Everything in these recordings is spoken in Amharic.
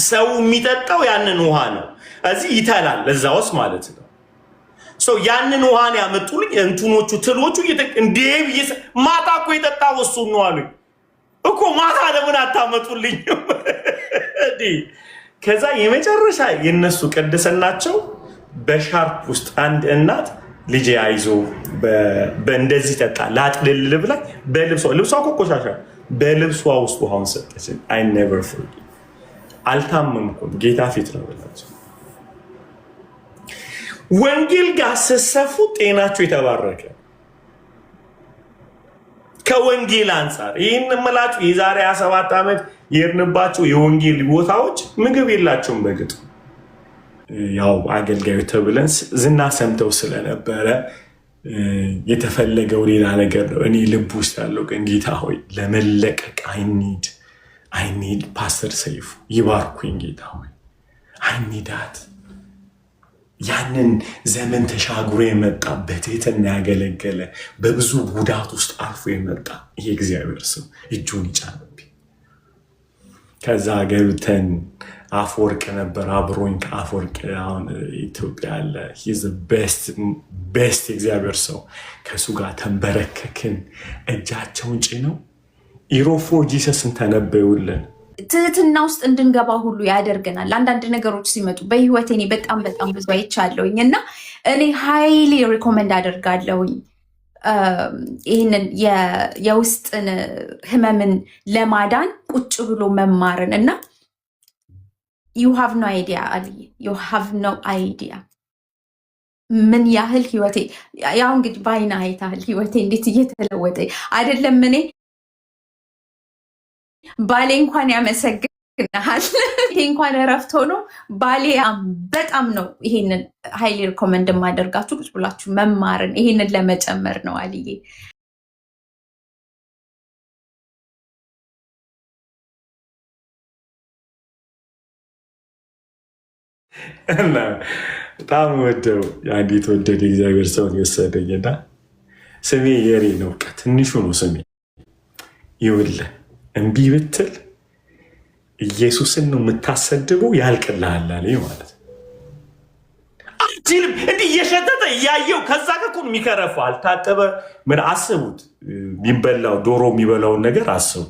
ሰው የሚጠጣው ያንን ውሃ ነው። እዚህ ይተላል ለዛውስ ማለት ነው። ያንን ውሃን ያመጡልኝ እንትኖቹ ትሎቹ እንዴ ማታ እኮ የጠጣው እሱ ነው አሉኝ እኮ ማታ ለምን አታመጡልኝ? ከዛ የመጨረሻ የነሱ ቅድስናቸው በሻርፕ ውስጥ አንድ እናት ልጅ አይዞ በእንደዚህ ጠጣ ላጥልል ብላ ልብሷ እኮ ቆሻሻ በልብሷ ውስጥ ውሃውን ሰጠች። አይ ኔቨር ፎርጌት። አልታመምኩም፣ ጌታ ፊት ነው ብላችሁ ወንጌል ጋር ስትሰፉ ጤናችሁ የተባረከ ከወንጌል አንፃር ይህን እምላችሁ የዛሬ 27 ዓመት የሄድንባቸው የወንጌል ቦታዎች ምግብ የላቸውም። በግጥ ያው አገልጋዮች ተብለን ዝና ሰምተው ስለነበረ የተፈለገው ሌላ ነገር ነው። እኔ ልብ ውስጥ ያለው ግን ጌታ ሆይ ለመለቀቅ አይኒድ ፓስተር ሰይፉ ይባርኩኝ። ጌታ ሆይ አይኒዳት ያንን ዘመን ተሻግሮ የመጣ በትህትና ያገለገለ በብዙ ጉዳት ውስጥ አልፎ የመጣ ይሄ እግዚአብሔር ሰው እጁን ይጫንብኝ። ከዛ ገብተን አፈወርቅ ነበር አብሮኝ። ከአፈወርቅ አሁን ኢትዮጵያ አለ። ሂዝ ቤስት እግዚአብሔር ሰው። ከእሱ ጋር ተንበረከክን። እጃቸውን ጭነው ኢሮፎ ጂሰስን ተነበዩልን። ትህትና ውስጥ እንድንገባ ሁሉ ያደርገናል። አንዳንድ ነገሮች ሲመጡ በህይወቴ እኔ በጣም ብዙ አይቻለሁኝ እና እኔ ሃይሊ ሪኮመንድ አደርጋለሁኝ ይህንን የውስጥን ህመምን ለማዳን ቁጭ ብሎ መማርን እና you have no idea አሊ you have no idea ምን ያህል ህይወቴ ያው እንግዲህ ባይና አይታል ህይወቴ እንዴት እየተለወጠ አይደለም። እኔ ባሌ እንኳን ያመሰግናል። ይሄ እንኳን እረፍት ሆኖ ባሌ በጣም ነው ይሄንን ሃይሊ ሪኮመንድ ማደርጋችሁ ቁጭ ብላችሁ መማርን ይሄንን ለመጨመር ነው አልዬ። እና በጣም ወደው አንዲት ወደደ እግዚአብሔር ሰውን የወሰደኝና ስሜ የሬ ነው። ትንሹ ነው ስሜ። ይኸውልህ እምቢ ብትል ኢየሱስን ነው የምታሰድበው ያልቅልሃል አለኝ ማለት አትልም። እንዲህ እየሸተተ እያየው ከዛ ከኩን የሚከረፈው አልታጠበ ምን አስቡት። የሚበላው ዶሮ የሚበላውን ነገር አስቡ።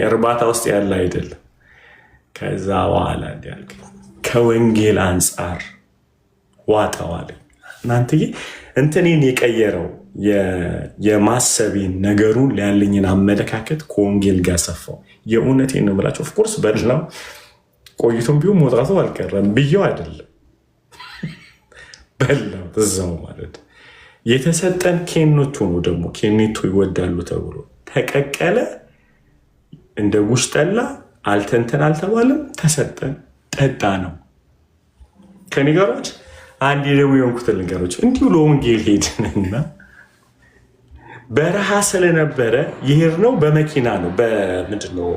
እርባታ ውስጥ ያለ አይደለም። ከዛ በኋላ እንዲያልቅ ከወንጌል አንጻር ዋጠዋል። እናንተዬ እንትኔን የቀየረው የማሰቤን ነገሩን ያለኝን አመለካከት ከወንጌል ጋር ሰፋው። የእውነቴን ነው የምላቸው። ኦፍኮርስ በላው ቆይቶም ቢሆን መውጣቱ አልቀረም ብየው አይደለም በላው በዛው ማለት የተሰጠን ኬኖቱ ነው። ደግሞ ኬኔቱ ይወዳሉ ተብሎ ተቀቀለ እንደ ጉሽ ጠላ አልተንተን አልተባለም። ተሰጠን ጠጣ ነው። ከኒገሮች አንድ ደግሞ የሆንኩትን ንገሮች እንዲሁ ለወንጌል ሄድንና በረሃ ስለነበረ ይሄር ነው። በመኪና ነው በምንድነው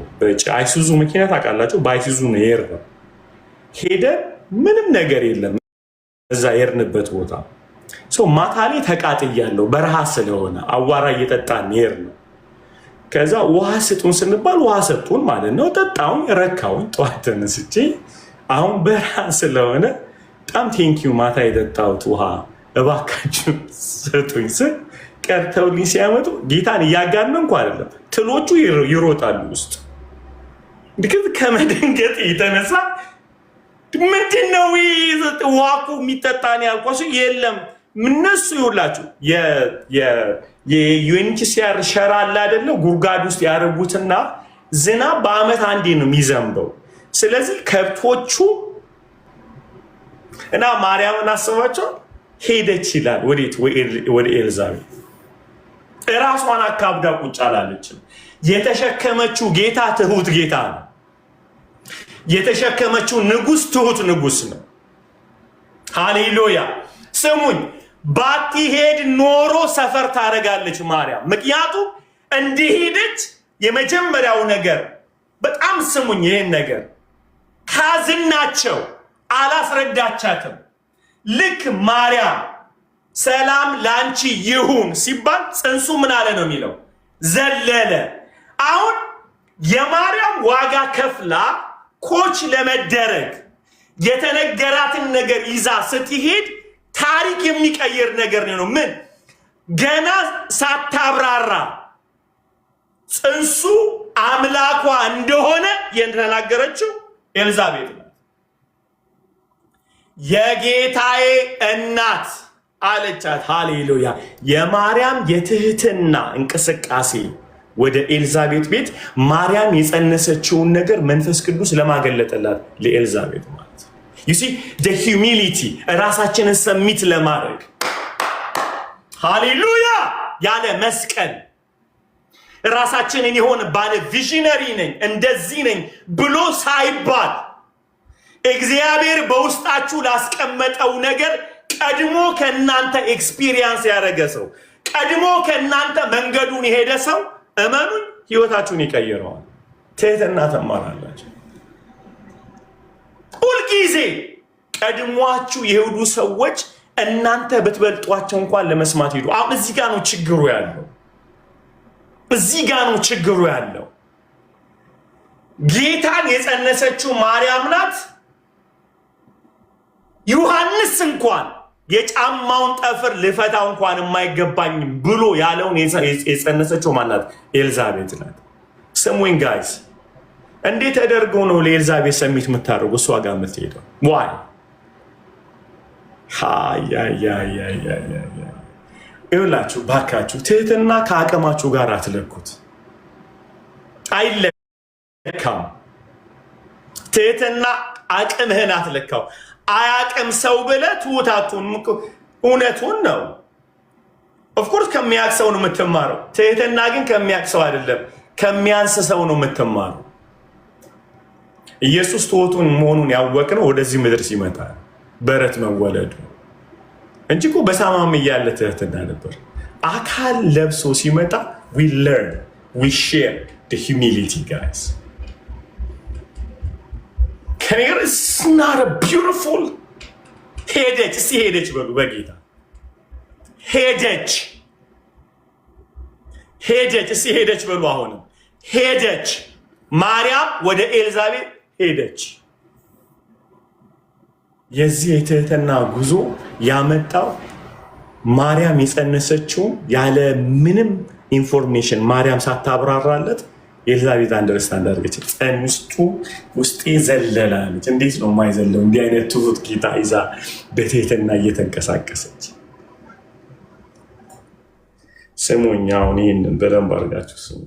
አይሱዙ መኪና ታውቃላችሁ። በአይሱዙ ነው ይሄር ነው። ሄደን ምንም ነገር የለም እዛ የርንበት ቦታ ማታ ላይ ተቃጥያለሁ። በረሃ ስለሆነ አዋራ እየጠጣን ይሄር ነው። ከዛ ውሃ ስጡን ስንባል ውሃ ሰጡን ማለት ነው። ጠጣውን ረካውን። ጠዋት ተነስቼ አሁን በረሃ ስለሆነ በጣም ቴንኪዩ ማታ የጠጣሁት ውሃ እባካችሁ ስጡኝ ስል ቀርተውልኝ ሲያመጡ ጌታን እያጋነንኩ አይደለም። ትሎቹ ይሮጣሉ ውስጥ ከመደንገጥ የተነሳ ምንድነው ዋኩ የሚጠጣን ያልኳቸው የለም። እነሱ ይውላችሁ የዩኤንኤችሲአር ሸራ አለ አይደለ? ጉድጓድ ውስጥ ያደረጉትና ዝናብ በአመት አንዴ ነው የሚዘንበው። ስለዚህ ከብቶቹ እና ማርያምን አስባቸው ሄደች ይላል። ወዴት? ወደ ኤልዛቤት። እራሷን አካብዳ ቁጭ አላለችም። የተሸከመችው ጌታ ትሁት ጌታ ነው። የተሸከመችው ንጉስ ትሁት ንጉስ ነው። ሃሌሉያ። ስሙኝ፣ ባትሄድ ኖሮ ሰፈር ታደርጋለች ማርያም። ምክንያቱም እንዲሄደች የመጀመሪያው ነገር በጣም ስሙኝ፣ ይሄን ነገር ካዝናቸው አላስረዳቻትም። ልክ ማርያም ሰላም ላንቺ ይሁን ሲባል ጽንሱ ምን አለ ነው የሚለው? ዘለለ። አሁን የማርያም ዋጋ ከፍላ ኮች ለመደረግ የተነገራትን ነገር ይዛ ስትሄድ ታሪክ የሚቀየር ነገር ነው። ምን ገና ሳታብራራ ጽንሱ አምላኳ እንደሆነ የተናገረችው ኤልዛቤት ናት። የጌታዬ እናት አለቻት። ሃሌሉያ! የማርያም የትህትና እንቅስቃሴ ወደ ኤልዛቤት ቤት ማርያም የጸነሰችውን ነገር መንፈስ ቅዱስ ለማገለጠላት ለኤልዛቤት ማለት ነው። you see the humility ራሳችንን ሰሚት ለማድረግ ሃሌሉያ ያለ መስቀል ራሳችንን የሆነ ባለ ቪዥነሪ ነኝ እንደዚህ ነኝ ብሎ ሳይባል እግዚአብሔር በውስጣችሁ ላስቀመጠው ነገር ቀድሞ ከናንተ ኤክስፒሪየንስ ያደረገ ሰው ቀድሞ ከናንተ መንገዱን የሄደ ሰው እመኑን ህይወታችሁን ይቀይረዋል። ትህትና ተማራላችሁ። ሁልጊዜ ቀድሟችሁ የሄዱ ሰዎች እናንተ ብትበልጧቸው እንኳን ለመስማት ሄዱ። አሁን እዚህ ጋር ነው ችግሩ ያለው። እዚህ ጋር ነው ችግሩ ያለው። ጌታን የጸነሰችው ማርያም ናት። ዮሐንስ እንኳን የጫማውን ጠፍር ልፈታው እንኳን የማይገባኝ ብሎ ያለውን የጸነሰችው ማናት? ኤልዛቤት ናት። ስሙኝ ጋይስ፣ እንዴት ተደርገው ነው ለኤልዛቤት ሰሚት የምታደርጉ እሷ ጋር የምትሄደው? ዋይ ይኸውላችሁ፣ ባካችሁ ትህትና ከአቅማችሁ ጋር አትለኩት። አይለካም። ትህትና አቅምህን አትለካው። አያቅም ሰው ብለህ ትውታቱን እውነቱን ነው። ኦፍኮርስ ከሚያቅ ሰው ነው የምትማረው። ትህትና ግን ከሚያቅ ሰው አይደለም፣ ከሚያንስ ሰው ነው የምትማረው። ኢየሱስ ትሁቱን መሆኑን ያወቅነው ወደዚህ ምድር ሲመጣ በረት መወለዱ እንጂ እኮ በሳማም እያለ ትህትና ነበር። አካል ለብሶ ሲመጣ we learn, we share the humility guys. ከኔር is not a beautiful ሄደች። እስቲ ሄደች በሉ በጌታ ሄደች። እስቲ ሄደች በሉ። አሁንም ሄደች። ማርያም ወደ ኤልዛቤት ሄደች። የዚህ የትህትና ጉዞ ያመጣው ማርያም የጸነሰችው ያለ ምንም ኢንፎርሜሽን ማርያም ሳታብራራለት ኤልዛቤት አንደርስታንድ አድርገች። ውስጤ ዘለላለች። እንዴት ነው የማይዘለው? እንዲህ አይነት ትሁት ጌታ ይዛ በትህትና እየተንቀሳቀሰች። ስሙኝ፣ አሁን ይህንን በደንብ አድርጋችሁ ስሙ።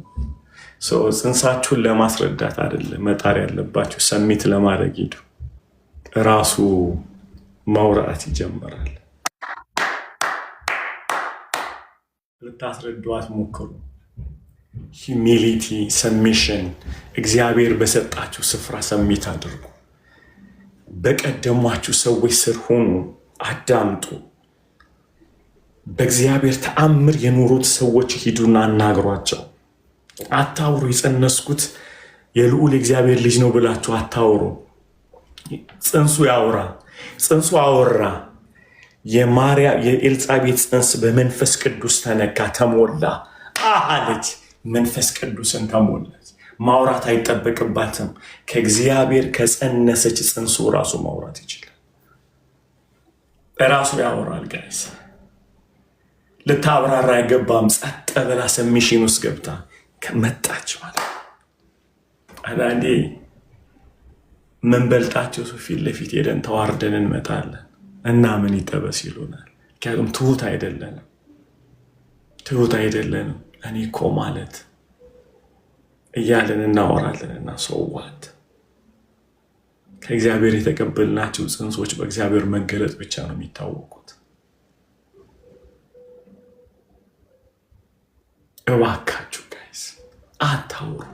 ጽንሳችሁን ለማስረዳት አይደለም መጣር ያለባችሁ፣ ሰሚት ለማድረግ ሂዱ። ራሱ ማውራት ይጀምራል። ልታስረዷት ሞክሩ። ሂሚሊቲ፣ ሰሚሽን፣ እግዚአብሔር በሰጣችሁ ስፍራ ሰሚት አድርጉ። በቀደሟችሁ ሰዎች ስር ሆኑ፣ አዳምጡ። በእግዚአብሔር ተአምር የኖሩት ሰዎች ሂዱና አናግሯቸው። አታውሩ። የጸነስኩት የልዑል እግዚአብሔር ልጅ ነው ብላችሁ አታውሩ። ጽንሱ ያውራ። ጽንሱ አወራ። የኤልዛቤት ጽንስ በመንፈስ ቅዱስ ተነካ፣ ተሞላ አለች። መንፈስ ቅዱስን ተሞላች። ማውራት አይጠበቅባትም። ከእግዚአብሔር ከጸነሰች ጽንሱ ራሱ ማውራት ይችላል። ራሱ ያወራል ጋይስ። ልታብራራ አይገባም። ጸጥ ብላ ሰሚሽን ውስጥ ገብታ ከመጣች ማለት አንዳንዴ መንበልጣቸው ሰው ፊት ለፊት ሄደን ተዋርደን እንመጣለን እና ምን ይጠበስ ይሉናል። ምክንያቱም ትሁት አይደለንም። እኔ እኮ ማለት እያለን እናወራለን እና ሰዋት ከእግዚአብሔር የተቀበልናቸው ጽንሶች በእግዚአብሔር መገለጥ ብቻ ነው የሚታወቁት። እባካችሁ ጋይስ አታውሩ።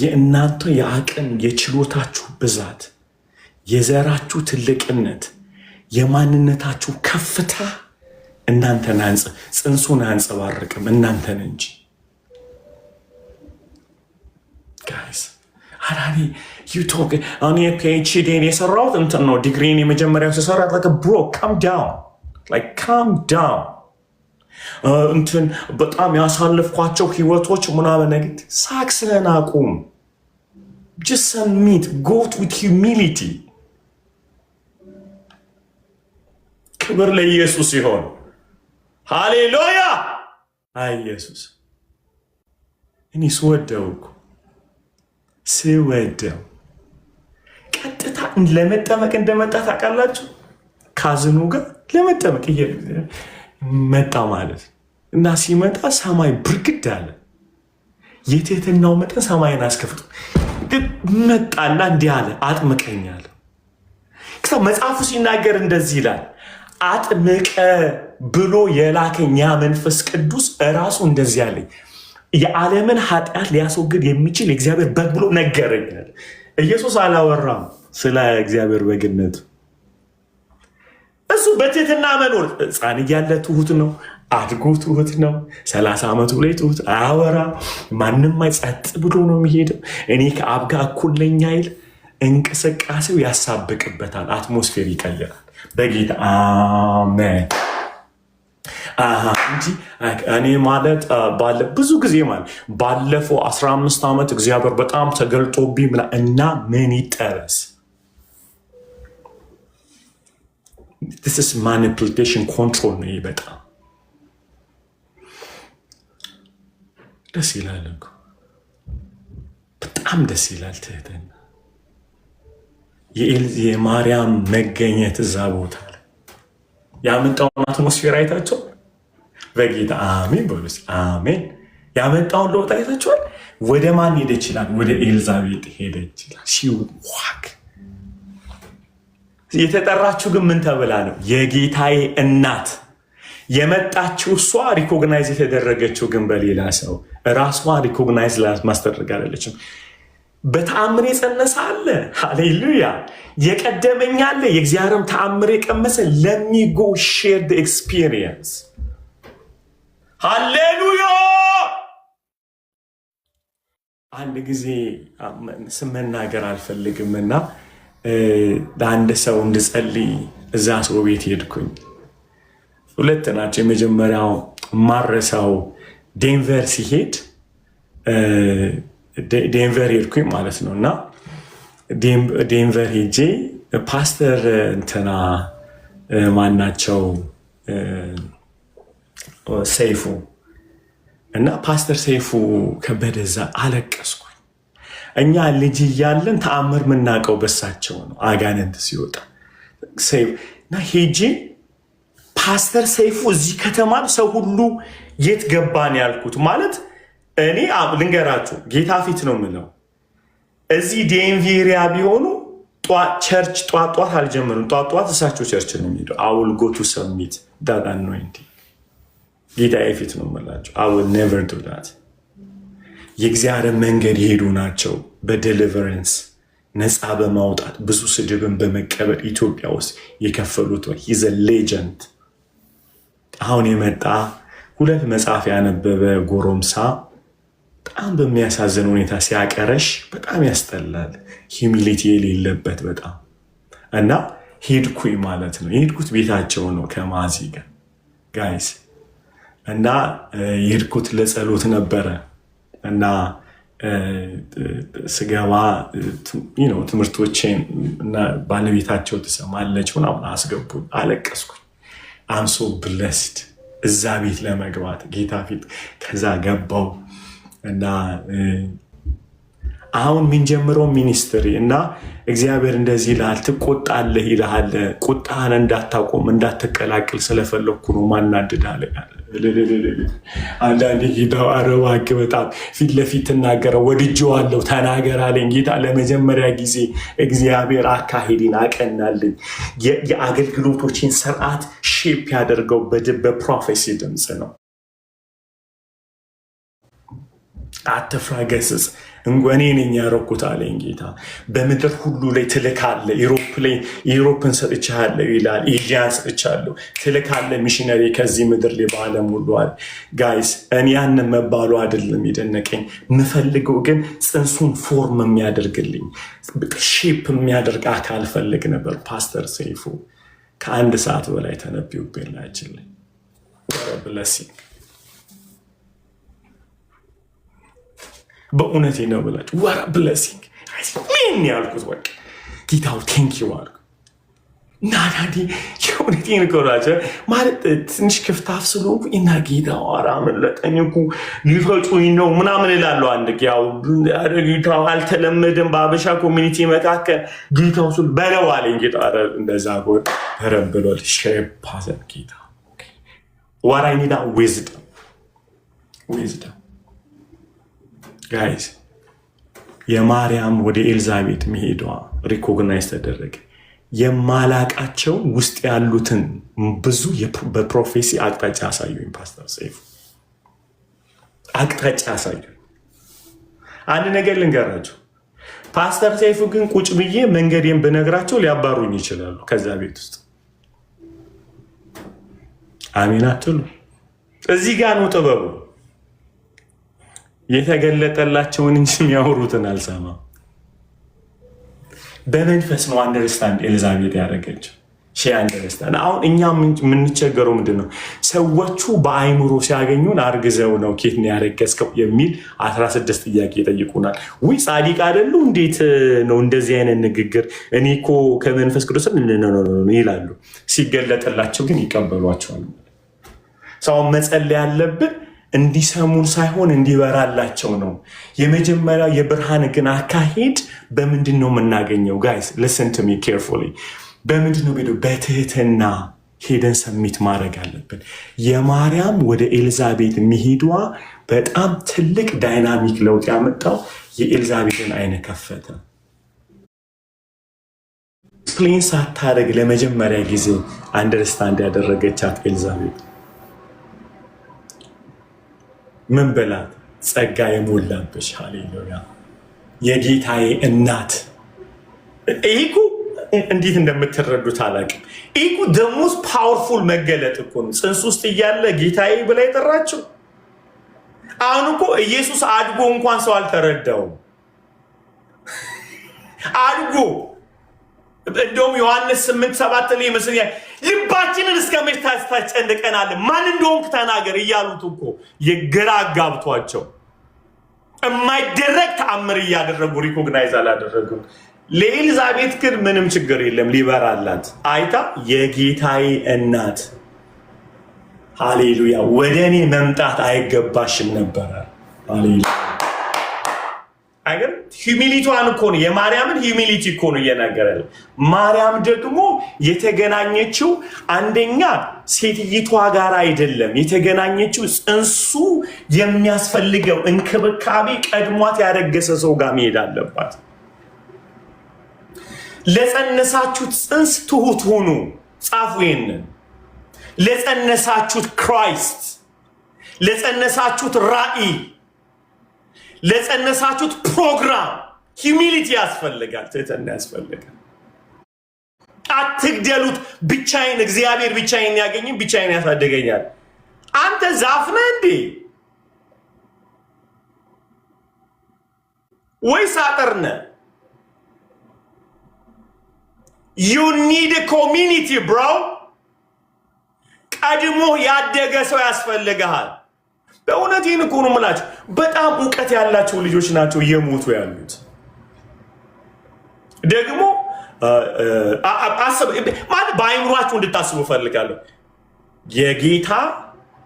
የእናንተ የአቅም የችሎታችሁ ብዛት፣ የዘራችሁ ትልቅነት፣ የማንነታችሁ ከፍታ እናንተን ጽንሱን አያንጸባርቅም እናንተን እንጂ ጋይስ። አራኒ ዩቶክ አሁን የፒኤችዲን የሰራሁት እንትን ነው። ዲግሪን የመጀመሪያው ሲሰራ ብሮ ካም ዳውን እንትን በጣም ያሳለፍኳቸው ህይወቶች ምናምን ነገር ሳክስህን አቁም። just submit, go with humility. ክብር ለኢየሱስ ይሆን። ሃሌሉያ። አይ ኢየሱስ እኔ ስወደው ቀጥታ ለመጠመቅ እንደመጣ ታውቃላችሁ። ካዝኑ ጋር ለመጠመቅ መጣ ማለት እና ሲመጣ ሰማይ ብርግድ አለ። የትህትናው መጠን ሰማይን አስከፍቶ መጣና እንዲህ አለ፣ አጥምቀኛል። መጽሐፉ ሲናገር እንደዚህ ይላል፣ አጥምቀ ብሎ የላከኝ ያ መንፈስ ቅዱስ እራሱ እንደዚህ አለኝ፣ የዓለምን ኃጢአት ሊያስወግድ የሚችል የእግዚአብሔር በግ ብሎ ነገረኛል። ኢየሱስ አላወራም ስለ እግዚአብሔር በግነቱ። እሱ በትህትና መኖር ሕፃን እያለ ትሁት ነው፣ አድጎ ትሁት ነው። 30 ዓመቱ ላይ ትሁት አያወራ፣ ማንም ጸጥ ብሎ ነው የሚሄደው። እኔ ከአብ ጋር እኩል ነኝ አይል። እንቅስቃሴው ያሳብቅበታል፣ አትሞስፌር ይቀይራል። በጌታ አሜን እንጂ እኔ ማለት ብዙ ጊዜ ማለት ባለፈው 15 ዓመት እግዚአብሔር በጣም ተገልጦብኝ እና ምን ይጠረስ this is manipulation control ነው። በጣም ደስ ይላል እኮ በጣም ደስ ይላል። ትህትና የማርያም መገኘት እዛ ቦታ ላይ ያመጣውን አትሞስፌር አይታቸው በጌታ አሜን በሉስ አሜን። ያመጣውን ለውጥ አይታችኋል። ወደ ማን ሄደ ይችላል? ወደ ኤልዛቤጥ ሄደ ይችላል። ሲዋክ የተጠራችሁ ግን ምን ተብላ ነው? የጌታዬ እናት የመጣችው እሷ ሪኮግናይዝ የተደረገችው ግን በሌላ ሰው ራሷ ሪኮግናይዝ ማስደረግ አይደለችም። በተአምር የጸነሰ አለ። ሃሌሉያ። የቀደመኝ አለ። የእግዚአብሔርም ተአምር የቀመሰ ለሚጎ ሼር ዘ ኤክስፒሪየንስ። ሃሌሉያ። አንድ ጊዜ ስመናገር አልፈልግምና ለአንድ ሰው እንድጸልይ እዛ ሰው ቤት ሄድኩኝ። ሁለት ናቸው። የመጀመሪያው ማረሳው ዴንቨር ሲሄድ ዴንቨር ሄድኩኝ ማለት ነው። እና ዴንቨር ሄጄ ፓስተር እንትና ማናቸው ሰይፉ እና ፓስተር ሰይፉ ከበደዛ አለቀስኩኝ። እኛ ልጅ እያለን ተአምር የምናውቀው በሳቸው ነው። አጋንንት ሲወጣ እና ሄጄ ፓስተር ሰይፉ እዚህ ከተማ ሰው ሁሉ የት ገባን ያልኩት ማለት እኔ ልንገራችሁ፣ ጌታ ፊት ነው የምለው። እዚህ ዴንቬሪያ ቢሆኑ ቸርች ጧት አልጀመሩም። ጧት እሳቸው ቸርች ነው የሚሄደው። አውል ጎቱ ሰሚት ዳት አኖይንቲንግ ጌታ ፊት ነው የምላቸው። አውል ኔቨር ዱ ዳት። የእግዚአብሔር መንገድ የሄዱ ናቸው። በዴሊቨረንስ ነፃ በማውጣት ብዙ ስድብን በመቀበል ኢትዮጵያ ውስጥ የከፈሉት ሂዘ ሌጀንድ። አሁን የመጣ 2 መጽሐፍ ያነበበ ጎረምሳ በጣም በሚያሳዝን ሁኔታ ሲያቀረሽ በጣም ያስጠላል። ሂሚሊቲ የሌለበት በጣም እና ሄድኩኝ ማለት ነው። የሄድኩት ቤታቸው ነው ከማዚ ጋር ጋይስ እና የሄድኩት ለጸሎት ነበረ እና ስገባ ትምህርቶቼን እና ባለቤታቸው ትሰማለች ምናምን አስገቡኝ። አለቀስኩኝ። አምሶ ብለስድ እዛ ቤት ለመግባት ጌታ ፊት ከዛ ገባው እና አሁን የምንጀምረው ሚኒስትሪ እና እግዚአብሔር እንደዚህ ይልሃል፣ ትቆጣለህ ይልሃል። ቁጣህን እንዳታቆም እንዳትቀላቅል ስለፈለግኩ ነው ማናድዳለ። አንዳንዴ ጌታ አረባክ በጣም ፊት ለፊት ትናገረው ወድጄዋለሁ ተናገር አለኝ ጌታ። ለመጀመሪያ ጊዜ እግዚአብሔር አካሄድን አቀናልኝ። የአገልግሎቶችን ስርዓት ሼፕ ያደርገው በፕሮፌሲ ድምፅ ነው። አትፍራ ገስጽ እንጓኔ ነኝ ያረኩት አለኝ ጌታ። በምድር ሁሉ ላይ ትልካለህ። ዩሮፕን ሰጥቻለሁ ይላል። ኤዥያን ሰጥቻለሁ። ትልካለህ ሚሽነሪ ከዚህ ምድር ላይ በዓለም ሁሉ አለ። ጋይስ እኔ ያንን መባሉ አይደለም የደነቀኝ። የምፈልገው ግን ጽንሱን ፎርም የሚያደርግልኝ ሼፕ የሚያደርግ አካል ፈልግ ነበር። ፓስተር ሰይፉ ከ1 ሰዓት በላይ ተነብዩብኝ ላችን ላይ ብለሲንግ በእውነቴ ነው ብላችሁ ወራ ብለሲንግ ምን ያልኩት በቃ ጌታው ቴንኪው አልኩ። ናዳዲ የእውነቴን እኮ ናቸው ማለት ትንሽ ክፍታፍ ስለሆንኩ እና ጌታው ኧረ አመለጠኝ እኮ ሊፈጩኝ ነው ምናምን እላለሁ። አንድ ያው ጌታው አልተለመደም በአበሻ ኮሚኒቲ መካከል ጌታው ስል በለው አለኝ። ጌታ ኧረ እንደዛ ጎል ተረብሏል። ሸፓዘን ጌታ ዋራይኒዳ ዊዝደም ጋይዝ የማርያም ወደ ኤልዛቤት መሄዷ ሪኮግናይዝ ተደረገ። የማላቃቸው ውስጥ ያሉትን ብዙ በፕሮፌሲ አቅጣጫ ያሳዩኝ ፓስተር ሰይፉ አቅጣጫ ያሳዩኝ። አንድ ነገር ልንገራቸው፣ ፓስተር ሰይፉ ግን ቁጭ ብዬ መንገዴን ብነግራቸው ሊያባሩኝ ይችላሉ ከዛ ቤት ውስጥ። አሜን አትሉ? እዚህ ጋር ነው ጥበቡ። የተገለጠላቸውን እንጂ የሚያወሩትን አልሰማም። በመንፈስ ነው አንደርስታንድ ኤልዛቤት ያደረገች አንደርስታንድ። አሁን እኛ የምንቸገረው ምንድን ነው? ሰዎቹ በአይምሮ ሲያገኙን አርግዘው ነው ኬት ነው ያረገዝከው የሚል 16 ጥያቄ ይጠይቁናል። ውይ ጻዲቅ አይደሉ እንዴት ነው እንደዚህ አይነት ንግግር? እኔ እኮ ከመንፈስ ቅዱስ ይላሉ። ሲገለጥላቸው ግን ይቀበሏቸዋል። ሰው መጸለይ ያለብን እንዲሰሙን ሳይሆን እንዲበራላቸው ነው። የመጀመሪያው የብርሃን ግን አካሄድ በምንድን ነው የምናገኘው? ጋይስ ሊስን ቱ ሚ ኬርፉሊ። በምንድን ነው ሄደው? በትህትና ሄደን ሰሚት ማድረግ አለብን። የማርያም ወደ ኤልዛቤት መሄዷ በጣም ትልቅ ዳይናሚክ ለውጥ ያመጣው የኤልዛቤትን አይነ ከፈተ። ኤክስፕሌን ሳታደርግ ለመጀመሪያ ጊዜ አንደርስታንድ ያደረገቻት ኤልዛቤት ምን በላት? ጸጋ የሞላብሽ ሃሌሉያ የጌታዬ እናት። ይሄ እንዴት እንደምትረዱት አላውቅም። ይሄ ደሞስ ፓወርፉል መገለጥ እኮ ነው። ጽንስ ውስጥ እያለ ጌታዬ ብላ የጠራችው። አሁን እኮ ኢየሱስ አድጎ እንኳን ሰው አልተረዳውም። አድጎ እንደውም ዮሐንስ 8:7 ላይ ይመስለኛል ልባችንን እስከ መች ታስጨንቀናለህ? ማን እንደሆንክ ተናገር እያሉት እኮ የግራ ጋብቷቸው የማይደረግ ተአምር እያደረጉ ሪኮግናይዝ አላደረጉም። ለኤልዛቤት ግን ምንም ችግር የለም ሊበራላት አይታ የጌታዬ እናት ሃሌሉያ ወደ እኔ መምጣት አይገባሽም ነበረ። ሃሌሉያ አይገር ሂዩሚሊቲዋን እኮ ነው የማርያምን ሂዩሚሊቲ እኮ ነው እየናገራል። ማርያም ደግሞ የተገናኘችው አንደኛ ሴትይቷ ጋር አይደለም የተገናኘችው፣ ጽንሱ የሚያስፈልገው እንክብካቤ ቀድሟት ያረገሰ ሰው ጋር መሄድ አለባት። ለጸነሳችሁት ጽንስ ትሁት ሁኑ። ጻፉ ይሄንን። ለጸነሳችሁት ክራይስት፣ ለጸነሳችሁት ራእይ፣ ለጸነሳችሁት ፕሮግራም ሂዩሚሊቲ ያስፈልጋል፣ ትህትና ያስፈልጋል። አትግደሉት። ብቻዬን እግዚአብሔር ብቻዬን ያገኘኝ ብቻዬን ያሳደገኛል። አንተ ዛፍ ነህ እንዴ ወይስ አጥር ነህ? You need a community bro። ቀድሞ ያደገ ሰው ያስፈልግሃል። በእውነት ይህን እኮ ነው የምላቸው። በጣም እውቀት ያላቸው ልጆች ናቸው እየሞቱ ያሉት። ደግሞ ማለት በአይምሯችሁ እንድታስቡ ፈልጋለሁ። የጌታ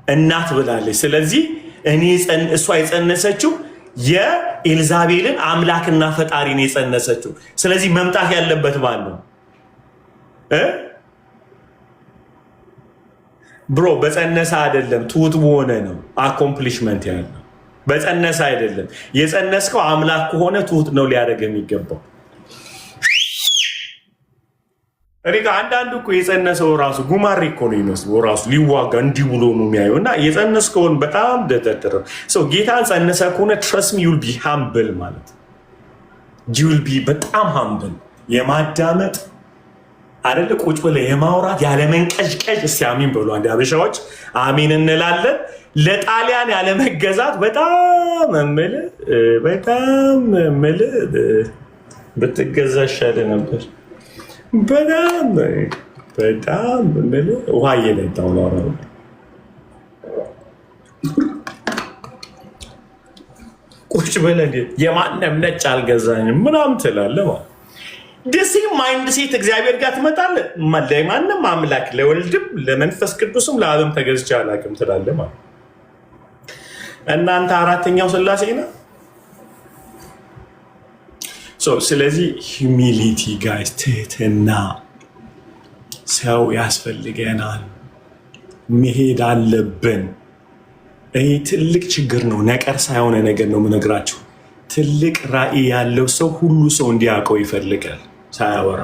እናት ብላለች። ስለዚህ እሷ የጸነሰችው የኤልዛቤልን አምላክና ፈጣሪን የጸነሰችው። ስለዚህ መምጣት ያለበት ማን ነው? ብሮ በጸነሰ አይደለም፣ ትሁት በሆነ ነው አኮምፕሊሽመንት ያለው። በጸነሰ አይደለም። የጸነስከው አምላክ ከሆነ ትሁት ነው ሊያደርግ የሚገባው። ሪካ አንዳንዱ እኮ የጸነሰው ራሱ ጉማሬ እኮ ነው ይመስለው ራሱ ሊዋጋ እንዲህ ብሎ ነው የሚያየው። እና የጸነስከውን በጣም ደተደረ ሰው ጌታን ጸነሰ ከሆነ ትረስት ሚ ዩል ቢ ሃምብል ማለት ዩል ቢ በጣም ሃምብል የማዳመጥ አይደለ ቁጭ ብለህ የማውራት ያለመንቀዥቀዥ። እስቲ አሚን በሉ አንድ አበሻዎች አሚን እንላለን። ለጣሊያን ያለመገዛት በጣም እምልህ ብትገዛ ይሻልህ ነበር። በጣም እምልህ ውሃ እየጠጣሁ ነው። ቁጭ ብለን የማንም ነጭ አልገዛኝም ምናምን ትላለህ ማለት ደሴ ማይንድ ሴት እግዚአብሔር ጋር ትመጣለህ። ለማንም አምላክ ለወልድም ለመንፈስ ቅዱስም ለአብም ተገዝቼ አላውቅም ትላለህ ማለት እናንተ አራተኛው ስላሴ ነው። ስለዚህ ሂዩሚሊቲ ጋይስ፣ ትህትና ሰው ያስፈልገናል፣ መሄድ አለብን። ይህ ትልቅ ችግር ነው፣ ነቀርሳ የሆነ ነገር ነው የምነግራችሁ። ትልቅ ራዕይ ያለው ሰው ሁሉ ሰው እንዲያውቀው ይፈልጋል ሳያወራ።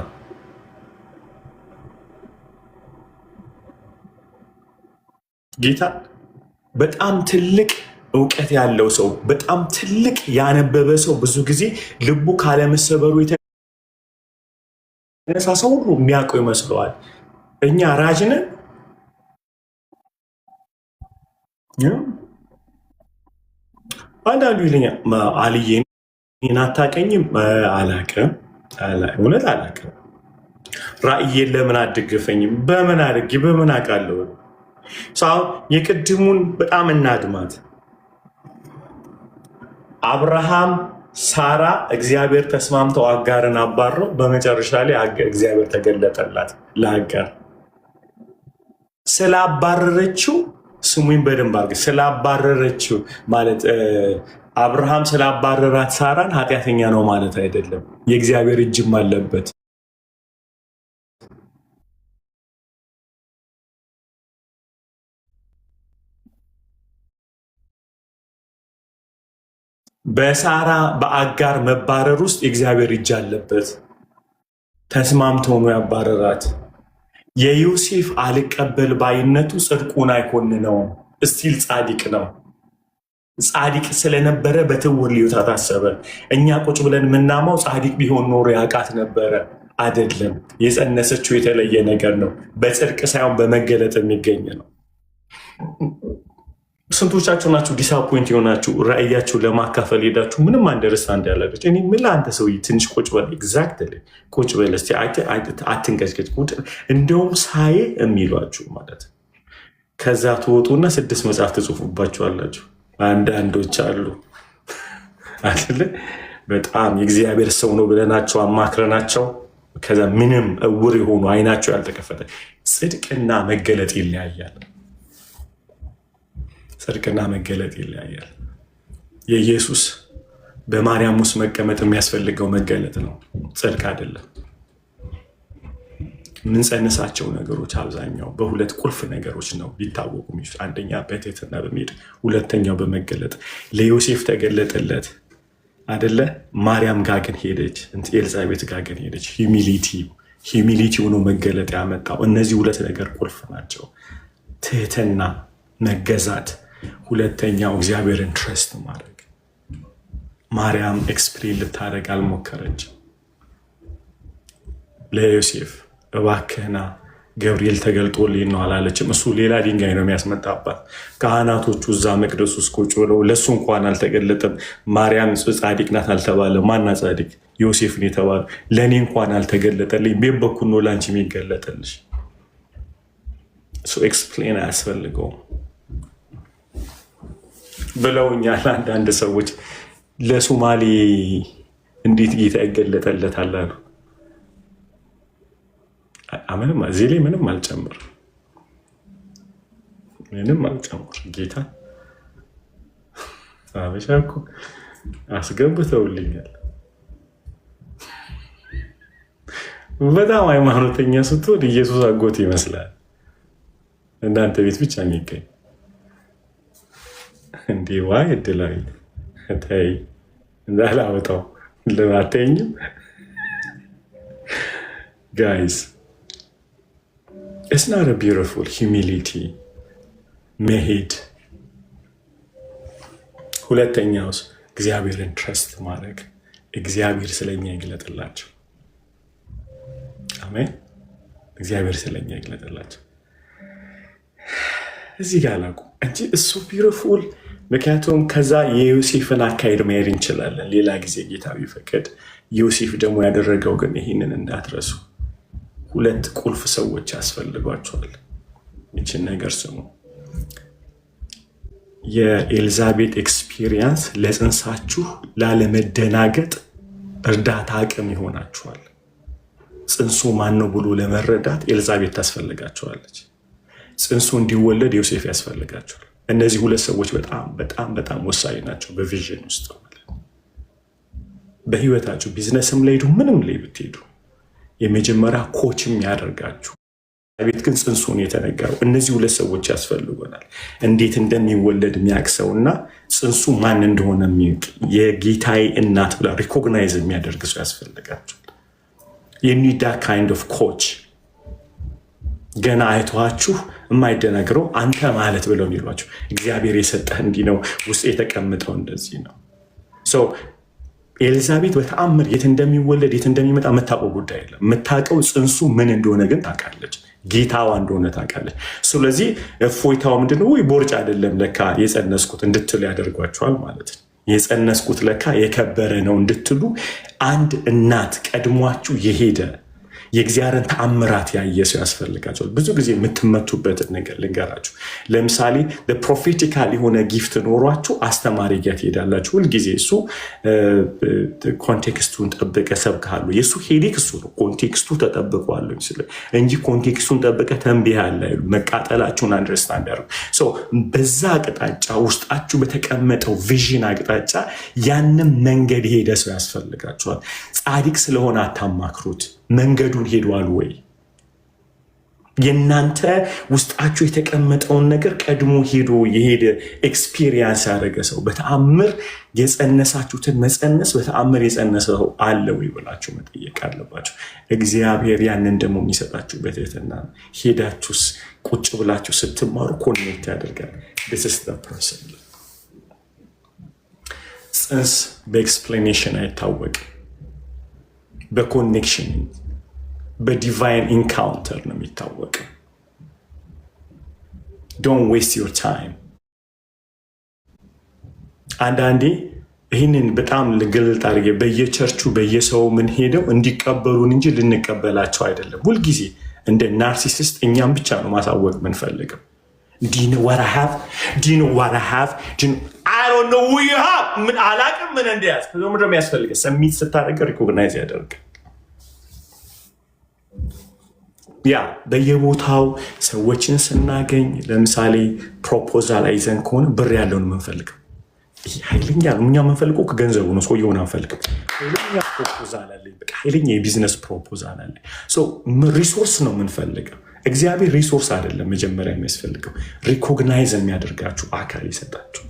ጌታ በጣም ትልቅ እውቀት ያለው ሰው፣ በጣም ትልቅ ያነበበ ሰው ብዙ ጊዜ ልቡ ካለመሰበሩ የተነሳ ሰው ሁሉ የሚያውቀው ይመስለዋል። እኛ ራጅ ነን። አንዳንዱ ይለኛል አልዬ እኔን አታውቀኝም። አላውቅም፣ እውነት አላውቅም። ራእዬን ለምን አትደግፈኝም? በምን አድርጌ በምን አውቃለሁ? የቅድሙን በጣም እናድማት። አብርሃም ሳራ እግዚአብሔር ተስማምተው አጋርን አባረው በመጨረሻ ላይ እግዚአብሔር ተገለጠላት ለአጋር። ስላባረረችው ስሙኝ በደንብ አድርገህ፣ ስላባረረችው ማለት አብርሃም ስላባረራት ሳራን ኃጢአተኛ ነው ማለት አይደለም። የእግዚአብሔር እጅም አለበት። በሳራ በአጋር መባረር ውስጥ የእግዚአብሔር እጅ አለበት። ተስማምተው ነው ያባረራት። የዮሴፍ አልቀበል ባይነቱ ጽድቁን አይኮንነውም። እስቲል ጻድቅ ነው። ጻድቅ ስለነበረ በትውር ሊወጣ ታሰበ። እኛ ቁጭ ብለን የምናማው ጻድቅ ቢሆን ኖሮ ያውቃት ነበረ። አይደለም። የጸነሰችው የተለየ ነገር ነው። በጽድቅ ሳይሆን በመገለጥ የሚገኝ ነው። ስንቶቻችሁ ናችሁ ዲስአፖይንት የሆናችሁ ራእያችሁ ለማካፈል ሄዳችሁ ምንም አንደርስታንድ ያላገች? እኔ ምን አንተ ሰውዬ ትንሽ ቁጭ በል፣ ኤግዛክትሊ ቁጭ በል እስኪ አትንቀጭቀጭ፣ እንደውም ሳይ የሚሏችሁ ማለት ከዛ ትወጡና 6 መጽሐፍ ትጽፉባችኋላችሁ። አንዳንዶች አሉ አይደለ በጣም የእግዚአብሔር ሰው ነው ብለናቸው አማክረናቸው ከዛ ምንም እውር የሆኑ አይናቸው ያልተከፈተ። ጽድቅና መገለጥ ይለያያል። ጽድቅና መገለጥ ይለያያል። የኢየሱስ በማርያም ውስጥ መቀመጥ የሚያስፈልገው መገለጥ ነው፣ ጽድቅ አይደለም። የምንጸንሳቸው ነገሮች አብዛኛው በሁለት ቁልፍ ነገሮች ነው ሊታወቁ የሚችሉት። አንደኛ በትህትና በመሄድ፣ ሁለተኛው በመገለጥ። ለዮሴፍ ተገለጠለት አደለ? ማርያም ጋር ግን ሄደች፣ ኤልዛቤት ጋር ግን ሄደች። ሂዩሚሊቲ ሆኖ መገለጥ ያመጣው እነዚህ ሁለት ነገር ቁልፍ ናቸው። ትህትና፣ መገዛት። ሁለተኛው እግዚአብሔርን ትረስት ማድረግ። ማርያም ኤክስፕሌን ልታደርግ አልሞከረችም ለዮሴፍ። እባክህና ገብርኤል ተገልጦልኝ ነው አላለችም። እሱ ሌላ ድንጋይ ነው የሚያስመጣባት። ካህናቶቹ እዛ መቅደስ ውስጥ ቁጭ ብለው ለእሱ እንኳን አልተገለጠም። ማርያም ጻድቅ ናት አልተባለ። ማና ጻድቅ? ዮሴፍን የተባለ። ለእኔ እንኳን አልተገለጠልኝ፣ ቤት በኩል ነው ለአንቺ የሚገለጠልሽ። እሱ ኤክስፕሌን አያስፈልገውም ብለውኛል አንዳንድ ሰዎች። ለሶማሌ እንዴት ጌታ ይገለጠለታል አሉ። ምንም እዚህ ላይ ምንም አልጨምር ጌታ አበሻ እኮ አስገብተውልኛል። በጣም ሃይማኖተኛ ስትሆን ኢየሱስ አጎት ይመስላል። እናንተ ቤት ብቻ የሚገኝ እንዲህ ዋይ እድላዊ ተይ እንዳላወጣው ለማተኝም ጋይስ It's not a beautiful humility መሄድ። ሁለተኛውስ እግዚአብሔርን ትረስት ማድረግ። እግዚአብሔር ስለኛ ይግለጥላቸው። አሜን። እግዚአብሔር ስለኛ ይግለጥላቸው። እዚህ ጋር ላቁ እንጂ እሱ ቢዩቲፉል። ምክንያቱም ከዛ የዮሴፍን አካሄድ መሄድ እንችላለን ሌላ ጊዜ ጌታ ቢፈቅድ። ዮሴፍ ደግሞ ያደረገው ግን ይህንን እንዳትረሱ። ሁለት ቁልፍ ሰዎች ያስፈልጓቸዋል። ይችን ነገር ስሙ። የኤልዛቤት ኤክስፒሪየንስ ለጽንሳችሁ ላለመደናገጥ እርዳታ አቅም ይሆናችኋል። ጽንሱ ማን ነው ብሎ ለመረዳት ኤልዛቤት ታስፈልጋቸዋለች። ጽንሱ እንዲወለድ ዮሴፍ ያስፈልጋቸዋል። እነዚህ ሁለት ሰዎች በጣም በጣም በጣም ወሳኝ ናቸው በቪዥን ውስጥ ማለት ነው። በህይወታችሁ ቢዝነስም ላይ ሄዱ፣ ምንም ላይ ብትሄዱ የመጀመሪያ ኮችም ያደርጋችሁ ቤት ግን ጽንሱን የተነገረው እነዚህ ሁለት ሰዎች ያስፈልጉናል። እንዴት እንደሚወለድ የሚያቅሰው እና ጽንሱ ማን እንደሆነ የሚያውቅ የጌታዬ እናት ብላ ሪኮግናይዝ የሚያደርግ ሰው ያስፈልጋቸዋል። የኒዳ ካይንድ ኦፍ ኮች ገና አይተዋችሁ የማይደነግረው አንተ ማለት ብለው የሚሏቸው እግዚአብሔር የሰጠህ እንዲህ ነው፣ ውስጥ የተቀምጠው እንደዚህ ነው። ኤልዛቤት በተአምር የት እንደሚወለድ የት እንደሚመጣ የምታውቀው ጉዳይ የለም። የምታውቀው ጽንሱ ምን እንደሆነ ግን ታውቃለች። ጌታዋ እንደሆነ ታውቃለች። ስለዚህ እፎይታው ምንድነው? ወይ ቦርጭ አይደለም ለካ የጸነስኩት እንድትሉ ያደርጓቸዋል ማለት ነው። የጸነስኩት ለካ የከበረ ነው እንድትሉ አንድ እናት ቀድሟችሁ የሄደ የእግዚአብሔርን ተአምራት ያየ ሰው ያስፈልጋቸዋል። ብዙ ጊዜ የምትመቱበትን ነገር ልንገራችሁ። ለምሳሌ ፕሮፌቲካል የሆነ ጊፍት ኖሯችሁ አስተማሪ ጋር ትሄዳላችሁ። ሁልጊዜ እሱ ኮንቴክስቱን ጠብቀ ሰብካሉ። የእሱ ሄዴክ እሱ ነው። ኮንቴክስቱ ተጠብቋል እንጂ ኮንቴክስቱን ጠብቀ ተንቢህ ያለ መቃጠላችሁን አንደርስታንድ ያደርጉ። በዛ አቅጣጫ ውስጣችሁ በተቀመጠው ቪዥን አቅጣጫ ያንም መንገድ ሄደ ሰው ያስፈልጋችኋል። ጻድቅ ስለሆነ አታማክሩት። መንገዱን ሄዷል ወይ? የእናንተ ውስጣችሁ የተቀመጠውን ነገር ቀድሞ ሄዶ የሄደ ኤክስፒሪየንስ ያደረገ ሰው በተአምር የጸነሳችሁትን መጸነስ በተአምር የጸነሰው አለ ወይ ብላችሁ መጠየቅ አለባችሁ። እግዚአብሔር ያንን ደግሞ የሚሰጣችሁ በትህትና ነው። ሄዳችሁስ ቁጭ ብላችሁ ስትማሩ ኮኔክት ያደርጋል። this is the person። ጽንስ በኤክስፕሌኔሽን አይታወቅም። በኮኔክሽን በዲቫይን ኢንካውንተር ነው የሚታወቀው። ዶንት ዌስት ዮር ታይም። አንዳንዴ ይህንን በጣም ግልጥ አድርጌ በየቸርቹ በየሰው ምን ሄደው እንዲቀበሉን እንጂ ልንቀበላቸው አይደለም። ሁልጊዜ እንደ ናርሲሲስት እኛም ብቻ ነው ማሳወቅ ምንፈልገው። ምን አላቅም ምን እንደያዝ ምንድነው የሚያስፈልገ ሰሚት ስታደርገ ሪኮግናይዝ ያደርግ። ያ በየቦታው ሰዎችን ስናገኝ ለምሳሌ ፕሮፖዛል አይዘን ከሆነ ብር ያለውን የምንፈልገው ኃይለኛ ነው። እኛ የምንፈልገው ከገንዘቡ ነው። ሰውየውን አንፈልግም። ኃይለኛ ፕሮፖዛል አለ፣ ኃይለኛ የቢዝነስ ፕሮፖዛል አለ። ሪሶርስ ነው የምንፈልገው። እግዚአብሔር ሪሶርስ አይደለም መጀመሪያ የሚያስፈልገው፣ ሪኮግናይዝ የሚያደርጋችሁ አካል ይሰጣችሁ።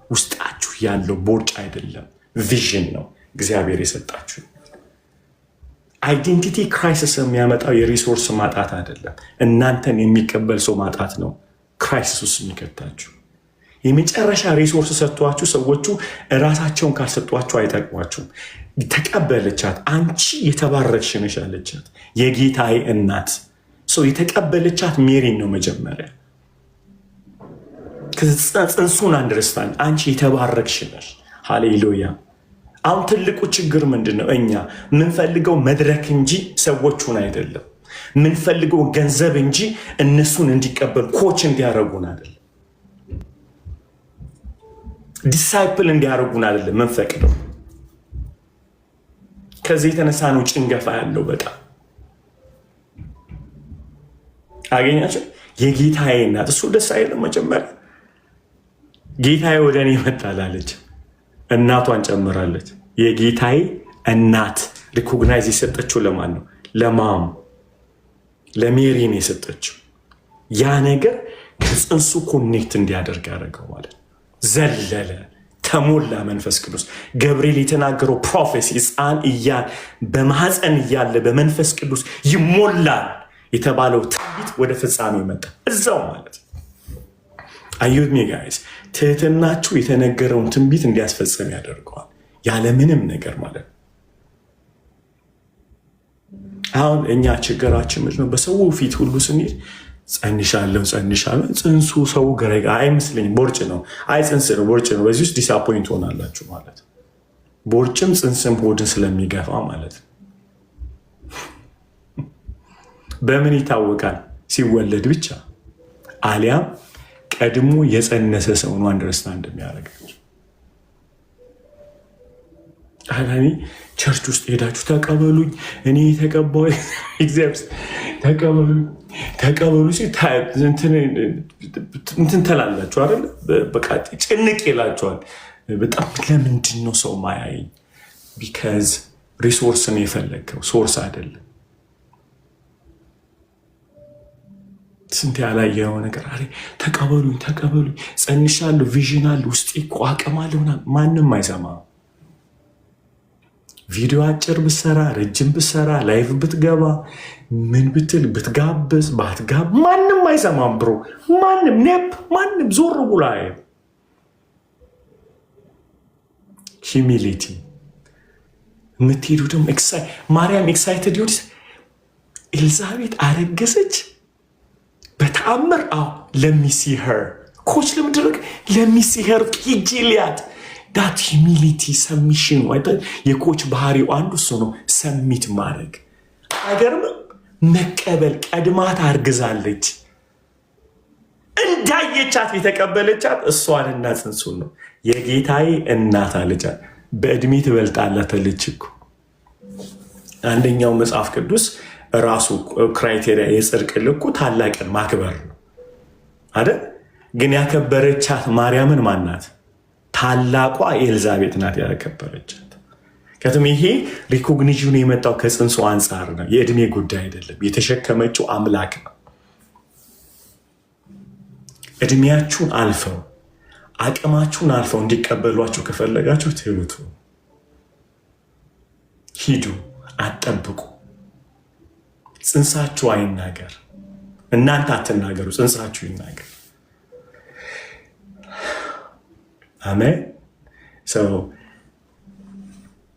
ውስጣችሁ ያለው ቦርጭ አይደለም፣ ቪዥን ነው እግዚአብሔር የሰጣችሁ። አይዴንቲቲ ክራይሲስ የሚያመጣው የሪሶርስ ማጣት አይደለም፣ እናንተን የሚቀበል ሰው ማጣት ነው ክራይሲስ ውስጥ የሚከታችሁ። የመጨረሻ ሪሶርስ ሰጥቷችሁ ሰዎቹ እራሳቸውን ካልሰጧችሁ አይጠቅሟችሁም። ተቀበለቻት፣ አንቺ የተባረክሽ ነሽ አለቻት። የጌታዬ እናት ሰው የተቀበለቻት ሜሪን ነው መጀመሪያ። ጽንሱን አንደርስታንድ፣ አንቺ የተባረክሽ ነሽ። ሃሌሉያ። አሁን ትልቁ ችግር ምንድን ነው? እኛ ምንፈልገው መድረክ እንጂ ሰዎቹን አይደለም። ምንፈልገው ገንዘብ እንጂ እነሱን እንዲቀበል ኮች እንዲያደርጉን አይደለም። ዲሳይፕል እንዲያደርጉን አይደለም ምንፈቅደው። ከዚህ የተነሳ ነው ጭንገፋ ያለው በጣም አገኛቸው። የጌታዬ እናት እሱ ደስ አይልም። መጀመሪያ ጌታዬ ወደ እኔ መጣላለች፣ እናቷን ጨምራለች። የጌታዬ እናት ሪኮግናይዝ የሰጠችው ለማን ነው? ለማም ለሜሪን የሰጠችው። ያ ነገር ከጽንሱ ኮኔክት እንዲያደርግ ያደረገው ማለት ነው። ዘለለ፣ ተሞላ መንፈስ ቅዱስ። ገብርኤል የተናገረው ፕሮፌሲ ሕፃን በማህፀን እያለ በመንፈስ ቅዱስ ይሞላል የተባለው ትንቢት ወደ ፍጻሜ መጣ እዛው ማለት ነው። አዩት ሚ ጋይስ፣ ትህትናችሁ የተነገረውን ትንቢት እንዲያስፈጽም ያደርገዋል ያለምንም ነገር ማለት ነው። አሁን እኛ ችግራችን ምንድን ነው? በሰው ፊት ሁሉ ስንሄድ ጸንሻለሁ፣ ጽንሱ ሰው ገረጋ አይመስለኝም። ቦርጭ ነው፣ አይ ጽንስ ነው፣ ቦርጭ ነው። በዚህ ውስጥ ዲስአፖይንት ሆናላችሁ ማለት ነው። ቦርጭም ጽንስም ሆድን ስለሚገፋ ማለት ነው። በምን ይታወቃል? ሲወለድ ብቻ። አሊያም ቀድሞ የጸነሰ ሰው ነው አንደርስታንድ የሚያደርጋቸው። አላኒ ቸርች ውስጥ ሄዳችሁ ተቀበሉኝ፣ እኔ የተቀባው እግዚአብሔር ተቀበሉ እንትን ተላላችሁ አይደል? በቃ ጭንቅ ይላችኋል። በጣም ለምንድን ነው ሰው ማያየኝ? ቢካዝ ሪሶርስ ነው የፈለግከው፣ ሶርስ አይደለም። ስንት ያላየነው ነገር አሬ ተቀበሉኝ፣ ጸንሻለሁ፣ ቪዥን አለ ውስጤ እኮ አቅም አለ። ማንም አይሰማም። ቪዲዮ አጭር ብሰራ ረጅም ብሰራ ላይቭ ብትገባ ምን ብትል ብትጋብዝ ባትጋብ ማንም አይሰማም ብሮ። ማንም ዞር ብሎ አያየም። ሂሚሊቲ የምትሄዱ ደግሞ ማርያም ኤክሳይትድ ሆንስ። ኤልዛቤት አረገዘች በተአምር። ለሚሲሄር ኮች ለምድረግ ለሚሲሄር ሂጂ ሊያት ዳት ሂሚሊቲ ሰሚሽን የኮች ባህሪው አንዱ እሱ ነው። ሰሚት ማድረግ አገርም መቀበል። ቀድማት አርግዛለች። እንዳየቻት የተቀበለቻት እሷንና ጽንሱን ነው። የጌታዬ እናት አለቻት። በእድሜ ትበልጣለች እኮ። አንደኛው መጽሐፍ ቅዱስ ራሱ ክራይቴሪያ የጽድቅ ልኩ ታላቅን ማክበር ነው አይደል? ግን ያከበረቻት ማርያምን ማናት? ታላቋ ኤልዛቤት ናት ያከበረቻት። ከቱም ይሄ ሪኮግኒሽኑ የመጣው ከጽንሱ አንጻር ነው፣ የእድሜ ጉዳይ አይደለም። የተሸከመችው አምላክ ነው። እድሜያችሁን አልፈው አቅማችሁን አልፈው እንዲቀበሏችሁ ከፈለጋችሁ ትሁቱ፣ ሂዱ፣ አትጠብቁ። ጽንሳችሁ አይናገር፣ እናንተ አትናገሩ፣ ጽንሳችሁ ይናገር። አሜን። ሰው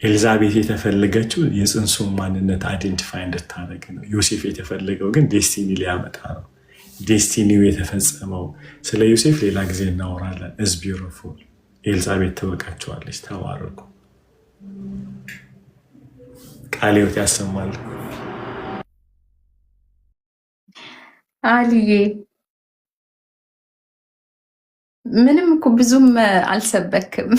ኤልዛቤት የተፈለገችው የጽንሱን ማንነት አይዴንቲፋይ እንድታደርግ ነው። ዮሴፍ የተፈለገው ግን ዴስቲኒ ሊያመጣ ነው። ዴስቲኒው የተፈጸመው ስለ ዮሴፍ ሌላ ጊዜ እናወራለን። ኢዝ ቢዩቲፉል። ኤልዛቤት ትበቃቸዋለች። ተባረኩ። ቃለ ሕይወት ያሰማል። አልዬ ምንም እኮ ብዙም አልሰበክም።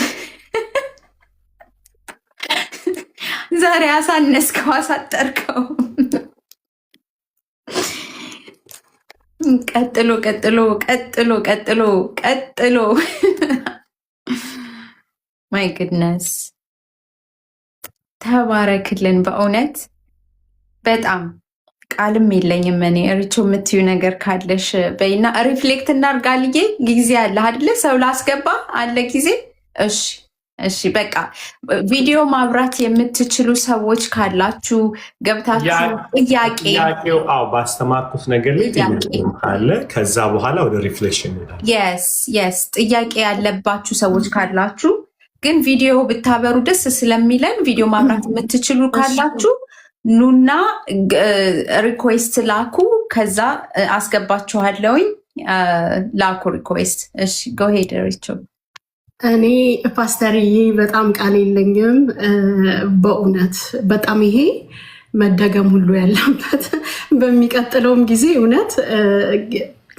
ዛሬ አሳነስከው፣ አሳጠርከው። ቀጥሎ ማይ ግድነስ ተባረክልን። በእውነት በጣም ቃልም የለኝም እኔ። ሪቾ የምትዩ ነገር ካለሽ በይና ሪፍሌክት እናርጋልዬ። ጊዜ አለ አይደለ? ሰው ላስገባ አለ ጊዜ። እሺ በቃ ቪዲዮ ማብራት የምትችሉ ሰዎች ካላችሁ ገብታችሁ ጥያቄው ባስተማርኩት ነገር ላይ አለ። ከዛ በኋላ ወደ ሪፍሌክሽን ይላል። የስ ጥያቄ ያለባችሁ ሰዎች ካላችሁ ግን ቪዲዮ ብታበሩ ደስ ስለሚለን ቪዲዮ ማብራት የምትችሉ ካላችሁ ኑና ሪኩዌስት ላኩ። ከዛ አስገባችኋለሁኝ። ላኩ ሪኩዌስት። እሺ ጎሄድ ሪቾ። እኔ ፓስተርዬ በጣም ቃል የለኝም በእውነት በጣም ይሄ መደገም ሁሉ ያለበት በሚቀጥለውም ጊዜ እውነት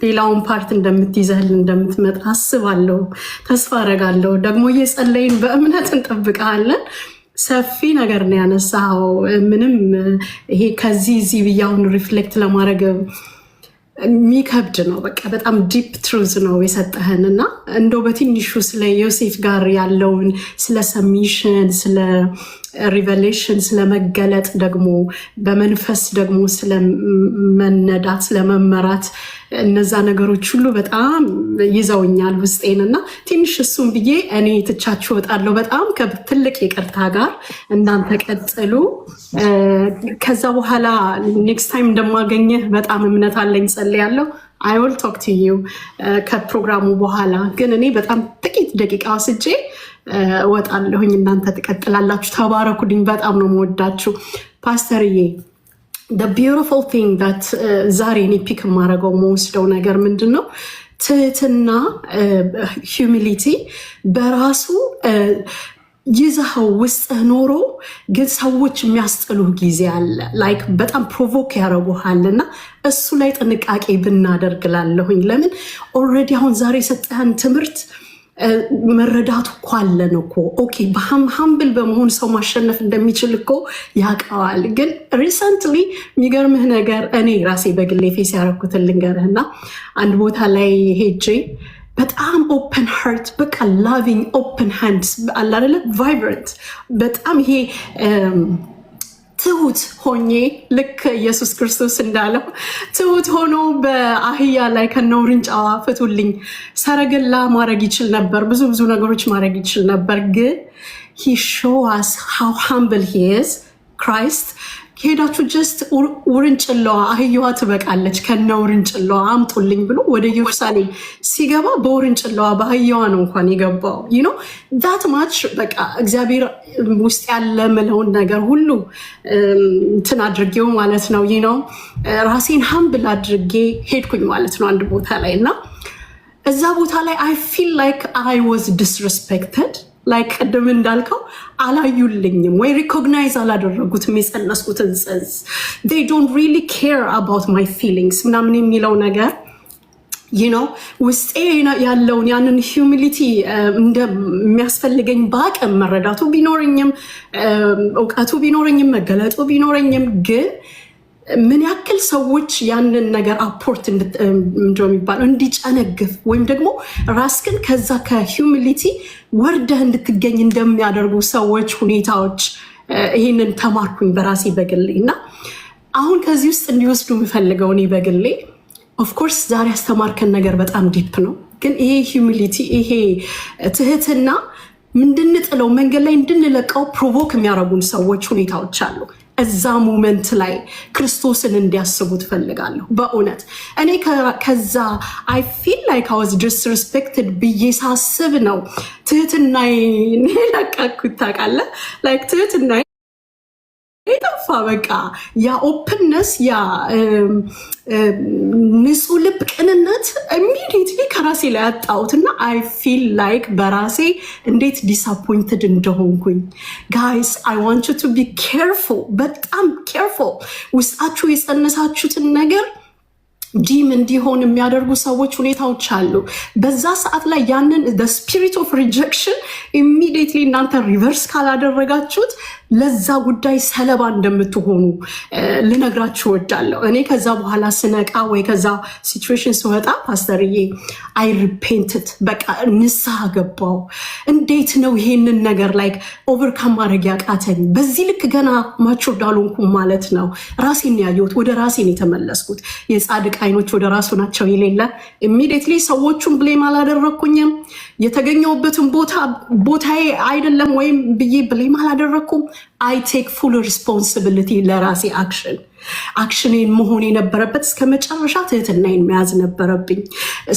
ሌላውን ፓርት እንደምትይዘህልን እንደምትመጣ አስባለሁ፣ ተስፋ አረጋለሁ። ደግሞ እየጸለይን በእምነት እንጠብቃለን። ሰፊ ነገር ነው ያነሳው። ምንም ይሄ ከዚህ እዚህ ብያውን ሪፍሌክት ለማድረግ የሚከብድ ነው። በቃ በጣም ዲፕ ትሩዝ ነው የሰጠህን እና እንደው በትንሹ ስለ ዮሴፍ ጋር ያለውን ስለ ሰሚሽን፣ ስለ ሪቨሌሽን፣ ስለመገለጥ ደግሞ በመንፈስ ደግሞ ስለመነዳት፣ ስለመመራት እነዛ ነገሮች ሁሉ በጣም ይዘውኛል ውስጤን እና ትንሽ እሱም ብዬ እኔ ትቻችሁ እወጣለሁ። በጣም ከትልቅ ይቅርታ ጋር እናንተ ቀጥሉ። ከዛ በኋላ ኔክስት ታይም እንደማገኘህ በጣም እምነት አለኝ፣ ጸልያለሁ። አይ ዊል ቶክ ቱ ዩ ከፕሮግራሙ በኋላ። ግን እኔ በጣም ጥቂት ደቂቃ ወስጄ እወጣለሁኝ። እናንተ ትቀጥላላችሁ። ተባረኩልኝ። በጣም ነው የምወዳችሁ ፓስተርዬ። the beautiful thing that ዛሬ እኔ ፒክ የማደርገው መወስደው ነገር ምንድን ነው? ትህትና፣ ሂዩሚሊቲ በራሱ ይዘኸው ውስጥህ ኖሮ ግን ሰዎች የሚያስጥሉ ጊዜ አለ። ላይክ በጣም ፕሮቮክ ያደረጉሃልና እሱ ላይ ጥንቃቄ ብናደርግላለሁኝ። ለምን ኦልሬዲ አሁን ዛሬ የሰጠህን ትምህርት መረዳቱ እኮ አለን እኮ። ኦኬ በሀምብል በመሆን ሰው ማሸነፍ እንደሚችል እኮ ያውቀዋል። ግን ሪሰንትሊ የሚገርምህ ነገር እኔ ራሴ በግሌ ፌስ ያደረኩትን ልንገርህና አንድ ቦታ ላይ ሄጄ በጣም ኦፕን ሃርት በቃ ላቪንግ ኦፕን ሃንድስ አላደለ ቫይብረንት በጣም ይሄ ትሁት ሆኜ ልክ ኢየሱስ ክርስቶስ እንዳለው ትሁት ሆኖ በአህያ ላይ ከነውርንጫዋ ፍቱልኝ ሰረገላ ማድረግ ይችል ነበር። ብዙ ነገሮች ማድረግ ይችል ነበር። ግን he show us how humble he is Christ ሄዳችሁ ጀስት ውርንጭላዋ አህያዋ ትበቃለች ከነ ውርንጭላዋ አምጡልኝ ብሎ ወደ ኢየሩሳሌም ሲገባ በውርንጭላዋ በአህያዋ ነው እንኳን የገባው። ዳት ማች በቃ እግዚአብሔር ውስጥ ያለ ምለውን ነገር ሁሉ እንትን አድርጌው ማለት ነው። ራሴን ሀምብል አድርጌ ሄድኩኝ ማለት ነው አንድ ቦታ ላይ እና እዛ ቦታ ላይ I feel like I was disrespected ላይክ ቅድም እንዳልከው አላዩልኝም ወይ ሪኮግናይዝ አላደረጉትም የጸነስኩትን ጽንስ they don't really care about my feelings ምናምን የሚለው ነገር ውስጤ ያለውን ያንን ሂዩሚሊቲ እንደሚያስፈልገኝ በአቅም መረዳቱ ቢኖረኝም እውቀቱ ቢኖረኝም መገለጡ ቢኖረኝም ግን ምን ያክል ሰዎች ያንን ነገር አፖርት እንደሚባለው እንዲጨነግፍ ወይም ደግሞ ራስክን ከዛ ከሂዩሚሊቲ ወርደህ እንድትገኝ እንደሚያደርጉ ሰዎች ሁኔታዎች ይህንን ተማርኩኝ በራሴ በግሌ እና አሁን ከዚህ ውስጥ እንዲወስዱ የምፈልገው እኔ በግሌ ኦፍኮርስ ዛሬ ያስተማርከን ነገር በጣም ዲፕ ነው። ግን ይሄ ሂዩሚሊቲ ይሄ ትህትና እንድንጥለው መንገድ ላይ እንድንለቀው ፕሮቮክ የሚያደርጉን ሰዎች ሁኔታዎች አሉ። እዛ ሞመንት ላይ ክርስቶስን እንዲያስቡ ትፈልጋለሁ። በእውነት እኔ ከዛ I feel like I was disrespected ብዬ ሳስብ ነው ትህትናዬ ለቀኩት ታውቃለህ። ላይክ ትህትናዬ ጠፋ። በቃ ያ ኦፕንነስ ያ ንጹህ ልብ ቅንነት ኢሚዲየትሊ ከራሴ ላይ አጣሁትና I feel like በራሴ እንዴት ዲስአፖይንትድ እንደሆንኩኝ። ጋይስ I want you to be careful በጣም careful። ውስጣችሁ የጸነሳችሁትን ነገር ዲም እንዲሆን የሚያደርጉ ሰዎች ሁኔታዎች አሉ። በዛ ሰዓት ላይ ያንን the spirit of rejection immediately እናንተ ሪቨርስ ካላደረጋችሁት ለዛ ጉዳይ ሰለባ እንደምትሆኑ ልነግራችሁ እወዳለሁ። እኔ ከዛ በኋላ ስነቃ ወይ ከዛ ሲቹዌሽን ስወጣ ፓስተርዬ I repented በቃ ንስሐ ገባው። እንዴት ነው ይሄንን ነገር ላይክ ኦቨርካም ማድረግ ያቃተኝ? በዚህ ልክ ገና ማቹር ዳልሆንኩም ማለት ነው። ራሴን ያየሁት ወደ ራሴን የተመለስኩት የጻድቅ አይኖች ወደ ራሱ ናቸው የሌለ ኢሚዲየትሊ ሰዎቹን ብሌም አላደረኩኝም። የተገኘውበትን ቦታዬ አይደለም ወይም ብዬ ብሌም አላደረኩም። I take full responsibility ለራሴ አክሽኔን መሆን የነበረበት እስከ መጨረሻ ትህትናዬን መያዝ ነበረብኝ።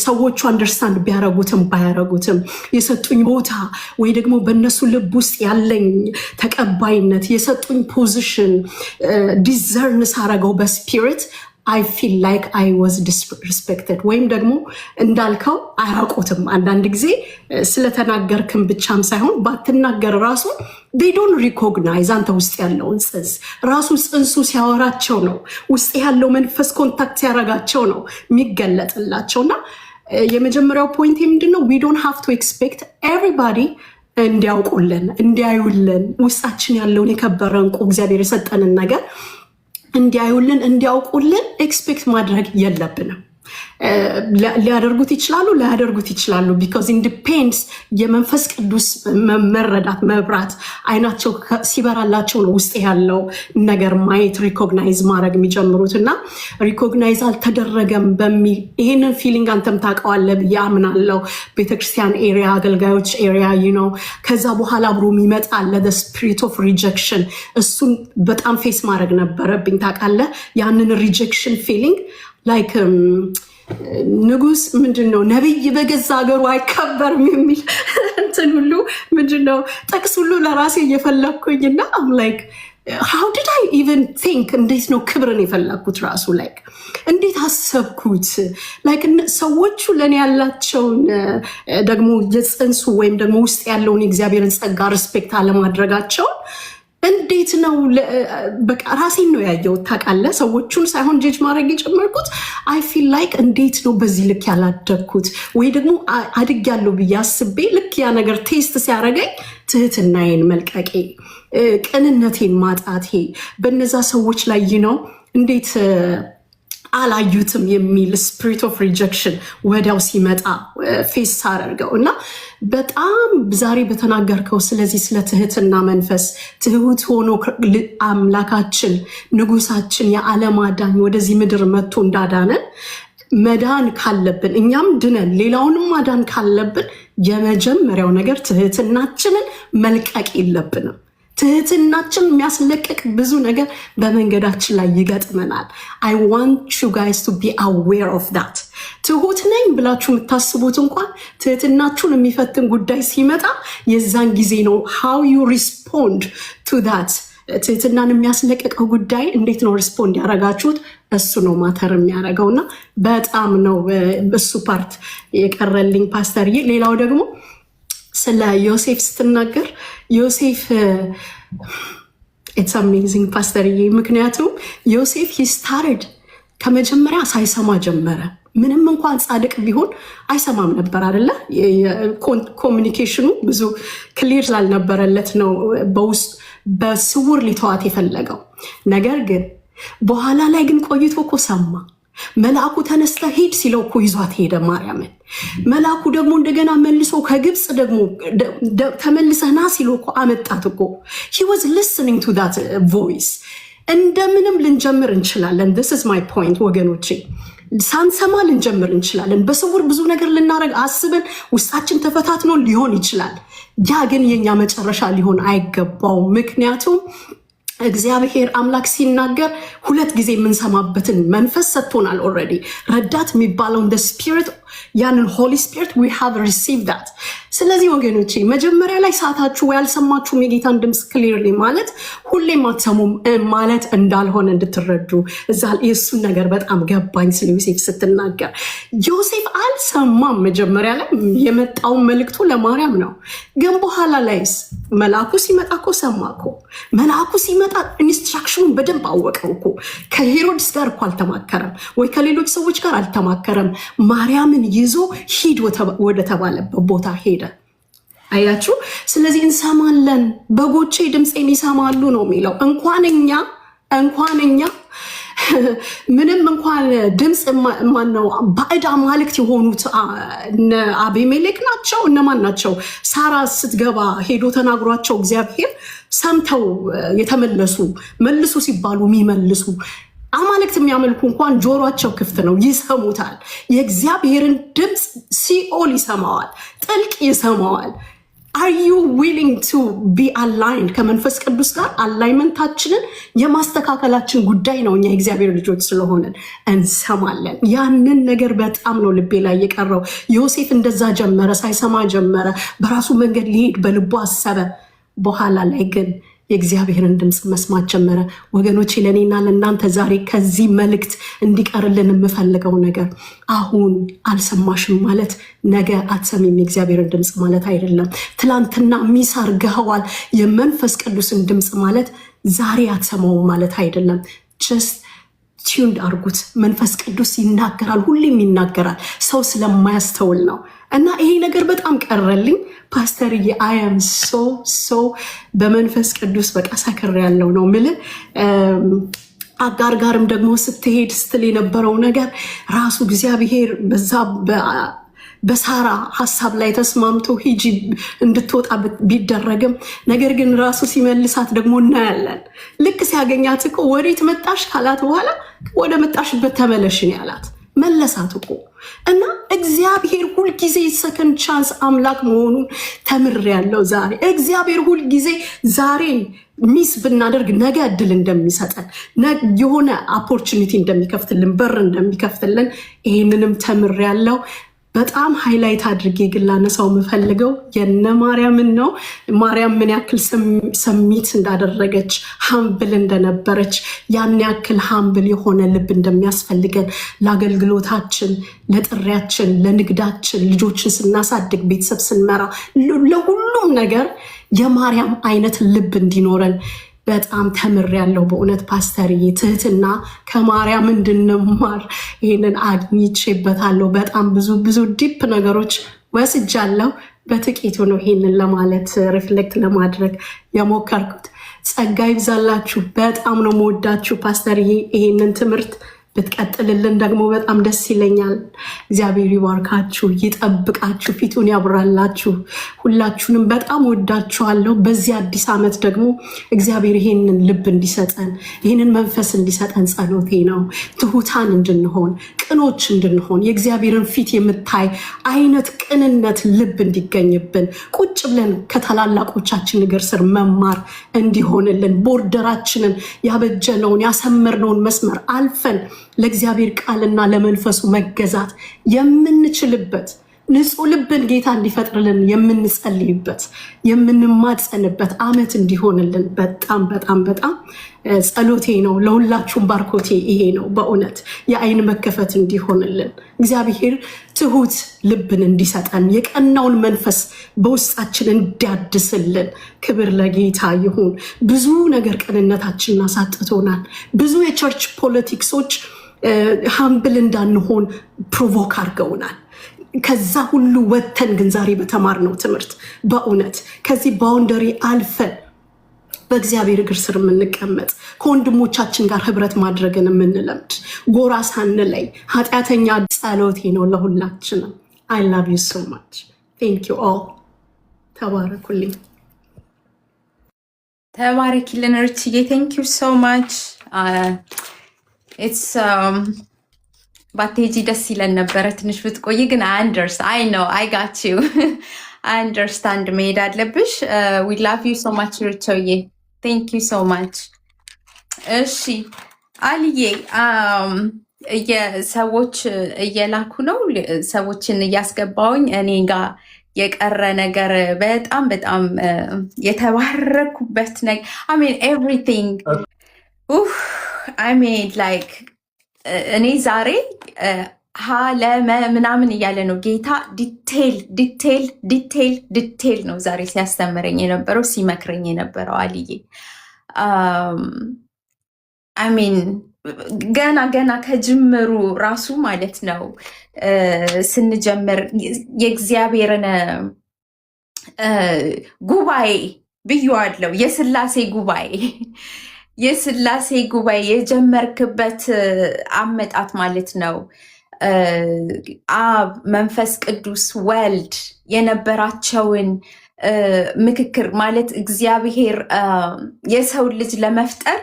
ሰዎቹ አንደርስታንድ ቢያረጉትም ባያረጉትም የሰጡኝ ቦታ ወይ ደግሞ በእነሱ ልብ ውስጥ ያለኝ ተቀባይነት የሰጡኝ ፖዚሽን ዲዘርን ሳረገው በስፒሪት I feel like I was disrespected ወይም ደግሞ እንዳልከው አያውቁትም። አንዳንድ ጊዜ ስለተናገርክም ብቻም ሳይሆን ባትናገር ራሱ they don't recognize አንተ ውስጥ ያለውን ጽንስ ራሱ ጽንሱ ሲያወራቸው ነው ውስጥ ያለው መንፈስ ኮንታክት ሲያረጋቸው ነው የሚገለጥላቸውና የመጀመሪያው ፖይንት ምንድነው? we don't have to expect everybody እንዲያውቁልን እንዲያዩልን ውስጣችን ያለውን የከበረ ዕንቁ እግዚአብሔር የሰጠንን ነገር እንዲያዩልን እንዲያውቁልን ኤክስፔክት ማድረግ የለብንም። ሊያደርጉት ይችላሉ ላያደርጉት ይችላሉ። ቢኮዝ ኢንዲፔንድስ የመንፈስ ቅዱስ መረዳት መብራት አይናቸው ሲበራላቸው ነው ውስጥ ያለው ነገር ማየት ሪኮግናይዝ ማድረግ የሚጀምሩት እና ሪኮግናይዝ አልተደረገም በሚል ይሄንን ፊሊንግ አንተም ታውቀዋለህ ብዬ አምናለሁ። ቤተክርስቲያን ኤሪያ አገልጋዮች ኤሪያ ነው። ከዛ በኋላ አብሮ የሚመጣ አለ ስፒሪት ኦፍ ሪጀክሽን። እሱን በጣም ፌስ ማድረግ ነበረብኝ ታውቃለህ። ያንን ሪጀክሽን ፊሊንግ ላይክ ንጉስ ምንድነው ነብይ በገዛ ሀገሩ አይከበርም የሚል እንትን ሁሉ ምንድነው ጥቅስ ሁሉ ለራሴ እየፈለኩኝና ላይክ how did I even think እንዴት ነው ክብርን የፈለግኩት ራሱ like እንዴት አሰብኩት like ሰዎቹ ለኔ ያላቸውን ደግሞ የጽንሱ ወይም ደግሞ ውስጥ ያለውን የእግዚአብሔርን ጸጋ ሪስፔክት አለማድረጋቸው እንዴት ነው በቃ ራሴን ነው ያየው ታውቃለህ ሰዎቹን ሳይሆን ጀጅ ማድረግ የጀመርኩት I feel like እንዴት ነው በዚህ ልክ ያላደግኩት ወይ ደግሞ አድጌያለሁ ብዬ አስቤ ልክ ያ ነገር ቴስት ሲያደርገኝ ትህትናዬን መልቀቄ ቅንነቴን ማጣቴ በነዛ ሰዎች ላይ ነው እንዴት አላዩትም የሚል ስፒሪት ኦፍ ሪጀክሽን ወዲያው ሲመጣ ፌስ አደረገው እና በጣም ዛሬ በተናገርከው ስለዚህ ስለ ትህትና መንፈስ ትሁት ሆኖ አምላካችን ንጉሳችን የዓለም አዳኝ ወደዚህ ምድር መጥቶ እንዳዳነን መዳን ካለብን እኛም ድነን ሌላውንም ማዳን ካለብን የመጀመሪያው ነገር ትህትናችንን መልቀቅ የለብንም ትህትናችን የሚያስለቅቅ ብዙ ነገር በመንገዳችን ላይ ይገጥመናል I want you guys to be aware of that ትሁት ነኝ ብላችሁ የምታስቡት እንኳን ትህትናችሁን የሚፈትን ጉዳይ ሲመጣ የዛን ጊዜ ነው how you respond to that ትህትናን የሚያስለቅቀው ጉዳይ እንዴት ነው ሪስፖንድ ያደረጋችሁት እሱ ነው ማተር የሚያደርገውና በጣም ነው በሱ ፓርት የቀረልኝ ፓስተርዬ ሌላው ደግሞ ስለ ዮሴፍ ስትናገር ዮሴፍ it's amazing ፓስተርዬ ምክንያቱም ዮሴፍ he started ከመጀመሪያ ሳይሰማ ጀመረ ምንም እንኳን ጻድቅ ቢሆን አይሰማም ነበር አይደለ ኮሚኒኬሽኑ ብዙ ክሊር ስላልነበረለት ነው በውስጥ በስውር ሊተዋት የፈለገው ነገር ግን በኋላ ላይ ግን ቆይቶ እኮ ሰማ መልአኩ ተነስተ ሂድ ሲለው እኮ ይዟት ሄደ ማርያምን መልአኩ ደግሞ እንደገና መልሶ ከግብጽ ደግሞ ተመልሰና ሲለው እኮ አመጣት እኮ he was listening to that voice እንደምንም ልንጀምር እንችላለን this is my point ወገኖቼ ሳንሰማ ልንጀምር እንችላለን በስውር ብዙ ነገር ልናረግ አስበን ውስጣችን ተፈታትኖ ሊሆን ይችላል ያ ግን የኛ መጨረሻ ሊሆን አይገባው ምክንያቱም እግዚአብሔር አምላክ ሲናገር ሁለት ጊዜ የምንሰማበትን መንፈስ ሰጥቶናል ኦልሬዲ ረዳት የሚባለው the spirit ያንን holy spirit we have received that ስለዚህ ወገኖቼ መጀመሪያ ላይ ሳታችሁ ወይ አልሰማችሁም የጌታን ድምጽ ክሊርሊ ማለት ሁሌም አትሰሙም ማለት እንዳልሆነ እንድትረዱ እዛ የሱን ነገር በጣም ገባኝ ስለ ዮሴፍ ስትናገር ዮሴፍ አልሰማም መጀመሪያ ላይ የመጣው መልእክቱ ለማርያም ነው ግን በኋላ ላይስ መልአኩ ሲመጣ እኮ ሰማኮ መልአኩ ሲመጣ ኢንስትራክሽኑን በደንብ አወቀው እኮ ከሄሮድስ ጋር እኮ አልተማከረም ወይ ከሌሎች ሰዎች ጋር አልተማከረም ማርያምን ይዞ ሂድ ወደ ተባለበት ቦታ ሄደ አያችሁ ስለዚህ እንሰማለን በጎቼ ድምጼን ይሰማሉ ነው የሚለው እንኳንኛ ምንም እንኳን ድምጽ ማነው ባዕድ አማልክት የሆኑት አቤሜሌክ ናቸው እነማን ናቸው ሳራ ስትገባ ሄዶ ተናግሯቸው እግዚአብሔር ሰምተው የተመለሱ መልሱ ሲባሉ የሚመልሱ አማልክት የሚያመልኩ እንኳን ጆሮአቸው ክፍት ነው ይሰሙታል የእግዚአብሔርን ድምጽ ሲኦል ይሰማዋል ጥልቅ ይሰማዋል Are you willing to be aligned ከመንፈስ ቅዱስ ጋር አላይመንታችንን የማስተካከላችን ጉዳይ ነው እኛ እግዚአብሔር ልጆች ስለሆነን እንሰማለን ያንን ነገር በጣም ነው ልቤ ላይ የቀረው ዮሴፍ እንደዛ ጀመረ ሳይሰማ ጀመረ በራሱ መንገድ ሊሄድ በልቡ አሰበ በኋላ ላይ ግን የእግዚአብሔርን ድምጽ መስማት ጀመረ ወገኖቼ ለኔና ለናንተ ዛሬ ከዚህ መልእክት እንዲቀርልን የምፈልገው ነገር አሁን አልሰማሽም ማለት ነገ አትሰሚም የእግዚአብሔርን ድምጽ ማለት አይደለም ትላንትና ሚሳርገዋል የመንፈስ ቅዱስን ድምጽ ማለት ዛሬ አትሰማውም ማለት አይደለም just tuned አርጉት መንፈስ ቅዱስ ይናገራል ሁሌም ይናገራል ሰው ስለማያስተውል ነው እና ይሄ ነገር በጣም ቀረልኝ ፓስተርዬ I am so በመንፈስ ቅዱስ በቃ ሰክር ያለው ነው ምል አጋር ጋርም ደግሞ ስትሄድ ስትል የነበረው ነገር ራሱ እግዚአብሔር በዛ በሳራ ሐሳብ ላይ ተስማምቶ ሂጂ እንድትወጣ ቢደረግም ነገር ግን ራሱ ሲመልሳት ደግሞ እናያለን ልክ ሲያገኛት እኮ ወዴት መጣሽ ካላት በኋላ ወደ መጣሽበት ተመለሽን ያላት መለሳት እኮ እና እግዚአብሔር ሁሉ ጊዜ ሰከንድ ቻንስ አምላክ መሆኑን ተምሬያለሁ ዛሬ እግዚአብሔር ሁሉ ጊዜ ዛሬ ሚስ ብናደርግ ነገ እድል እንደሚሰጠን የሆነ ኦፖርቹኒቲ እንደሚከፍትልን በር እንደሚከፍትልን ይሄንንም ተምሬያለሁ በጣም ሃይላይት አድርጌ ግን ላነሳው የምፈልገው የነ ማርያምን ነው። ማርያም ምን ያክል ሰሚት እንዳደረገች ሃምብል እንደነበረች ያን ያክል ሃምብል የሆነ ልብ እንደሚያስፈልገን ለአገልግሎታችን፣ ለጥሪያችን፣ ለንግዳችን፣ ልጆችን ስናሳድግ፣ ቤተሰብ ስንመራ፣ ለሁሉም ነገር የማርያም አይነት ልብ እንዲኖረን በጣም ተምሬያለሁ። በእውነት ፓስተርዬ ትህትና ከማርያም እንድንማር ይህንን አግኝቼበታለሁ። በጣም ብዙ ዲፕ ነገሮች ወስጃለሁ። በጥቂቱ ነው ይህንን ለማለት ሪፍሌክት ለማድረግ የሞከርኩት። ጸጋ ይብዛላችሁ። በጣም ነው መወዳችሁ ፓስተርዬ። ይህንን ትምህርት ብትቀጥልልን ደግሞ በጣም ደስ ይለኛል። እግዚአብሔር ይባርካችሁ፣ ይጠብቃችሁ፣ ፊቱን ያብራላችሁ። ሁላችሁንም በጣም ወዳችኋለሁ። በዚህ አዲስ ዓመት ደግሞ እግዚአብሔር ይሄንን ልብ እንዲሰጠን፣ ይህንን መንፈስ እንዲሰጠን ጸሎቴ ነው። ትሁታን እንድንሆን፣ ቅኖች እንድንሆን፣ የእግዚአብሔርን ፊት የምታይ አይነት ቅንነት ልብ እንዲገኝብን፣ ቁጭ ብለን ከታላላቆቻችን እግር ስር መማር እንዲሆንልን፣ ቦርደራችንን ያበጀነውን ያሰመርነውን መስመር አልፈን ለእግዚአብሔር ቃልና ለመንፈሱ መገዛት የምንችልበት ንጹህ ልብን ጌታ እንዲፈጥርልን የምንጸልይበት የምንማጸንበት ዓመት እንዲሆንልን በጣም በጣም በጣም ጸሎቴ ነው። ለሁላችሁም ባርኮቴ ይሄ ነው። በእውነት የአይን መከፈት እንዲሆንልን እግዚአብሔር ትሁት ልብን እንዲሰጠን የቀናውን መንፈስ በውስጣችን እንዲያድስልን ክብር ለጌታ ይሁን። ብዙ ነገር ቅንነታችንን አሳጥቶናል። ብዙ የቸርች ፖለቲክሶች ሃምብል እንዳንሆን ፕሮቮክ አድርገውናል። ከዛ ሁሉ ወጥተን ግን ዛሬ በተማርነው ትምህርት በእውነት ከዚህ ባውንደሪ አልፈን በእግዚአብሔር እግር ስር የምንቀመጥ ከወንድሞቻችን ጋር ህብረት ማድረግን የምንለምድ ጎራ ሳንለይ ኃጢአተኛ ጸሎቴ ነው ለሁላችንም። I love you so much. Thank you all. ተባረኩልኝ። ተባረኪልን ርችዬ። Thank you so much. It's ባቴጂ ደስ ይለን ነበረ ትንሽ ብትቆይ፣ ግን I know I got you. I understand መሄድ አለብሽ። We love you so much ርችዬ. Thank you so much. እሺ አልዬ ሰዎች እየላኩ ነው፣ ሰዎችን እያስገባውኝ እኔ ጋር የቀረ ነገር በጣም በጣም የተባረኩበት ነገር I mean everything I mean like እኔ ዛሬ ለመ ምናምን እያለ ነው ጌታ ዲቴል ነው ዛሬ ሲያስተምረኝ የነበረው ሲመክረኝ የነበረው አልዬ። አሚን ገና ከጅምሩ ራሱ ማለት ነው ስንጀምር የእግዚአብሔርን ጉባኤ ብዬዋለሁ። የስላሴ ጉባኤ የጀመርክበት አመጣት ማለት ነው። አብ፣ መንፈስ ቅዱስ፣ ወልድ የነበራቸውን ምክክር ማለት እግዚአብሔር የሰው ልጅ ለመፍጠር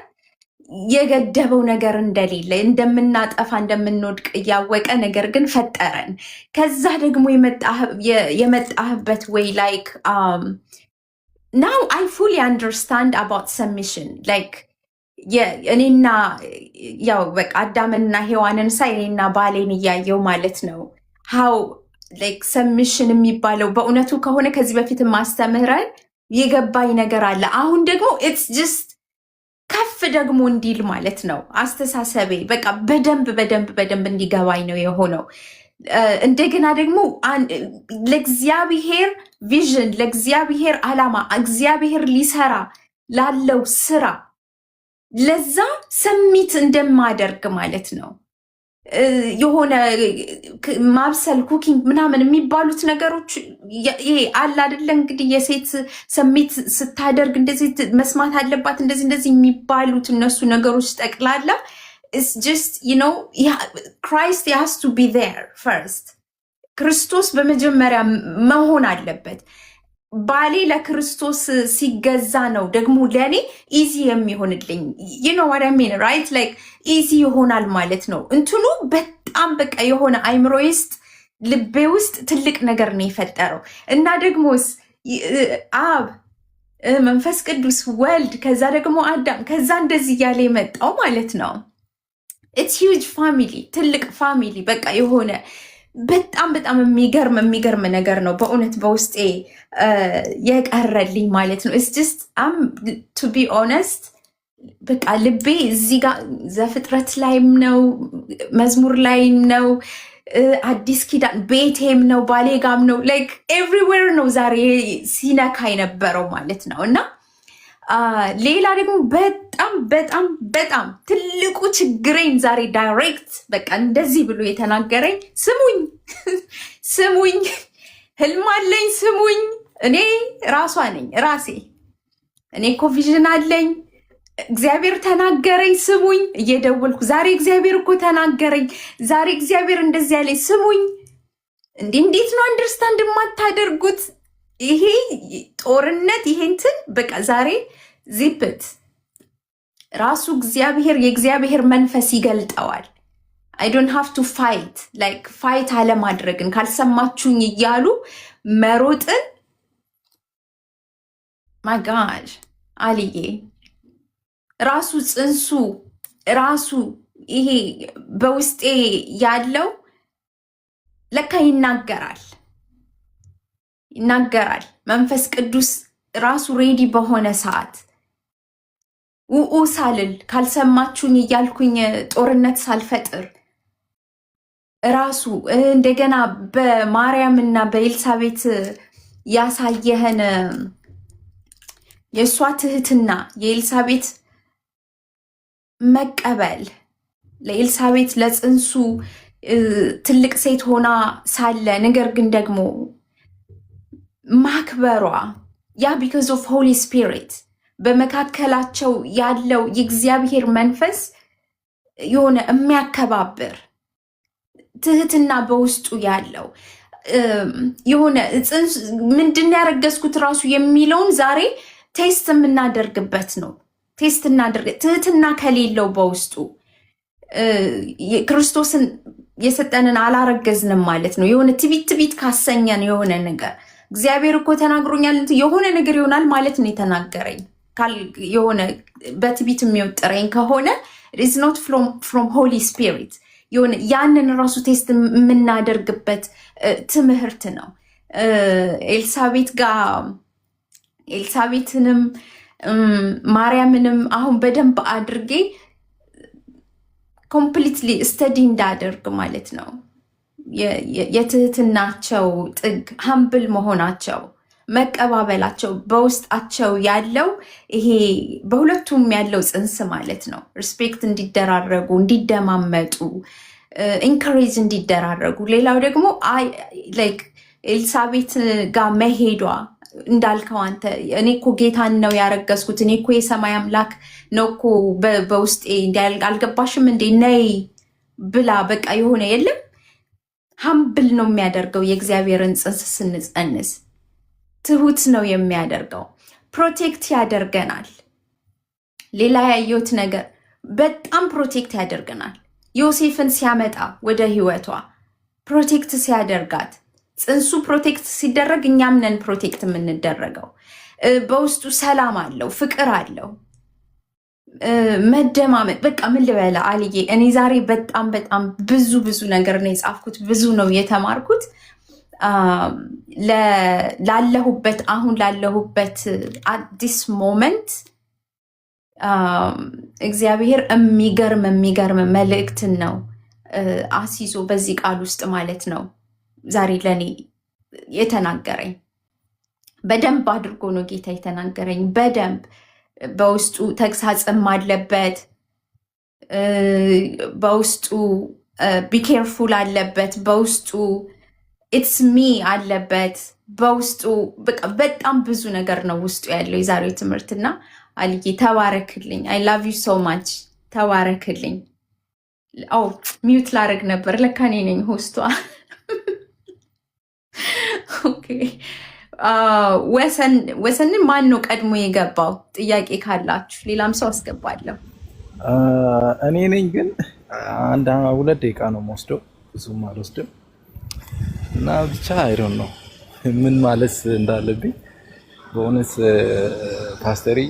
የገደበው ነገር እንደሌለ እንደምናጠፋ እንደምንወድቅ እያወቀ ነገር ግን ፈጠረን። ከዛ ደግሞ የመጣህበት ወይ ላይክ now I fully understand about submission like እኔና ያው በቃ አዳምና ሔዋንን ሳይ እኔና ባሌን እያየው ማለት ነው how like submission የሚባለው በእውነቱ ከሆነ ከዚህ በፊት ማስተምረን የገባኝ ነገር አለ። አሁን ደግሞ it's just ከፍ ደግሞ እንዲል ማለት ነው አስተሳሰቤ በቃ በደንብ እንዲገባኝ ነው የሆነው። እንደገና ደግሞ ለእግዚአብሔር ቪዥን ለእግዚአብሔር ዓላማ እግዚአብሔር ሊሰራ ላለው ስራ ለዛ ሰሚት እንደማደርግ ማለት ነው። የሆነ ማብሰል ኩኪንግ ምናምን የሚባሉት ነገሮች ይሄ አለ አይደለ እንግዲህ የሴት ሰሚት ስታደርግ እንደዚህ መስማት አለባት እንደዚህ የሚባሉት እነሱ ነገሮች ጠቅላላ it's just you know Christ has to be there first. ክርስቶስ በመጀመሪያ መሆን አለበት። ባሌ ለክርስቶስ ሲገዛ ነው ደግሞ ለኔ ኢዚ የሚሆንልኝ you know what I mean right like ኢዚ ይሆናል ማለት ነው። እንትኑ በጣም በቃ የሆነ አይምሮ ውስጥ ልቤ ውስጥ ትልቅ ነገር ነው የፈጠረው እና ደግሞስ አብ፣ መንፈስ ቅዱስ፣ ወልድ ከዛ ደግሞ አዳም ከዛ እንደዚህ እያለ የመጣው ማለት ነው። it's huge family ትልቅ ፋሚሊ በቃ የሆነ በጣም በጣም የሚገርም ነገር ነው በእውነት በውስጤ የቀረልኝ ማለት ነው። ኢትስ ጀስት ቱ ቢ ኦነስት በቃ ልቤ እዚህ ጋር ዘፍጥረት ላይም ነው፣ መዝሙር ላይም ነው፣ አዲስ ኪዳን ቤቴም ነው፣ ባሌጋም ነው፣ ላይክ ኤቭሪዌር ነው ዛሬ ሲነካ የነበረው ማለት ነው። እና ሌላ ደግሞ በጣም ትልቁ ችግሬን ዛሬ ዳይሬክት በቃ እንደዚህ ብሎ የተናገረኝ ስሙኝ፣ ህልም አለኝ ስሙኝ። እኔ ራሷ ነኝ ራሴ። እኔ እኮ ቪዥን አለኝ፣ እግዚአብሔር ተናገረኝ ስሙኝ። እየደወልኩ ዛሬ እግዚአብሔር እኮ ተናገረኝ፣ ዛሬ እግዚአብሔር እንደዚህ ያለኝ ስሙኝ። እንዴት ነው አንደርስታንድ የማታደርጉት? ይሄ ጦርነት ይሄንትን በቃ ዛሬ ዚፕት ራሱ እግዚአብሔር የእግዚአብሔር መንፈስ ይገልጠዋል። አይ ዶንት ሃቭ ቱ ፋይት ላይክ ፋይት አለማድረግን ካልሰማችሁኝ እያሉ መሮጥን ማጋጅ አልዬ ራሱ ጽንሱ ራሱ ይሄ በውስጤ ያለው ለካ ይናገራል። መንፈስ ቅዱስ ራሱ ሬዲ በሆነ ሰዓት ውኡ ሳልል ካልሰማችሁኝ እያልኩኝ ጦርነት ሳልፈጥር ራሱ እንደገና በማርያም እና በኤልሳቤት ያሳየህን የእሷ ትህትና የኤልሳቤት መቀበል ለኤልሳቤት ለጽንሱ ትልቅ ሴት ሆና ሳለ ነገር ግን ደግሞ ማክበሯ ያ ቢካዝ ኦፍ ሆሊ ስፒሪት በመካከላቸው ያለው የእግዚአብሔር መንፈስ የሆነ የሚያከባብር ትህትና በውስጡ ያለው የሆነ ምንድን ያረገዝኩት ራሱ የሚለውን ዛሬ ቴስት የምናደርግበት ነው። ትህትና ከሌለው በውስጡ ክርስቶስን የሰጠንን አላረገዝንም ማለት ነው። የሆነ ትቢት ካሰኘን የሆነ ነገር እግዚአብሔር እኮ ተናግሮኛል የሆነ ነገር ይሆናል ማለት ነው የተናገረኝ የሆነ በትቢት የሚወጥረኝ ከሆነ it is not from holy spirit የሆነ ያንን ራሱ ቴስት የምናደርግበት ትምህርት ነው። ኤልሳቤትንም ማርያምንም አሁን በደንብ አድርጌ ኮምፕሊትሊ ስተዲ እንዳደርግ ማለት ነው። የትህትናቸው ጥግ ሀምብል መሆናቸው መቀባበላቸው በውስጣቸው ያለው ይሄ በሁለቱም ያለው ጽንስ ማለት ነው። ሪስፔክት እንዲደራረጉ እንዲደማመጡ ኢንካሬጅ እንዲደራረጉ። ሌላው ደግሞ ላይክ ኤልሳቤት ጋር መሄዷ እንዳልከው አንተ እኔ እኮ ጌታን ነው ያረገዝኩት፣ እኔ እኮ የሰማይ አምላክ ነው እኮ በውስጤ አልገባሽም እንዴ ነይ ብላ በቃ የሆነ የለም ሀምብል ነው የሚያደርገው። የእግዚአብሔርን ጽንስ ስንጸንስ ትሁት ነው የሚያደርገው። ፕሮቴክት ያደርገናል። ሌላ ያየሁት ነገር በጣም ፕሮቴክት ያደርገናል። ዮሴፍን ሲያመጣ ወደ ህይወቷ ፕሮቴክት ሲያደርጋት ጽንሱ ፕሮቴክት ሲደረግ እኛም ነን ፕሮቴክት የምንደረገው። በውስጡ ሰላም አለው፣ ፍቅር አለው፣ መደማመጥ። በቃ ምን ልበላ አልዬ፣ እኔ ዛሬ በጣም ብዙ ነገር ነው የጻፍኩት፣ ብዙ ነው የተማርኩት። አሁን ላለሁበት አዲስ ሞመንት እግዚአብሔር የሚገርም መልእክትን ነው አስይዞ በዚህ ቃል ውስጥ ማለት ነው ዛሬ ለኔ የተናገረኝ። በደንብ አድርጎ ነው ጌታ የተናገረኝ። በደንብ በውስጡ ተግሳጽም አለበት፣ በውስጡ ቢኬርፉል አለበት፣ በውስጡ ኢትስ ሚ አለበት፣ በውስጡ በጣም ብዙ ነገር ነው ውስጡ ያለው የዛሬው ትምህርትና አልዬ ተባረክልኝ። አይ ላቭ ዩ ሶ ማች። ተባረክልኝ። ሚዩት ላረግ ነበር፣ ለካ እኔ ነኝ ሆስቷ። ኦኬ ወሰንን ማን ነው ቀድሞ የገባው? ጥያቄ ካላችሁ ሌላም ሰው አስገባለሁ። እኔ ነኝ፣ ግን 2 ደቂቃ ነው የምወስደው፣ ብዙም አልወስድም። እና ብቻ አይዶን ነው ምን ማለት እንዳለብኝ በእውነት ፓስተርዬ፣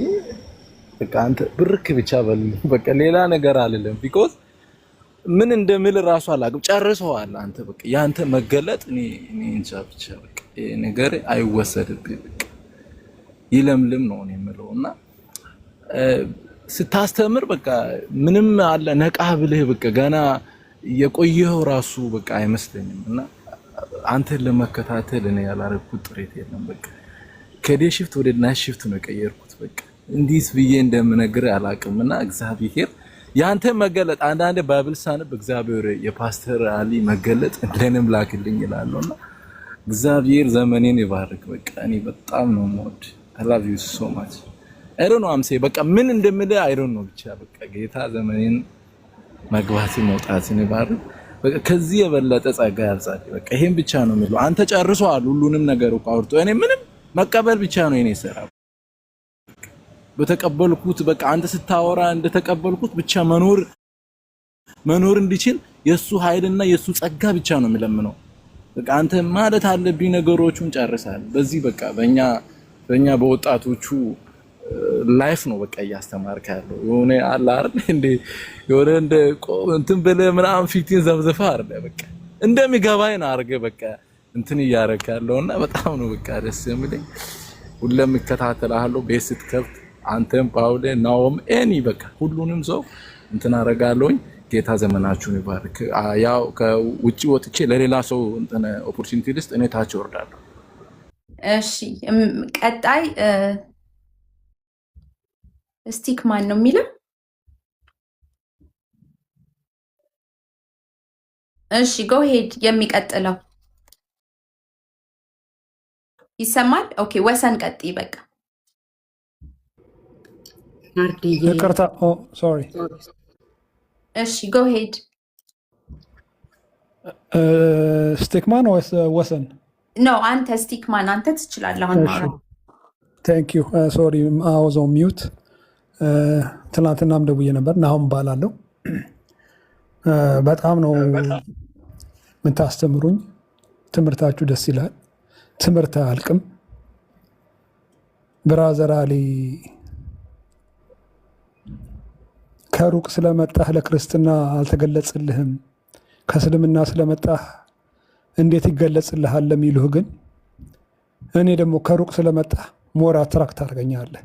በቃ አንተ ብርክ ብቻ በል፣ በቃ ሌላ ነገር አልልም። ቢኮዝ ምን እንደምል ራሱ አላውቅም። ጨርሰዋል። አንተ በቃ ያንተ መገለጥ እኔ እንጃ ብቻ በቃ ነገር አይወሰድብኝ በቃ ይለምልም ነው እኔ የምለውና ስታስተምር በቃ ምንም አለ ነቃ ብለህ በቃ ገና የቆየው ራሱ በቃ አይመስለኝም። እና አንተን ለመከታተል እኔ ያላረኩት ጥረት የለም። በቃ ከዴይ ሽፍት ወደ ናይት ሽፍት ነው የቀየርኩት። በቃ እንዲስ ብዬ እንደምነግር አላውቅምና እግዚአብሔር ያንተ መገለጥ አንዳንዴ ባይብል ሳነብ እግዚአብሔር የፓስተር አሊ መገለጥ ለኔም ላክልኝ ይላልና እግዚአብሔር ዘመኔን ይባርክ። በቃ እኔ በጣም ነው ሞድ I love you so much I don't know አምሴ በቃ ምን እንደምልህ I don't know ብቻ በቃ ጌታ ዘመኔን መግባት መውጣትን ይባርክ። በቃ ከዚህ የበለጠ ጸጋ ያብዛል። በቃ ይሄን ብቻ ነው የምለው። አንተ ጨርሰዋል ሁሉንም ነገር አውርቶ እኔ ምንም መቀበል ብቻ ነው የኔ ስራ። በተቀበልኩት በቃ አንተ ስታወራ እንደተቀበልኩት ብቻ መኖር እንዲችል የሱ ኃይልና የሱ ጸጋ ብቻ ነው የምለምነው። በቃ አንተ ማለት አለብኝ ነገሮቹን ጨርሳል። በዚህ በቃ በእኛ በወጣቶቹ ላይፍ ነው በቃ እያስተማርክ ያለው የሆነ አለ አይደል እንዴ የሆነ እንደ እንትን ብለህ ምናምን ፊትህን ዘብዘፋ አይደል በቃ እንደሚገባኝ ነው አድርገህ በቃ እንትን እያደረክ ያለውና በጣም ነው በቃ ደስ የሚለኝ። ሁሉም እከታተልሃለሁ ቤት ስትከፍት አንተም ፓውል ናኦም ኤኒ በቃ ሁሉንም ሰው እንትን አደርጋለሁኝ። ጌታ ዘመናችሁን ይባርክ። ያው ከውጪ ወጥቼ ለሌላ ሰው እንትን ኦፖርቹኒቲ ልስጥ እኔ ታች ወርዳለሁ። እሺ ቀጣይ ስቲክ ማን ነው የሚለው? እሺ ጎ ሄድ። የሚቀጥለው ይሰማል? ኦኬ ወሰን ቀጥይ በቃ ይቅርታ ሶሪ እሺ ጎ ሄድ። ስቲክማን ወይስ ወሰን? ኖ አንተ ስቲክማን አንተ ትችላለህ። አሁን ማለት ታንክ ዩ ሶሪ አውዝ ኦን ሚውት። ትናንትናም ደውዬ ነበር። ናሁም ባላለሁ በጣም ነው የምታስተምሩኝ። ትምህርታችሁ ደስ ይላል። ትምህርት አያልቅም። ብራዘር አሊ ከሩቅ ስለመጣህ ለክርስትና አልተገለጽልህም፣ ከእስልምና ስለመጣህ እንዴት ይገለጽልሃል ለሚሉህ ግን እኔ ደግሞ ከሩቅ ስለመጣህ ሞር አትራክት አድርገኛለህ።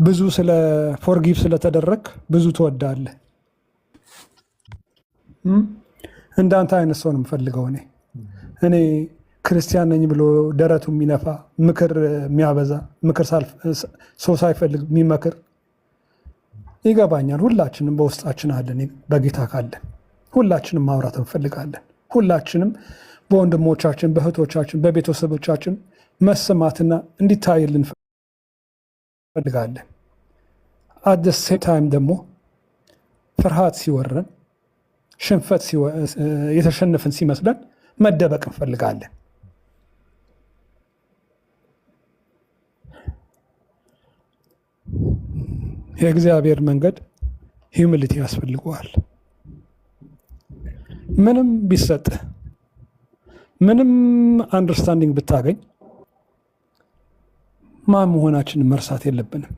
ብዙ ስለ ፎርጊቭ ስለተደረግ ብዙ ትወዳለህ። እንዳንተ አይነት ሰው ነው የምፈልገው። እኔ ክርስቲያን ነኝ ብሎ ደረቱ የሚነፋ ምክር የሚያበዛ ምክር ሰው ሳይፈልግ የሚመክር ይገባኛል። ሁላችንም በውስጣችን አለን። በጌታ ካለን ሁላችንም ማውራት እንፈልጋለን። ሁላችንም በወንድሞቻችን፣ በእህቶቻችን፣ በቤተሰቦቻችን መሰማትና እንዲታይልን እንፈልጋለን። አት ዘ ሴም ታይም ደግሞ ፍርሃት ሲወረን፣ ሽንፈት የተሸነፍን ሲመስለን መደበቅ እንፈልጋለን። የእግዚአብሔር መንገድ ሂዩሚሊቲ ያስፈልገዋል። ምንም ቢሰጥህ ምንም አንደርስታንዲንግ ብታገኝ ማን መሆናችንን መርሳት የለብንም።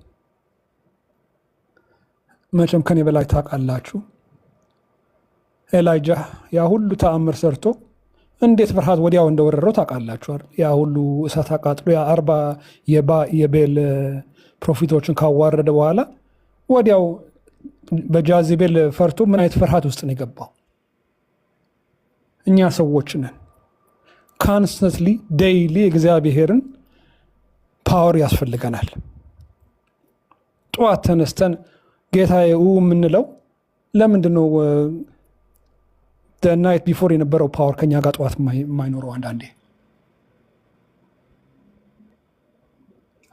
መቼም ከኔ በላይ ታውቃላችሁ። ኤላይጃ ያ ሁሉ ተአምር ሰርቶ እንዴት ፍርሃት ወዲያው እንደወረረው ታውቃላችሁ። ያ ሁሉ እሳት አቃጥሎ ያ 40 የቤል ፕሮፊቶችን ካዋረደ በኋላ ወዲያው በጃዚቤል ፈርቶ ምን አይነት ፍርሃት ውስጥ ነው የገባው? እኛ ሰዎች ነን። ካንስተንትሊ ዴይሊ እግዚአብሔርን ፓወር ያስፈልገናል። ጠዋት ተነስተን ጌታዬ የምንለው ለምንድን ነው? ናይት ቢፎር የነበረው ፓወር ከኛ ጋር ጠዋት የማይኖረው?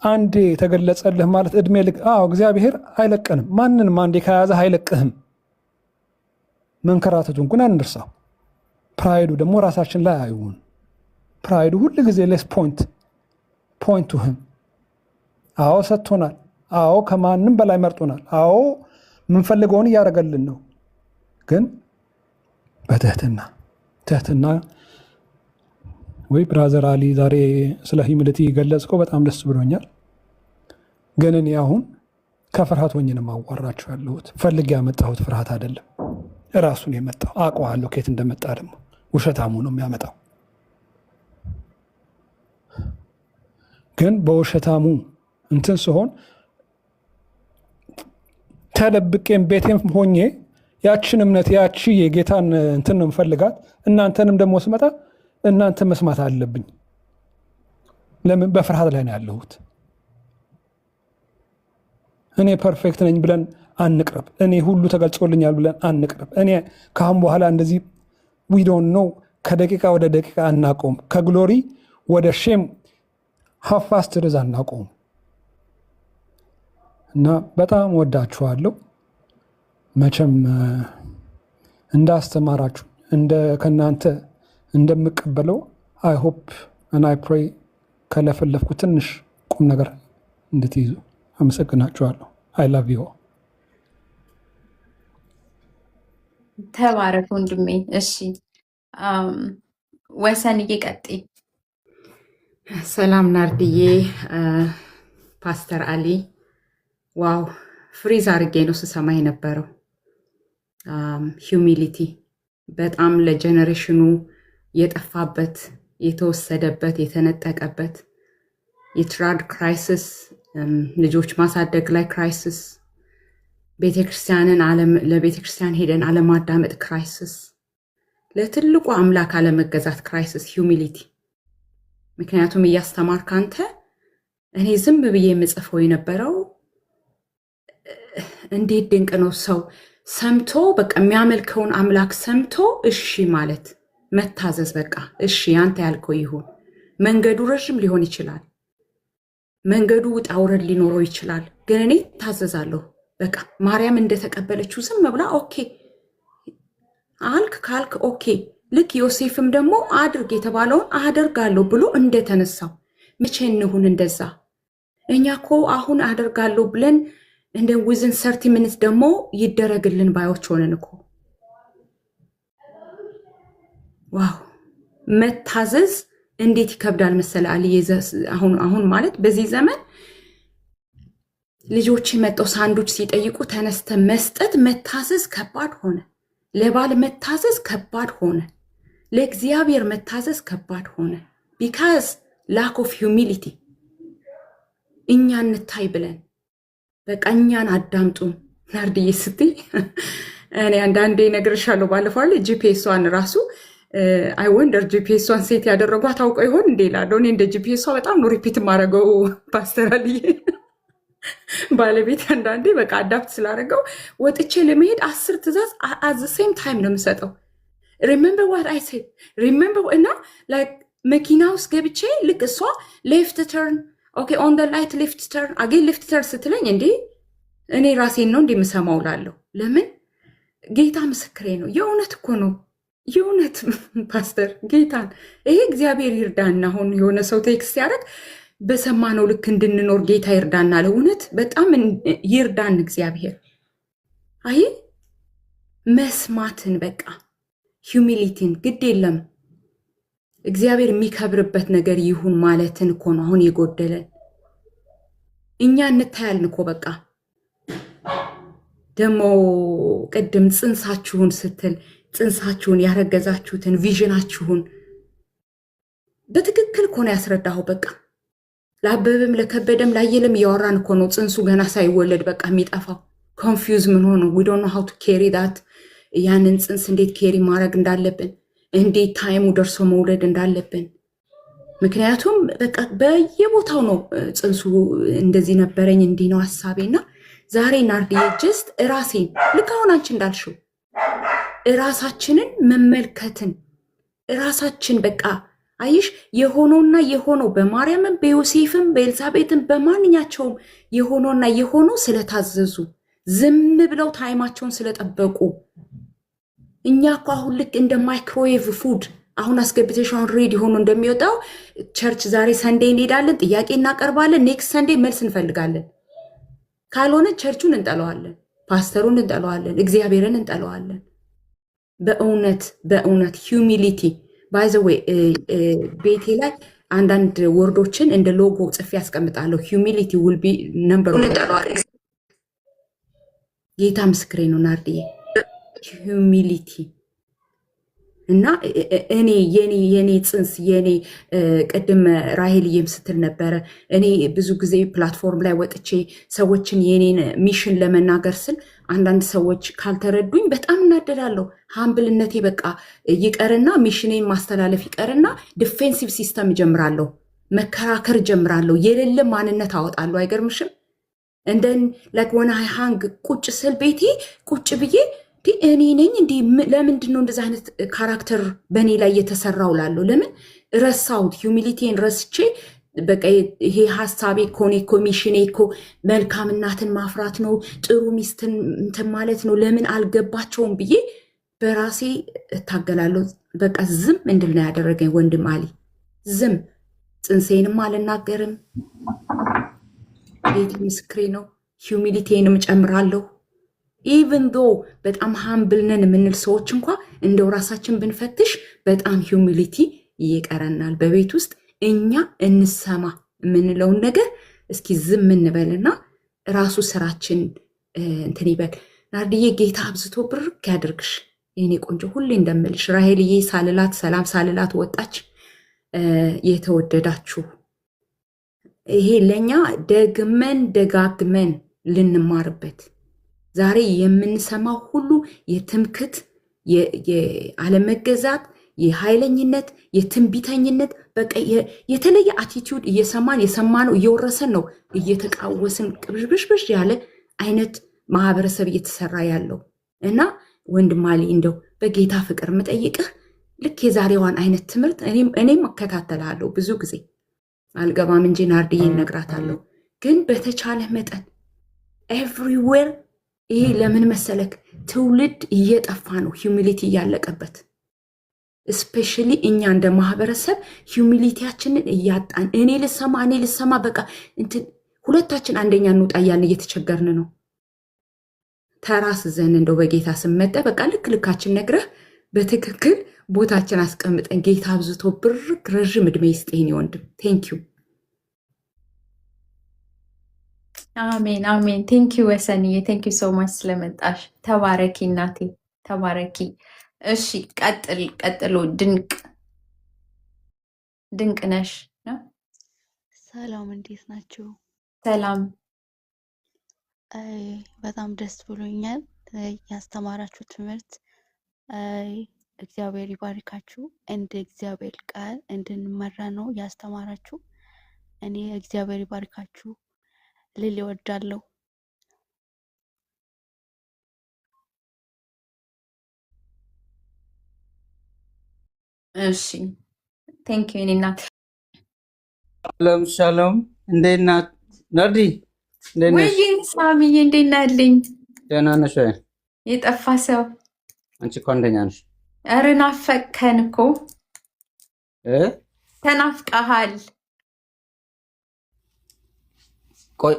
አንዴ ተገለጸልህ ማለት እድሜ ልክ። እግዚአብሔር አይለቀንም። ማንንም አንዴ ከያዘህ አይለቅህም። መንከራተቱን ግን አንርሳው። ፕራይዱ ደግሞ ራሳችን ላይ አይሁን። ፕራይዱ ሁሉ ጊዜ ሌስ ፖይንት ቱ ህም። ሰጥቶናል። ከማንም በላይ መርጦናል። የምንፈልገውን እያደረገልን ነው። ግን በትህትና ወይ ብራዘር አሊ ዛሬ ስለ ሂዩሚሊቲ ገለጽከው፣ በጣም ደስ ብሎኛል። ግን እኔ አሁን ከፍርሃት ሆኜ ነው የማዋራችሁ ያለሁት። ፈልጌ ያመጣሁት ፍርሃት አይደለም፣ እራሱን የመጣው አውቀዋለሁ። ከየት እንደመጣ ደግሞ ውሸታሙ ነው የሚያመጣው። ግን በውሸታሙ እንትን ሲሆን ተደብቄም ቤቴም ሆኜ ያችን እምነት ያቺ የጌታን እንትን ነው የምፈልጋት። እናንተንም ደግሞ ስመጣ እናንተ መስማት አለብኝ። ለምን? በፍርሃት ላይ ነው ያለሁት። እኔ ፐርፌክት ነኝ ብለን አንቅረብ። እኔ ሁሉ ተገልጾልኛል ብለን አንቅረብ። እኔ ካሁን በኋላ እንደዚህ ዊ ዶንት ኖ። ከደቂቃ ወደ ደቂቃ አናቆም። ከግሎሪ ወደ ሼም ሀፋስት ርዝ አናቆም። እና በጣም ወዳችኋለሁ። መቼም እንዳስተማራችሁ ከእናንተ እንደምቀበለው አይ ሆፕ እና አይ ፕሬይ ከለፈለፍኩ ትንሽ ቁም ነገር እንድትይዙ አመሰግናችኋለሁ። አይ ላቭ ዩ። ተባረክ ወንድሜ። እሺ ወሰን እየቀጥይ። ሰላም ናርድዬ፣ ፓስተር አሊ። ዋው ፍሪዝ አድርጌ ነው ስሰማ የነበረው። ሂዩሚሊቲ በጣም ለጀነሬሽኑ የጠፋበት የተወሰደበት የተነጠቀበት የትራድ ክራይሲስ፣ ልጆች ማሳደግ ላይ ክራይሲስ፣ ለቤተክርስቲያን ሄደን አለማዳመጥ ክራይሲስ፣ ለትልቁ አምላክ አለመገዛት ክራይሲስ፣ ሂዩሚሊቲ። ምክንያቱም እያስተማርክ አንተ እኔ ዝም ብዬ የምጽፈው የነበረው እንዴት ድንቅ ነው ሰው ሰምቶ በቃ የሚያመልከውን አምላክ ሰምቶ እሺ ማለት መታዘዝ። በቃ እሺ አንተ ያልከው ይሁን። መንገዱ ረዥም ሊሆን ይችላል፣ መንገዱ ውጣ ውረድ ሊኖረው ይችላል፣ ግን እኔ ታዘዛለሁ። በቃ ማርያም እንደተቀበለችው ዝም ብላ ኦኬ አልክ ካልክ ኦኬ። ልክ ዮሴፍም ደግሞ አድርግ የተባለውን አደርጋለሁ ብሎ እንደተነሳው መቼ እንሁን እንደዛ? እኛ እኮ አሁን አደርጋለሁ ብለን እንደ ዊዝን 30 ሚኒትስ ደግሞ ይደረግልን ባዮች ሆነን እኮ። ዋው መታዘዝ እንዴት ይከብዳል መሰለ አልዬ። አሁን ማለት በዚህ ዘመን ልጆች መጥተው ሳንዱች ሲጠይቁ ተነስተ መስጠት መታዘዝ ከባድ ሆነ። ለባል መታዘዝ ከባድ ሆነ። ለእግዚአብሔር መታዘዝ ከባድ ሆነ። ቢካዝ ላክ ኦፍ ሂዩሚሊቲ። እኛ እንታይ ብለን በቃ እኛን አዳምጡን። ናርድዬ ስትይ እኔ አንዳንዴ እነግርሻለሁ። ባለፈው አለ ጂፒኤሷን ራሱ አይ ወንደር ጂፒኤሷን ሴት ያደረጓት አውቀው ይሆን እንዴ እላለሁ። እኔ እንደ ጂፒኤሷ በጣም ነው ሪፒት የማደርገው ፓስተር አልዬ። ባለቤት አንዳንዴ በቃ አዳፕት ስላደረገው ወጥቼ ለመሄድ 10 ትእዛዝ አት ዘ ሴም ታይም ነው የምሰጠው። ሪሜምበር ዋት አይ ሴድ ሪሜምበር። እና ላይክ መኪና ውስጥ ገብቼ ልክ እሷ ሌፍት ተርን ኦኬ ኦን ደ ላይት ሌፍት ተርን አጌን ሌፍት ተርን ስትለኝ እንዴ እኔ ራሴን ነው እንደምሰማው ላለሁ። ለምን? ጌታ ምስክሬ ነው። የእውነት እኮ ነው የእውነት ፓስተር ጌታን ይሄ እግዚአብሔር ይርዳና። አሁን የሆነ ሰው ቴክስት ያደረግ በሰማነው ልክ እንድንኖር ጌታ ይርዳና። ለእውነት በጣም ይርዳን እግዚአብሔር። አይ መስማትን በቃ ሂዩሚሊቲን ግድ የለም እግዚአብሔር የሚከብርበት ነገር ይሁን ማለትን እኮ ነው አሁን የጎደለን። እኛ እንታያልን እኮ በቃ ደግሞ ቅድም ጽንሳችሁን ስትል ጽንሳችሁን ያረገዛችሁትን ቪዥናችሁን በትክክል እኮ ነው ያስረዳኸው። በቃ ለአበበም ለከበደም ላየለም እያወራን እኮ ነው። ጽንሱ ገና ሳይወለድ በቃ የሚጠፋው ኮንፊውዝ ምን ሆኖ ዊ ዶንት ኖ ሃው ቱ ኬሪ ዳት። ያንን ጽንስ እንዴት ኬሪ ማድረግ እንዳለብን፣ እንዴት ታይሙ ደርሶ መውለድ እንዳለብን። ምክንያቱም በቃ በየቦታው ነው ጽንሱ እንደዚህ ነበረኝ እንዲህ ነው ሐሳቤና ዛሬ ናርዲዬ ጀስት ራሴን ልክ አሁን አንቺ እንዳልሽው ራሳችንን መመልከትን ራሳችን በቃ አይሽ የሆነውና የሆነው በማርያምም በዮሴፍም በኤልሳቤጥም በማንኛቸውም የሆነውና የሆነው ስለታዘዙ ዝም ብለው ታይማቸውን ስለጠበቁ እኛ እኮ አሁን ልክ እንደ ማይክሮዌቭ ፉድ አሁን አስገብተሽ አሁን ሬዲ ሆኖ እንደሚወጣው ቸርች ዛሬ ሰንዴ እንሄዳለን፣ ጥያቄ እናቀርባለን፣ ኔክስት ሰንዴ መልስ እንፈልጋለን። ካልሆነ ቸርቹን እንጠለዋለን፣ ፓስተሩን እንጠለዋለን፣ እግዚአብሔርን እንጠለዋለን። በእውነት ሂዩሚሊቲ ባይ ዘ ዌይ ቤቴ ላይ አንዳንድ ወርዶችን እንደ ሎጎ ጽፌ ያስቀምጣለሁ። ሂዩሚሊቲ ውል ቢ ነምበር ጌታ ምስክሬ ነው ናርዲዬ። ሂዩሚሊቲ እና እኔ የኔ ጽንስ የኔ ቅድም ራሄልዬም ስትል ነበረ። እኔ ብዙ ጊዜ ፕላትፎርም ላይ ወጥቼ ሰዎችን የኔን ሚሽን ለመናገር ስል አንዳንድ ሰዎች ካልተረዱኝ በጣም እናደዳለሁ። ሀምብልነቴ በቃ ይቀርና ሚሽኔን ማስተላለፍ ይቀርና ዲፌንሲቭ ሲስተም እጀምራለሁ፣ መከራከር እጀምራለሁ፣ የሌለ ማንነት አወጣለሁ። አይገርምሽም? እንደን ላይክ ወን አይ ሃንግ ቁጭ ስል ቤቴ ቁጭ ብዬ እኔ ነኝ እንዲህ ለምንድን ነው እንደዚህ አይነት ካራክተር በእኔ ላይ የተሰራው ላለሁ ለምን ረሳሁት? ሂዩሚሊቲን ረስቼ በቃ ይሄ ሀሳቤ ኮኔ ኮሚሽኔ እኮ መልካም እናትን ማፍራት ነው፣ ጥሩ ሚስትን እንትን ማለት ነው፣ ለምን አልገባቸውም ብዬ በራሴ እታገላለሁ። በቃ ዝም እንድል ነው ያደረገኝ ወንድም አሊ። ዝም ጽንሴንም አልናገርም። ጌታ ምስክሬ ነው። ሂዩሚሊቲንም ጨምራለሁ። ኢቨን ዶ በጣም ሃምብል ነን የምንል ሰዎች እንኳ እንደው ራሳችን ብንፈትሽ በጣም ሂዩሚሊቲ ይቀረናል። በቤት ውስጥ እኛ እንሰማ የምንለውን ነገር እስኪ ዝም እንበልና ራሱ ስራችን እንትን ይበል። ናርድዬ ጌታ አብዝቶ ብርክ ያድርግሽ የኔ ቆንጆ። ሁሌ እንደምልሽ ራሄልዬ ሳልላት ሰላም ሳልላት ወጣች። የተወደዳችሁ ይሄ ለእኛ ደግመን ደጋግመን ልንማርበት ዛሬ የምንሰማው ሁሉ የትምክት፣ የአለመገዛት፣ የኃይለኝነት፣ የትንቢተኝነት በቃ የተለየ አቲቲዩድ እየሰማን የሰማነው እየወረሰን ነው እየተቃወስን ቅብዥብዥ ያለ አይነት ማህበረሰብ እየተሰራ ያለው እና ወንድም አሊ እንደው በጌታ ፍቅር ምጠይቅህ ልክ የዛሬዋን አይነት ትምህርት እኔም እከታተላለሁ። ብዙ ጊዜ አልገባም እንጂ ናርድዬ እነግራታለሁ። ግን በተቻለ መጠን ኤቭሪዌር ይሄ ለምን መሰለክ ትውልድ እየጠፋ ነው፣ ሂዩሚሊቲ እያለቀበት። እስፔሻሊ እኛ እንደ ማህበረሰብ ሂዩሚሊቲያችንን እያጣን እኔ ልሰማ በቃ እንትን ሁለታችን አንደኛ እንውጣ እያልን እየተቸገርን ነው። ተራስ ዘን እንደው በጌታ ስመጠ በቃ ልካችን ነግረህ በትክክል ቦታችን አስቀምጠን ጌታ አብዝቶ ብርክ ረዥም ዕድሜ ይስጥህን ወንድም። ቴንኪዩ። አሜን አሜን። ቴንኪዩ ወሰንዬ፣ ቴንኪዩ ሶ ማች ስለመጣሽ። ተባረኪ እናቴ ተባረኪ። እሺ ቀጥሎ ድንቅ ነሽ። ሰላም፣ እንዴት ናችሁ? ሰላም። በጣም ደስ ብሎኛል። ያስተማራችሁ ትምህርት እግዚአብሔር ይባርካችሁ። እንደ እግዚአብሔር ቃል እንድንመራ ነው ያስተማራችሁ። እኔ እግዚአብሔር ይባርካችሁ ልል እወዳለሁ። እሺ ቴንኪዩ እኔ እናት። ሻሎም እንዴት ናት ናርዲ? ወይ ሳሚዬ እንዴት ናልኝ? ደህና ነሽ ወይ? የጠፋ ሰው አንቺ እኮ አንደኛ ነሽ። ኧረ ናፈቅከን እኮ ተናፍቀሃል። ቆይ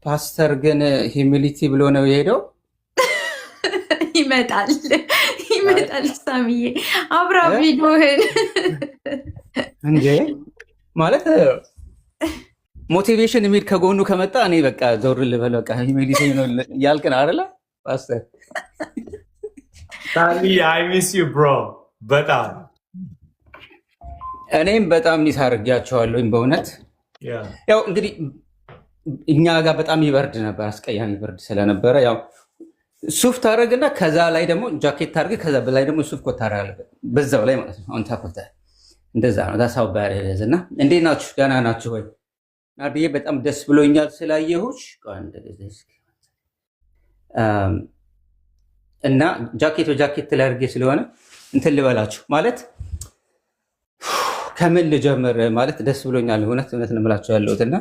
ፓስተር ግን ሂዩሚሊቲ ብሎ ነው የሄደው? ይመጣል ሳሚዬ፣ አብራ ቪዲዮህን እንዴ ማለት ሞቲቬሽን የሚል ከጎኑ ከመጣ እኔ በቃ ዞር ልበል። በቃ ሂዩሚሊቲ ነው ያልክ ነው አይደለ ፓስተር? አይ ሚስ ዩ ብሮ። በጣም እኔም በጣም ሚስ አድርጊያቸዋለሁኝ በእውነት። ያው እንግዲህ እኛ ጋር በጣም ይበርድ ነበር፣ አስቀያሚ ብርድ ስለነበረ ያው ሱፍ ታደርግና ከዛ ላይ ደግሞ ጃኬት ታደርግ፣ ከዛ በላይ ደግሞ ሱፍ ኮት ታደርጋለህ በዛው ላይ ማለት ነው። አሁን ታኮተ እንደዛ ነው። ዳሳው ባረዝ እና እንዴት ናችሁ? ደህና ናችሁ ወይ? ናርዲዬ በጣም ደስ ብሎኛል ስላየሁሽ። እና ጃኬት በጃኬት ላድርጌ ስለሆነ እንትን ልበላችሁ ማለት ከምን ልጀምር ማለት ደስ ብሎኛል። እውነት ነው የምላችሁ ያለሁት እና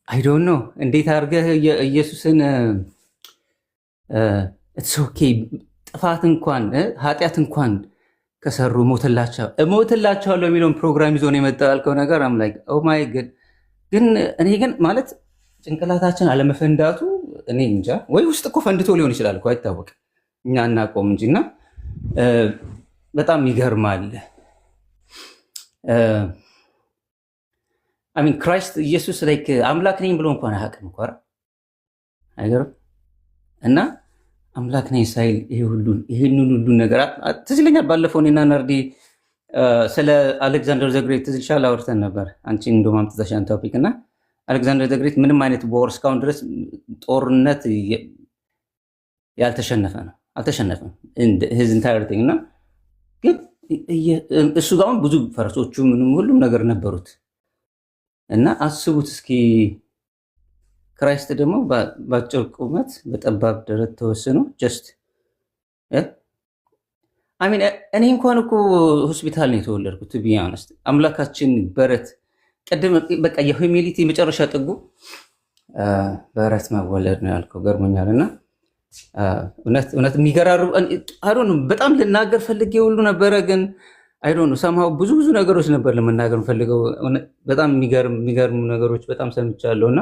አይ ዶንት ኖ እንዴት አድርገህ ኢየሱስን ኢትስ ኦኬ ጥፋት እንኳን ኃጢአት እንኳን ከሰሩ እሞትላቸዋለሁ የሚለውን ፕሮግራም ይዞ ነው የመጣው ያልከው ነገር አም ላይክ ኦ ማይ ገድ። ግን እኔ ግን ማለት ጭንቅላታችን አለመፈንዳቱ እኔ እንጃ፣ ወይ ውስጥ እኮ ፈንድቶ ሊሆን ይችላል እኮ አይታወቅም፣ እኛ እናቆም እንጂ። እና በጣም ይገርማል። አሚን ክራይስት ኢየሱስ ላይክ አምላክ ነኝ ብሎ እንኳን አያውቅም እኮ አይገርም? እና አምላክ ነኝ ሳይል ይሄን ሁሉ ነገር ትዝ ይለኛል። ባለፈው እኔና ናርዲ ስለ አሌክዛንደር ዘግሬት ትዝ ይልሻል አውርተን ነበር። አንቺ እንደውም አምጥተሻን ቶፒክ እና አሌክዛንደር ዘግሬት ምንም አይነት በወር እስካሁን ድረስ ጦርነት ያልተሸነፈ ነው፣ አልተሸነፈም his entire thing እና ግን እሱ ጋር ብዙ ፈረሶቹ ምንም ሁሉም ነገር ነበሩት እና አስቡት እስኪ ክራይስት ደግሞ በአጭር ቁመት በጠባብ ደረት ተወስኖ ጀስት አሚን እኔ እንኳን እኮ ሆስፒታል ነው የተወለድኩት ቢ ሆነስት አምላካችን በረት ቀደም በቃ የሂዩሚሊቲ መጨረሻ ጥጉ በረት መወለድ ነው ያልከው ገርሞኛልና እውነት የሚገራሩ አይዶን በጣም ልናገር ፈልጌ ሁሉ ነበረ ግን አይዶን ሰማው ብዙ ነገሮች ነበር ለመናገር ፈልገው በጣም የሚገርሙ ነገሮች በጣም ሰምቻለሁና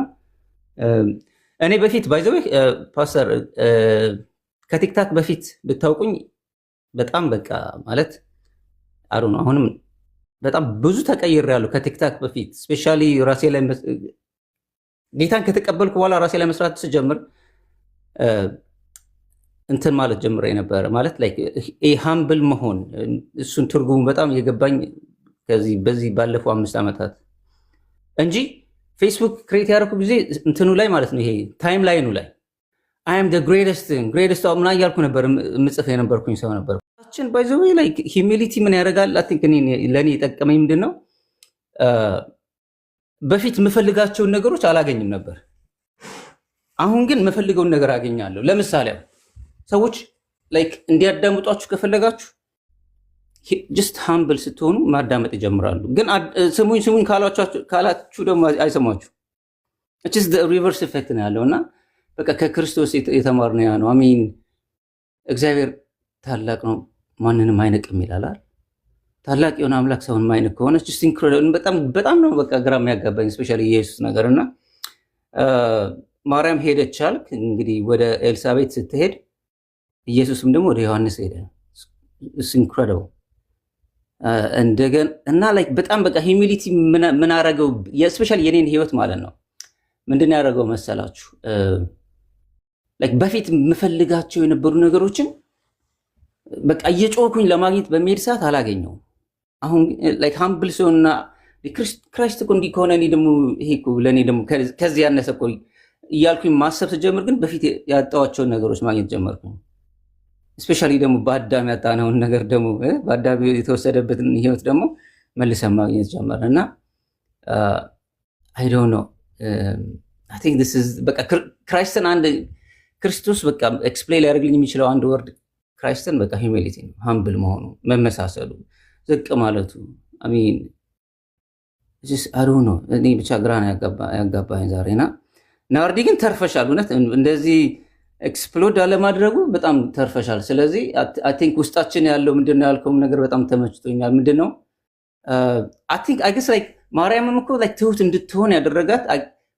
እኔ በፊት ባይ ዘ ዌይ ፓስተር ከቲክታክ በፊት ብታውቁኝ በጣም በቃ ማለት አይዶን አሁንም በጣም ብዙ ተቀይሬያለሁ ከቲክታክ በፊት ስፔሻሊ ራሴ ላይ ጌታን ከተቀበልኩ በኋላ ራሴ ላይ መስራት ስጀምር እንትን ማለት ጀምሬ ነበር ማለት ላይክ ሃምብል መሆን እሱን ትርጉሙ በጣም የገባኝ በዚህ ባለፈው 5 ዓመታት እንጂ ፌስቡክ ክሬት ያደረኩ ጊዜ እንትኑ ላይ ማለት ነው ይሄ ታይም ላይኑ ላይ I am the greatest ምና እያልኩ ነበር ምጽፍ የነበርኩኝ ሰው ነበር። ባይ ዘ ዌይ ላይክ ሂዩሚሊቲ ምን ያደርጋል አይ ቲንክ ለእኔ የጠቀመኝ ምንድን ነው በፊት የምፈልጋቸውን ነገሮች አላገኝም ነበር። አሁን ግን የምፈልገውን ነገር አገኛለሁ። ለምሳሌ ሰዎች ላይክ እንዲያዳምጧችሁ ከፈለጋችሁ ጀስት ሃምብል ስትሆኑ ማዳመጥ ይጀምራሉ። ግን ስሙኝ ካላችሁ ደግሞ አይሰማችሁ። እቺስ ዘ ሪቨርስ ኢፌክት ነው ያለውና በቃ ከክርስቶስ የተማርነው ያ ነው። አሜን እግዚአብሔር ታላቅ ነው ማንንም አይነቅም ይላል። ታላቅ የሆነ አምላክ ሰውን ማይነቅ ከሆነ ጀስት ኢንክሬዲብል በጣም ነው በቃ ግራ የሚያጋባኝ ስፔሻሊ ኢየሱስ ነገርና ማርያም ሄደች አልክ እንግዲህ ወደ ኤልሳቤት ስትሄድ ኢየሱስም ደግሞ ወደ ዮሐንስ ሄደ። it's incredible እንደገና እና ላይክ በጣም በቃ ሂዩሚሊቲ ምን አረገው ስፔሻሊ የኔን ህይወት ማለት ነው ምንድን ያደረገው መሰላችሁ ላይክ በፊት የምፈልጋቸው የነበሩ ነገሮችን በቃ እየጮኩኝ ለማግኘት በሚሄድ ሰዓት አላገኘው። አሁን ላይክ ሃምብል ሲሆንና ክራይስት እኮ እንዲህ ከሆነ እኔ ደግሞ ይሄ እኮ ለእኔ ደግሞ ከዚህ ያነሰ እኮ እያልኩኝ ማሰብ ስጀምር ግን በፊት ያጣኋቸውን ነገሮች ማግኘት ጀመርኩኝ። ስፔሻሊ ደግሞ በአዳም ያጣነውን ነገር ደግሞ በአዳም የተወሰደበትን ህይወት ደግሞ መልሰን ማግኘት ጀመር እና አይ ዶንት ኖ አይ ቲንክ ዲስ ኢዝ በቃ ክራይስትን አንድ ክርስቶስ በቃ ኤክስፕሌን ሊያደርግልኝ የሚችለው አንድ ወርድ ክራይስትን በቃ ሂዩሚሊቲ ነው። ሃምብል መሆኑ፣ መመሳሰሉ፣ ዝቅ ማለቱ አሚን አይ ዶንት ኖ እኔ ብቻ ግራ ነው ያጋባኝ ዛሬና ናርዲ ግን ተርፈሻል። እውነት እንደዚህ ኤክስፕሎድ አለማድረጉ በጣም ተርፈሻል። ስለዚህ አይ ቲንክ ውስጣችን ያለው ምንድነው ያልከው ነገር በጣም ተመችቶኛል። ምንድነው አይ ቲንክ አይ ገስ ላይክ ማርያምም እኮ ላይክ ትሁት እንድትሆን ያደረጋት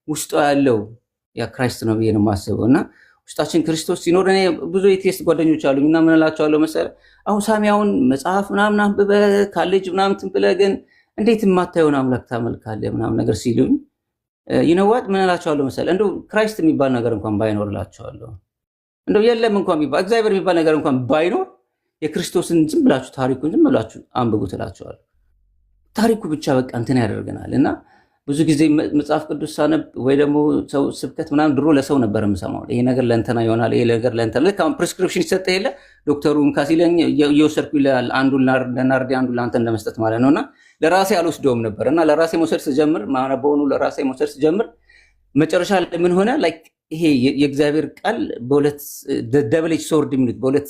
ውስጧ ያለው ያ ክራይስት ነው ብዬ ነው የማስበው። እና ውስጣችን ክርስቶስ ሲኖር እኔ ብዙ የቴስት ጓደኞች አሉኝ እና ምን እላቸዋለሁ መሰለህ አሁን ሳሚያውን መጽሐፍ ምናምን አንብበህ ካሌጅ ምናምን ትንብለህ ግን እንዴት የማታየውን አምላክ ታመልካለህ ምናምን ነገር ሲሉኝ ይነዋት ምን እላቸዋለሁ መሰለህ እንደው ክራይስት የሚባል ነገር እንኳን ባይኖር እላቸዋለሁ። እንደው የለም እንኳን የሚባል እግዚአብሔር የሚባል ነገር እንኳን ባይኖር የክርስቶስን ዝም ብላችሁ ታሪኩን ዝም ብላችሁ አንብቡት እላቸዋለሁ። ታሪኩ ብቻ በቃ እንትን ያደርገናል እና ብዙ ጊዜ መጽሐፍ ቅዱስ ሳነብ ወይ ደግሞ ሰው ስብከት ምናምን ድሮ ለሰው ነበር የምሰማው። ይሄ ነገር ለእንትና ይሆናል፣ ይሄ ነገር ለእንትና ልክ አሁን ፕሪስክሪፕሽን ይሰጥ የለ ዶክተሩ ካሲለኝ እየወሰድኩ ይላል አንዱን ለናርዲ አንዱን ለአንተ እንደመስጠት ማለት ነውና ለራሴ አልወስደውም ነበር እና ለራሴ መውሰድ ስጀምር ማነበውኑ ለራሴ መውሰድ ስጀምር መጨረሻ ምን ሆነ ላይክ ይሄ የእግዚአብሔር ቃል በሁለት ደብል ኤጅ ሶርድ የሚሉት በሁለት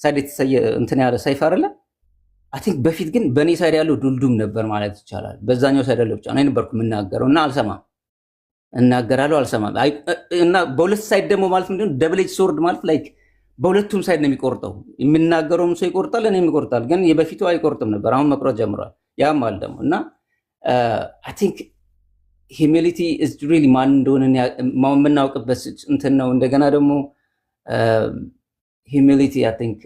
ሳይድ የተሰየ እንትን ያለ ሰይፍ አይደለ። አይ ቲንክ በፊት ግን በእኔ ሳይድ ያለው ዱልዱም ነበር ማለት ይቻላል። በዛኛው ሳይድ ያለው ብቻ ነው ነበርኩ የምናገረው እና አልሰማም፣ እናገራለሁ አልሰማም። እና በሁለት ሳይድ ደግሞ ማለት ምንድነው ደብል ኤጅ ሶርድ ማለት ላይክ በሁለቱም ሳይድ ነው የሚቆርጠው። የሚናገረውም ሰው ይቆርጣል፣ እኔም ይቆርጣል። ግን የበፊቱ አይቆርጥም ነበር፣ አሁን መቁረጥ ጀምሯል። ያም አለ ደግሞ እና አይ ቲንክ ሂዩሚሊቲ ኢዝ ሪሊ ማን እንደሆነ የምናውቅበት እንትን ነው። እንደገና ደግሞ ሂዩሚሊቲ አይ ቲንክ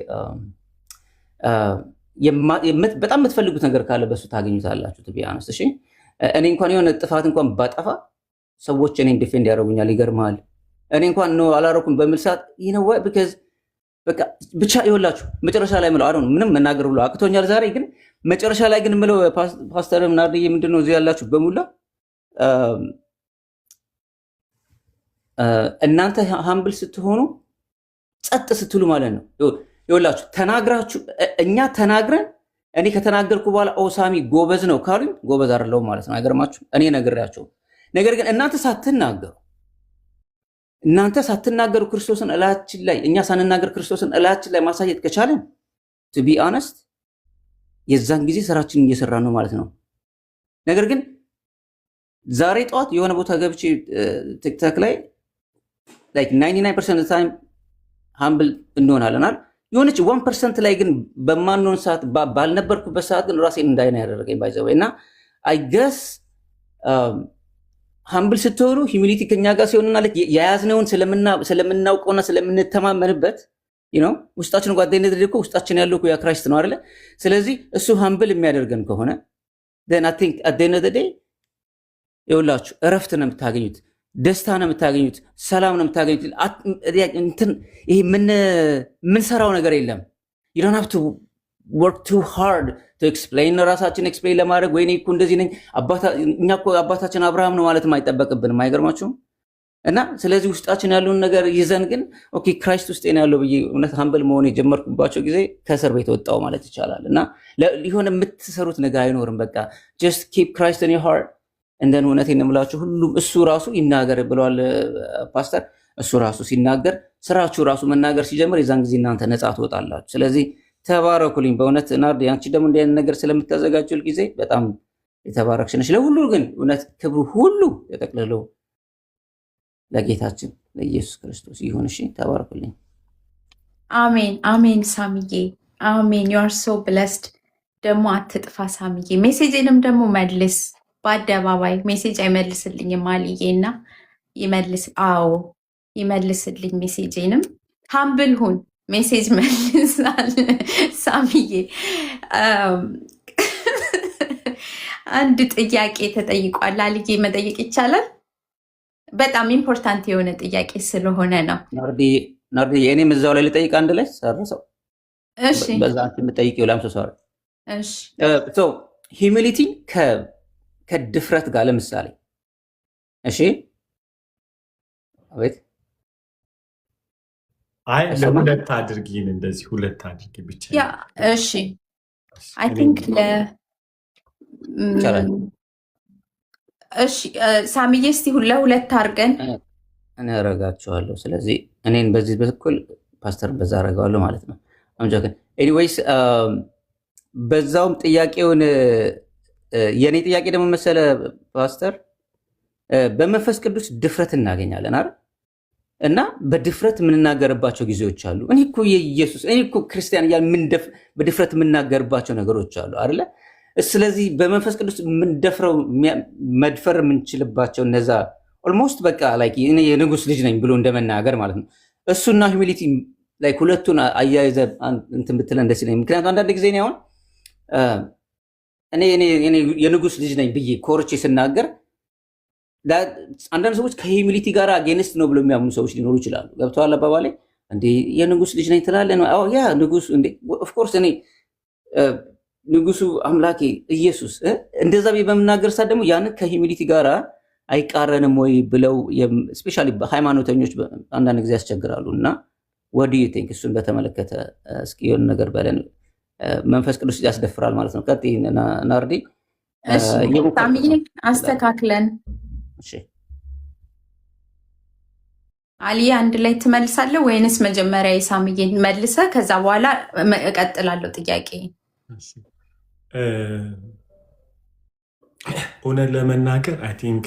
በጣም የምትፈልጉት ነገር ካለ በሱ ታገኙታላችሁ። ቱ ቢ ኦነስት እሺ እኔ እንኳን የሆነ ጥፋት እንኳን ባጠፋ ሰዎች እኔን ዲፌንድ ያደርጉኛል። ይገርማል። እኔ እንኳን ነው አላረኩም በሚል ሰዓት ቢካዝ በቃ ብቻ ይኸውላችሁ መጨረሻ ላይ ምለው አይደል ምንም መናገር ብሎ አቅቶኛል ዛሬ። ግን መጨረሻ ላይ ግን ምለው ፓስተር ናርዲዬ ምንድነው እዚህ ያላችሁ በሙላ እናንተ ሃምብል ስትሆኑ ጸጥ ስትሉ ማለት ነው። ይኸውላችሁ ተናግራችሁ እኛ ተናግረን እኔ ከተናገርኩ በኋላ ሳሚ ጎበዝ ነው ካሉኝ ጎበዝ አይደለሁም ማለት ነው። አይገርማችሁ? እኔ ነግሬያቸው ነገር ግን እናንተ ሳትናገሩ ክርስቶስን እላችን ላይ እኛ ሳንናገር ክርስቶስን እላችን ላይ ማሳየት ከቻለን to be honest የዛን ጊዜ ስራችንን እየሰራን ነው ማለት ነው። ነገር ግን ዛሬ ጠዋት የሆነ ቦታ ገብቼ ቲክቶክ ላይ like 99% of the time humble እንሆናለናል። የሆነች 1% ላይ ግን በማንሆን ሰዓት ባልነበርኩበት ሰዓት ግን ራሴን እንዳይና ያደረገኝ ባይዘው እና I guess humble ስትሆኑ humility ከኛ ጋር ሲሆንና የያዝነውን ስለምናውቀውና ስለምንተማመንበት ውስጣችን ጓደኝነት ደግሞ ውስጣችን ያለው ያ ክራይስት ነው አይደለ? ስለዚህ እሱ humble የሚያደርገን ከሆነ then I think at the end of the day ይኸውላችሁ እረፍት ነው የምታገኙት፣ ደስታ ነው የምታገኙት፣ ሰላም ነው የምታገኙት። ይሄ ምንሰራው ነገር የለም። you don't have to work too hard to explain ራሳችን ኤክስፕሌን ለማድረግ ወይኔ እኮ እንደዚህ ነኝ እኛ እኮ አባታችን አብርሃም ነው ማለት አይጠበቅብንም። አይገርማችሁም? እና ስለዚህ ውስጣችን ያለውን ነገር ይዘን ግን ኦኬ ክራይስት ውስጥ ነው ያለው ብዬ እውነት ሃምብል መሆን የጀመርኩባቸው ጊዜ ከእስር ቤት ወጣው ማለት ይቻላል። እና ሊሆን የምትሰሩት ነገር አይኖርም። በቃ just keep Christ in your heart and then እውነቴን እምላችሁ ሁሉም እሱ ራሱ ይናገር ብለዋል ፓስተር። እሱ ራሱ ሲናገር ስራችሁ ራሱ መናገር ሲጀምር የዛን ጊዜ እናንተ ነፃ ትወጣላችሁ። ስለዚህ ተባረኩልኝ በእውነት ናርዲ። አንቺ ደግሞ እንዲህ አይነት ነገር ስለምታዘጋጁል ጊዜ በጣም የተባረክሽ ነሽ። ለሁሉ ግን እውነት ክብሩ ሁሉ ተጠቅልሎ ለጌታችን ለኢየሱስ ክርስቶስ ይሁን። እሺ ተባረኩልኝ። አሜን አሜን። ሳሚዬ አሜን። you are so blessed። ደግሞ አትጥፋ ሳሚዬ። ሜሴጅንም ደግሞ መልስ። በአደባባይ ሜሴጅ አይመልስልኝም አልዬና ይመልስልኝ ሜሴጅንም። ሃምብል ሁን ሜሴጅ መልሳል ሳሚዬ። አንድ ጥያቄ ተጠይቋል አልዬ፣ መጠየቅ ይቻላል? በጣም ኢምፖርታንት የሆነ ጥያቄ ስለሆነ ነው። ናርዲ እኔም እዛው ላይ ልጠይቅ አንድ ላይ ሰርሰው። እሺ በዛ አንተ የምጠይቂው ላምሶ ሶሪ። እሺ ሂዩሚሊቲ ከድፍረት ጋር ለምሳሌ እሺ አቤት አይ ለሁለት አድርጊን፣ እንደዚህ ሁለት አድርጊ ብቻ ያ እሺ አይ ቲንክ እሺ ሳሚዬ እስቲ ለሁለት አድርገን እኔ አረጋቸዋለሁ። ስለዚህ እኔን በዚህ በኩል ፓስተር በዛ አረጋዋለሁ ማለት ነው። አምጃከን ኤኒዌይስ በዛውም ጥያቄውን የኔ ጥያቄ ደግሞ መሰለ ፓስተር በመንፈስ ቅዱስ ድፍረት እናገኛለን አይደል? እና በድፍረት የምንናገርባቸው ጊዜዎች አሉ። እኔ እኮ ክርስቲያን እያልን በድፍረት የምናገርባቸው ነገሮች አሉ አይደለ? ስለዚህ በመንፈስ ቅዱስ የምንደፍረው መድፈር የምንችልባቸው እነዛ ኦልሞስት በቃ እኔ የንጉስ ልጅ ነኝ ብሎ እንደመናገር ማለት ነው። እሱና ሂዩሚሊቲ ሁለቱን አያይዘ እንትን ብትለን ደስ ይለኛል። ምክንያቱም አንዳንድ ጊዜ አሁን እኔ የንጉስ ልጅ ነኝ ብዬ ኮርቼ ስናገር አንዳንድ ሰዎች ከሂዩሚሊቲ ጋር አጌንስት ነው ብሎ የሚያምኑ ሰዎች ሊኖሩ ይችላሉ። ገብተዋል አባባሌ? እንዴ የንጉስ ልጅ ነኝ ትላለህ? ያ ንጉስ እንዴ ኦፍኮርስ እኔ ንጉሱ አምላኬ ኢየሱስ እንደዛ በምናገር ሰዓት ደግሞ ያንን ከሂዩሚሊቲ ጋር አይቃረንም ወይ ብለው ስፔሻሊ ሃይማኖተኞች አንዳንድ ጊዜ ያስቸግራሉ። እና what do you think እሱን በተመለከተ እስኪ የሆነ ነገር በለን። መንፈስ ቅዱስ ያስደፍራል ማለት ነው። ቀጥይ ናርዲ። ሳሚዬ አስተካክለን። እሺ አልዬ አንድ ላይ ትመልሳለህ ወይንስ መጀመሪያ የሳሚዬን መልሰ ከዛ በኋላ እቀጥላለሁ ጥያቄ? እውነት ለመናገር አይ ቲንክ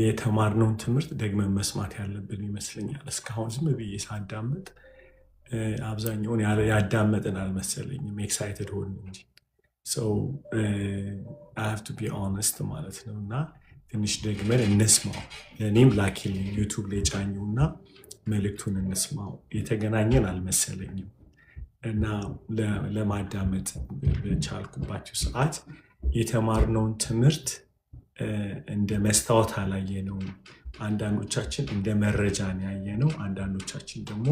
የተማርነውን ትምህርት ደግመን መስማት ያለብን ይመስለኛል። እስካሁን ዝም ብዬ ሳዳመጥ አብዛኛውን ያዳመጥን አልመሰለኝም። ኤክሳይትድ ሆን እንጂ ሰው አይ ሃቭ ቱ ቢ ኦነስት ማለት ነው። እና ትንሽ ደግመን እንስማው። ለእኔም ላኪልኝ ዩቱብ ላይ ጫኙና መልእክቱን እንስማው። የተገናኘን አልመሰለኝም እና ለማዳመጥ በቻልኩባቸው ሰዓት የተማርነውን ትምህርት እንደ መስታወት አላየነው። አንዳንዶቻችን እንደ መረጃን ያየነው፣ አንዳንዶቻችን ደግሞ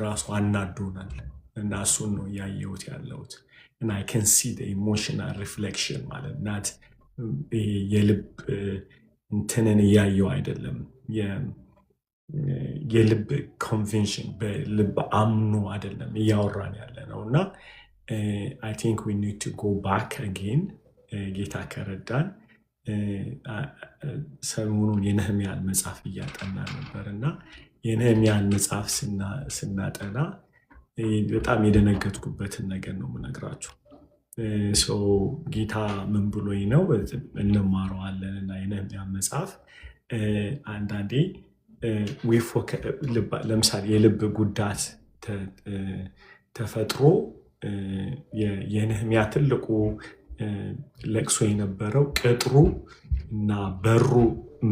ራሱ አናዶናል እና እሱን ነው ያየሁት ያለሁት። እና I can see the emotional reflection ማለት ናት። የልብ እንትንን እያየው አይደለም፣ የልብ ኮንቬንሽን በልብ አምኖ አይደለም እያወራን ያለ ነው። እና I think we need to go back again ጌታ ከረዳን። ሰሞኑን የነህምያን መጽሐፍ እያጠና ነበር እና የነህምያን መጽሐፍ ስናጠና በጣም የደነገጥኩበትን ነገር ነው የምነግራችሁ። ጌታ ምን ብሎኝ ነው እንማረዋለን። እና የነህምያን መጽሐፍ አንዳንዴ ለምሳሌ የልብ ጉዳት ተፈጥሮ የነህምያ ትልቁ ለቅሶ የነበረው ቅጥሩ እና በሩ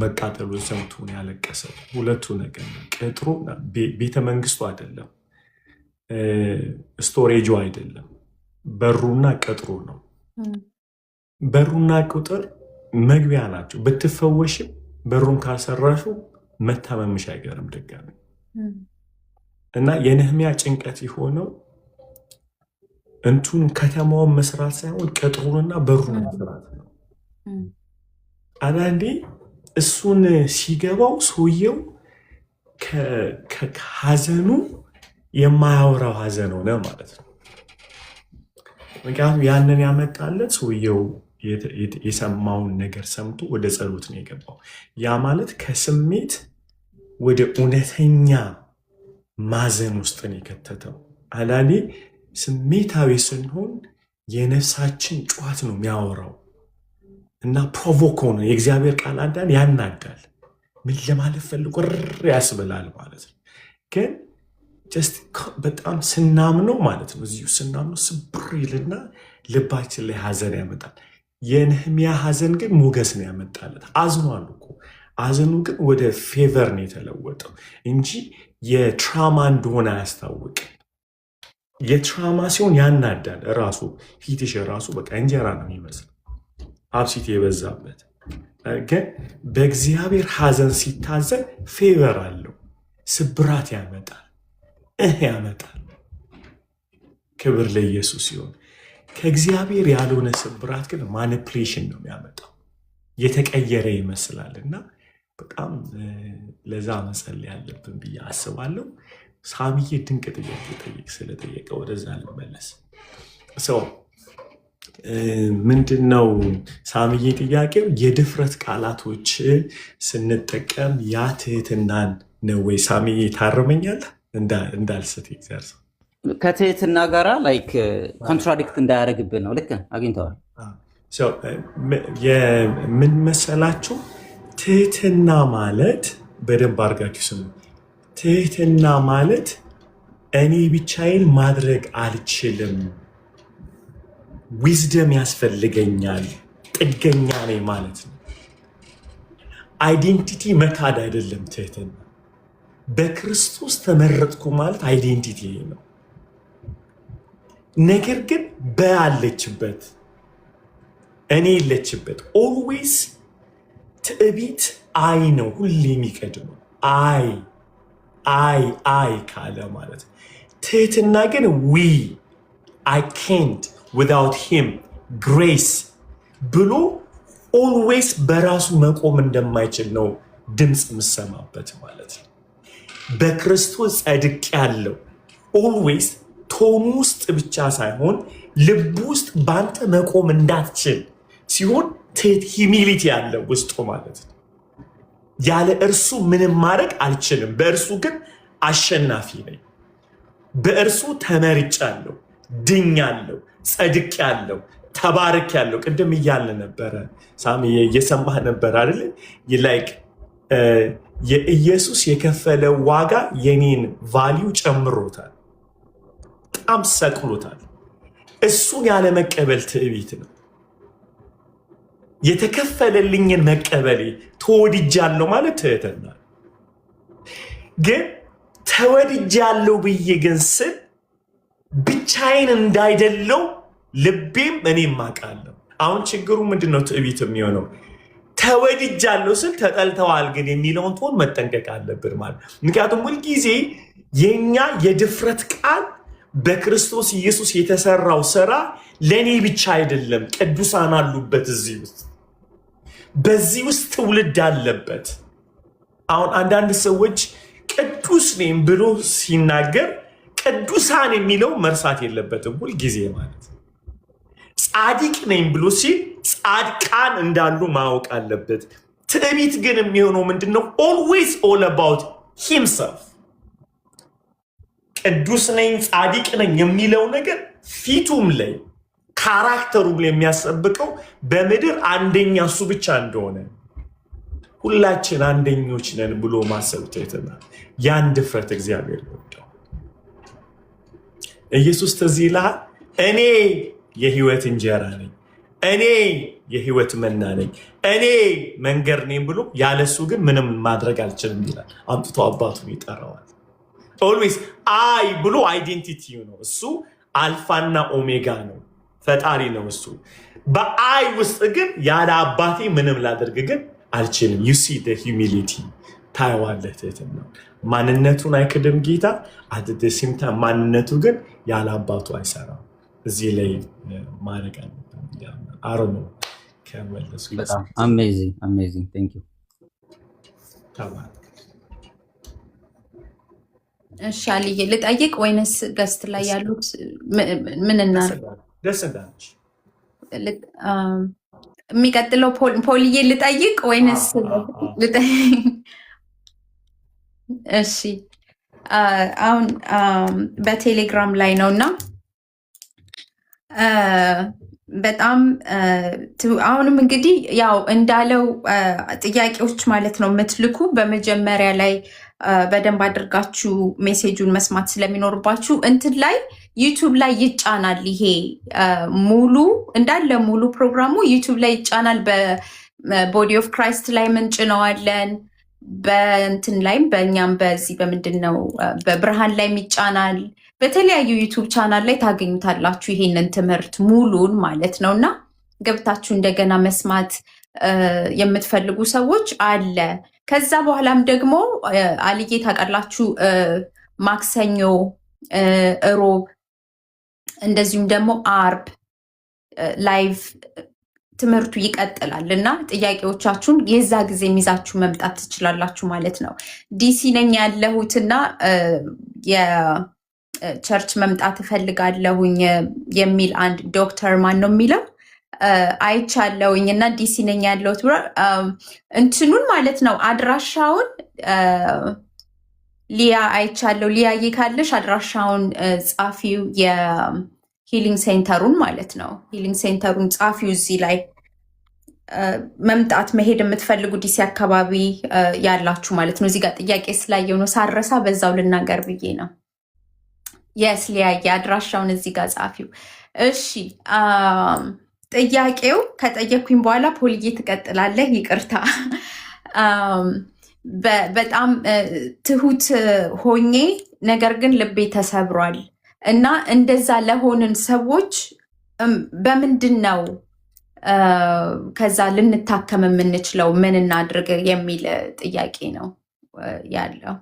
መቃጠሉን ሰምቶ ነው ያለቀሰው። ሁለቱ ነገር ነው። ቅጥሩ ቤተ መንግስቱ አይደለም፣ ስቶሬጁ አይደለም፣ በሩና ቅጥሩ ነው። በሩና ቅጥር መግቢያ ናቸው። ብትፈወሽም በሩን ካልሰራሹ መታመምሽ አይገርም ድጋሚ። እና የነህምያ ጭንቀት የሆነው እንቱን ከተማውን መስራት ሳይሆን ቅጥሩንና በሩን መስራት ነው። አንዳንዴ እሱን ሲገባው ሰውየው ከሀዘኑ የማያወራው ሀዘን ሆነ ማለት ነው። ምክንያቱም ያንን ያመጣለት ሰውየው የሰማውን ነገር ሰምቶ ወደ ጸሎት ነው የገባው። ያ ማለት ከስሜት ወደ እውነተኛ ማዘን ውስጥ ነው የከተተው። አንዳንዴ ስሜታዊ ስንሆን የነፍሳችን ጨዋት ነው የሚያወራው እና ፕሮቮክ ሆነ የእግዚአብሔር ቃል አንዳንድ ያናዳል። ምን ለማለት ፈልጎ ያስብላል ማለት ነው። ግን በጣም ስናምነው ማለት ነው እዚሁ ስናምነው ስብር ይልና ልባችን ላይ ሀዘን ያመጣል። የነህምያ ሀዘን ግን ሞገስ ነው ያመጣለት። አዝኗል እኮ አዘኑ ግን ወደ ፌቨር ነው የተለወጠው እንጂ የትራማ እንደሆነ አያስታውቅም። የትራማ ሲሆን ያናዳል። ራሱ ፊትሽ ራሱ በቃ እንጀራ ነው የሚመስል አብሲት የበዛበት። ግን በእግዚአብሔር ሀዘን ሲታዘን ፌቨር አለው። ስብራት ያመጣል ያመጣል። ክብር ለኢየሱስ ሲሆን ከእግዚአብሔር ያልሆነ ስብራት ግን ማኒፕሌሽን ነው የሚያመጣው። የተቀየረ ይመስላል እና በጣም ለዛ መጸለይ ያለብን ብዬ አስባለሁ። ሳሚዬ ድንቅ ጥያቄ ስለጠየቀ ወደዛ ልመለስ። ምንድነው ሳሚዬ ጥያቄው? የድፍረት ቃላቶች ስንጠቀም ያ ትህትናን ነው ወይ? ሳሚዬ ታርመኛለህ እንዳልስት ይዘርስ ከትህትና ጋራ ላይክ ኮንትራዲክት እንዳያደርግብን ነው። ልክ አግኝተዋል። ምን መሰላችሁ? ትህትና ማለት በደንብ አድርጋችሁ ስሙ። ትህትና ማለት እኔ ብቻዬን ማድረግ አልችልም፣ ዊዝደም ያስፈልገኛል፣ ጥገኛ ነኝ ማለት ነው። አይዴንቲቲ መካድ አይደለም ትህትና። በክርስቶስ ተመረጥኩ ማለት አይዴንቲቲ ነው። ነገር ግን በያለችበት እኔ የለችበት ኦልዌይስ ትዕቢት አይ ነው ሁሌ የሚቀድመው። አይ ካለ ማለት ነው። ትህትና ግን ዊ አይ ካንት ዊዛውት ሂም ግሬስ ብሎ ኦልዌይስ በራሱ መቆም እንደማይችል ነው ድምፅ የምሰማበት ማለት ነው። በክርስቶስ ጸድቅ ያለው ኦልዌይስ ቶኑ ውስጥ ብቻ ሳይሆን ልብ ውስጥ በአንተ መቆም እንዳትችል ሲሆን ሂሚሊቲ ያለው ውስጡ ማለት ነው። ያለ እርሱ ምንም ማድረግ አልችልም፣ በእርሱ ግን አሸናፊ ነኝ፣ በእርሱ ተመርጫለሁ፣ ድኛለሁ፣ ጸድቄያለሁ፣ ተባርኬያለሁ። ቅድም እያለ ነበረ ሳሚ እየሰማህ ነበር አይደል? ላይክ የኢየሱስ የከፈለው ዋጋ የኔን ቫሊዩ ጨምሮታል፣ በጣም ሰቅሎታል። እሱን ያለ መቀበል ትዕቢት ነው። የተከፈለልኝን መቀበሌ ተወድጃለሁ ማለት ትህትና። ግን ተወድጃለሁ ብዬ ግን ስል ብቻዬን እንዳይደለው ልቤም እኔም አውቃለሁ። አሁን ችግሩ ምንድነው? ትዕቢት የሚሆነው ተወድጃለሁ ስል ተጠልተዋል ግን የሚለውን ትሆን መጠንቀቅ አለብን ማለት። ምክንያቱም ሁልጊዜ የኛ የድፍረት ቃል በክርስቶስ ኢየሱስ የተሰራው ስራ ለእኔ ብቻ አይደለም፣ ቅዱሳን አሉበት እዚህ ውስጥ፣ በዚህ ውስጥ ትውልድ አለበት። አሁን አንዳንድ ሰዎች ቅዱስ ነኝ ብሎ ሲናገር ቅዱሳን የሚለው መርሳት የለበትም ሁልጊዜ ማለት። ጻድቅ ነኝ ብሎ ሲል ጻድቃን እንዳሉ ማወቅ አለበት። ትዕቢት ግን የሚሆነው ምንድነው? ኦልዌይስ ኦል አባውት ሂምሰልፍ። ቅዱስ ነኝ ጻድቅ ነኝ የሚለው ነገር ፊቱም ላይ ካራክተሩም ላይ የሚያሰብቀው በምድር አንደኛ እሱ ብቻ እንደሆነ ሁላችን አንደኞች ነን ብሎ ማሰብ ትህትና። ያን ድፍረት እግዚአብሔር ይወደው። ኢየሱስ ተዚህ ይልሃል፣ እኔ የህይወት እንጀራ ነኝ፣ እኔ የህይወት መና ነኝ፣ እኔ መንገድ ነኝ ብሎ ያለሱ ግን ምንም ማድረግ አልችልም ይላል። አምጥቶ አባቱን ይጠራዋል። ኦልዌይስ አይ ብሎ አይዴንቲቲ ነው። እሱ አልፋና ኦሜጋ ነው፣ ፈጣሪ ነው እሱ። በአይ ውስጥ ግን ያለ አባቴ ምንም ላደርግ ግን አልችልም። ዩ ሲ ዘ ሂዩሚሊቲ ታየዋለህ። ትህትና ማንነቱን አይክድም ጌታ። አትደሲምታ ማንነቱ ግን ያለ አባቱ አይሰራም። እዚህ ላይ ማድረግ አረ ነው ከመለሱ በጣም አሜዚንግ ቴንክ ዩ። እሺ አልዬ ልጠይቅ ወይንስ ገስት ላይ ያሉት ምን እናድርግ? ደስ እንዳለሽ የሚቀጥለው ፖልዬ ልጠይቅ ወይንስ ልጠይቅ? እሺ አሁን በቴሌግራም ላይ ነው እና በጣም አሁንም እንግዲህ ያው እንዳለው ጥያቄዎች ማለት ነው የምትልኩ በመጀመሪያ ላይ በደንብ አድርጋችሁ ሜሴጁን መስማት ስለሚኖርባችሁ እንትን ላይ ዩቱብ ላይ ይጫናል። ይሄ ሙሉ እንዳለ ሙሉ ፕሮግራሙ ዩቱብ ላይ ይጫናል። በቦዲ ኦፍ ክራይስት ላይ ምንጭነዋለን። በእንትን ላይም በእኛም በዚህ በምንድን ነው በብርሃን ላይም ይጫናል። በተለያዩ ዩቱብ ቻናል ላይ ታገኙታላችሁ ይሄንን ትምህርት ሙሉን ማለት ነው እና ገብታችሁ እንደገና መስማት የምትፈልጉ ሰዎች አለ። ከዛ በኋላም ደግሞ አልዬ ታውቃላችሁ ማክሰኞ፣ እሮብ እንደዚሁም ደግሞ አርብ ላይቭ ትምህርቱ ይቀጥላል እና ጥያቄዎቻችሁን የዛ ጊዜ ይዛችሁ መምጣት ትችላላችሁ ማለት ነው። ዲሲ ነኝ ያለሁትና የቸርች መምጣት እፈልጋለሁኝ የሚል አንድ ዶክተር ማን ነው የሚለው አይቻለሁኝ እና ዲሲ ነኝ ያለሁት እንትኑን ማለት ነው አድራሻውን ሊያ አይቻለሁ። ሊያዬ ካለሽ አድራሻውን ጻፊው፣ የሂሊንግ ሴንተሩን ማለት ነው። ሂሊንግ ሴንተሩን ጻፊው እዚህ ላይ መምጣት መሄድ የምትፈልጉ ዲሲ አካባቢ ያላችሁ ማለት ነው። እዚህ ጋር ጥያቄ ስላየው ነው ሳረሳ በዛው ልናገር ብዬ ነው። የስ ሊያዬ አድራሻውን እዚህ ጋር ጻፊው። እሺ ጥያቄው ከጠየኩኝ በኋላ ፖልዬ ትቀጥላለህ። ይቅርታ በጣም ትሁት ሆኜ ነገር ግን ልቤ ተሰብሯል እና እንደዛ ለሆንን ሰዎች በምንድን ነው ከዛ ልንታከም የምንችለው? ምን እናድርግ የሚል ጥያቄ ነው ያለው።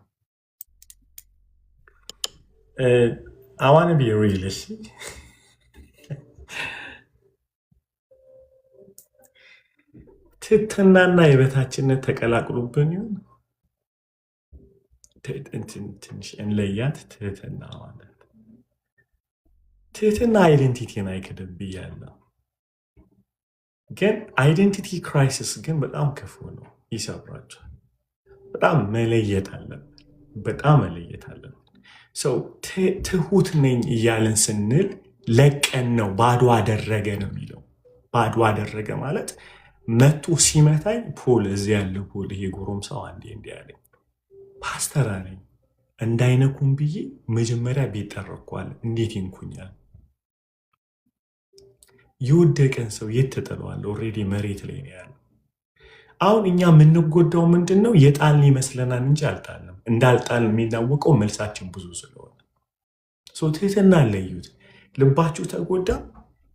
I want to be realistic. ትህትናና የበታችነት ተቀላቅሎብን ይሆን? ትንሽ እንለያት። ትህትና ማለት ትህትና አይደንቲቲን አይክድም ብያለሁ። ግን አይደንቲቲ ክራይሲስ ግን በጣም ክፉ ነው፣ ይሰብራቸዋል። በጣም መለየት አለብን። በጣም መለየት አለብን። ሰው ትሁት ነኝ እያለን ስንል ለቀን ነው ባዶ አደረገ ነው የሚለው። ባዶ አደረገ ማለት መቶ ሲመታኝ ፖል እዚህ ያለ ፖል ይሄ ጎረምሳው አንዴ እንዲህ ያለኝ ፓስተር ነኝ እንዳይነኩን ብዬ መጀመሪያ ቤት ጠረኳል። እንዴት ይንኩኛል? የወደቀን ሰው የት ተጥለዋል? ኦልሬዲ መሬት ላይ ነው ያለው። አሁን እኛ የምንጎዳው ምንድን ነው? የጣልን ይመስለናል እንጂ አልጣልንም። እንዳልጣልን የሚናወቀው መልሳችን ብዙ ስለሆነ ትህትና ለዩት። ልባችሁ ተጎዳ፣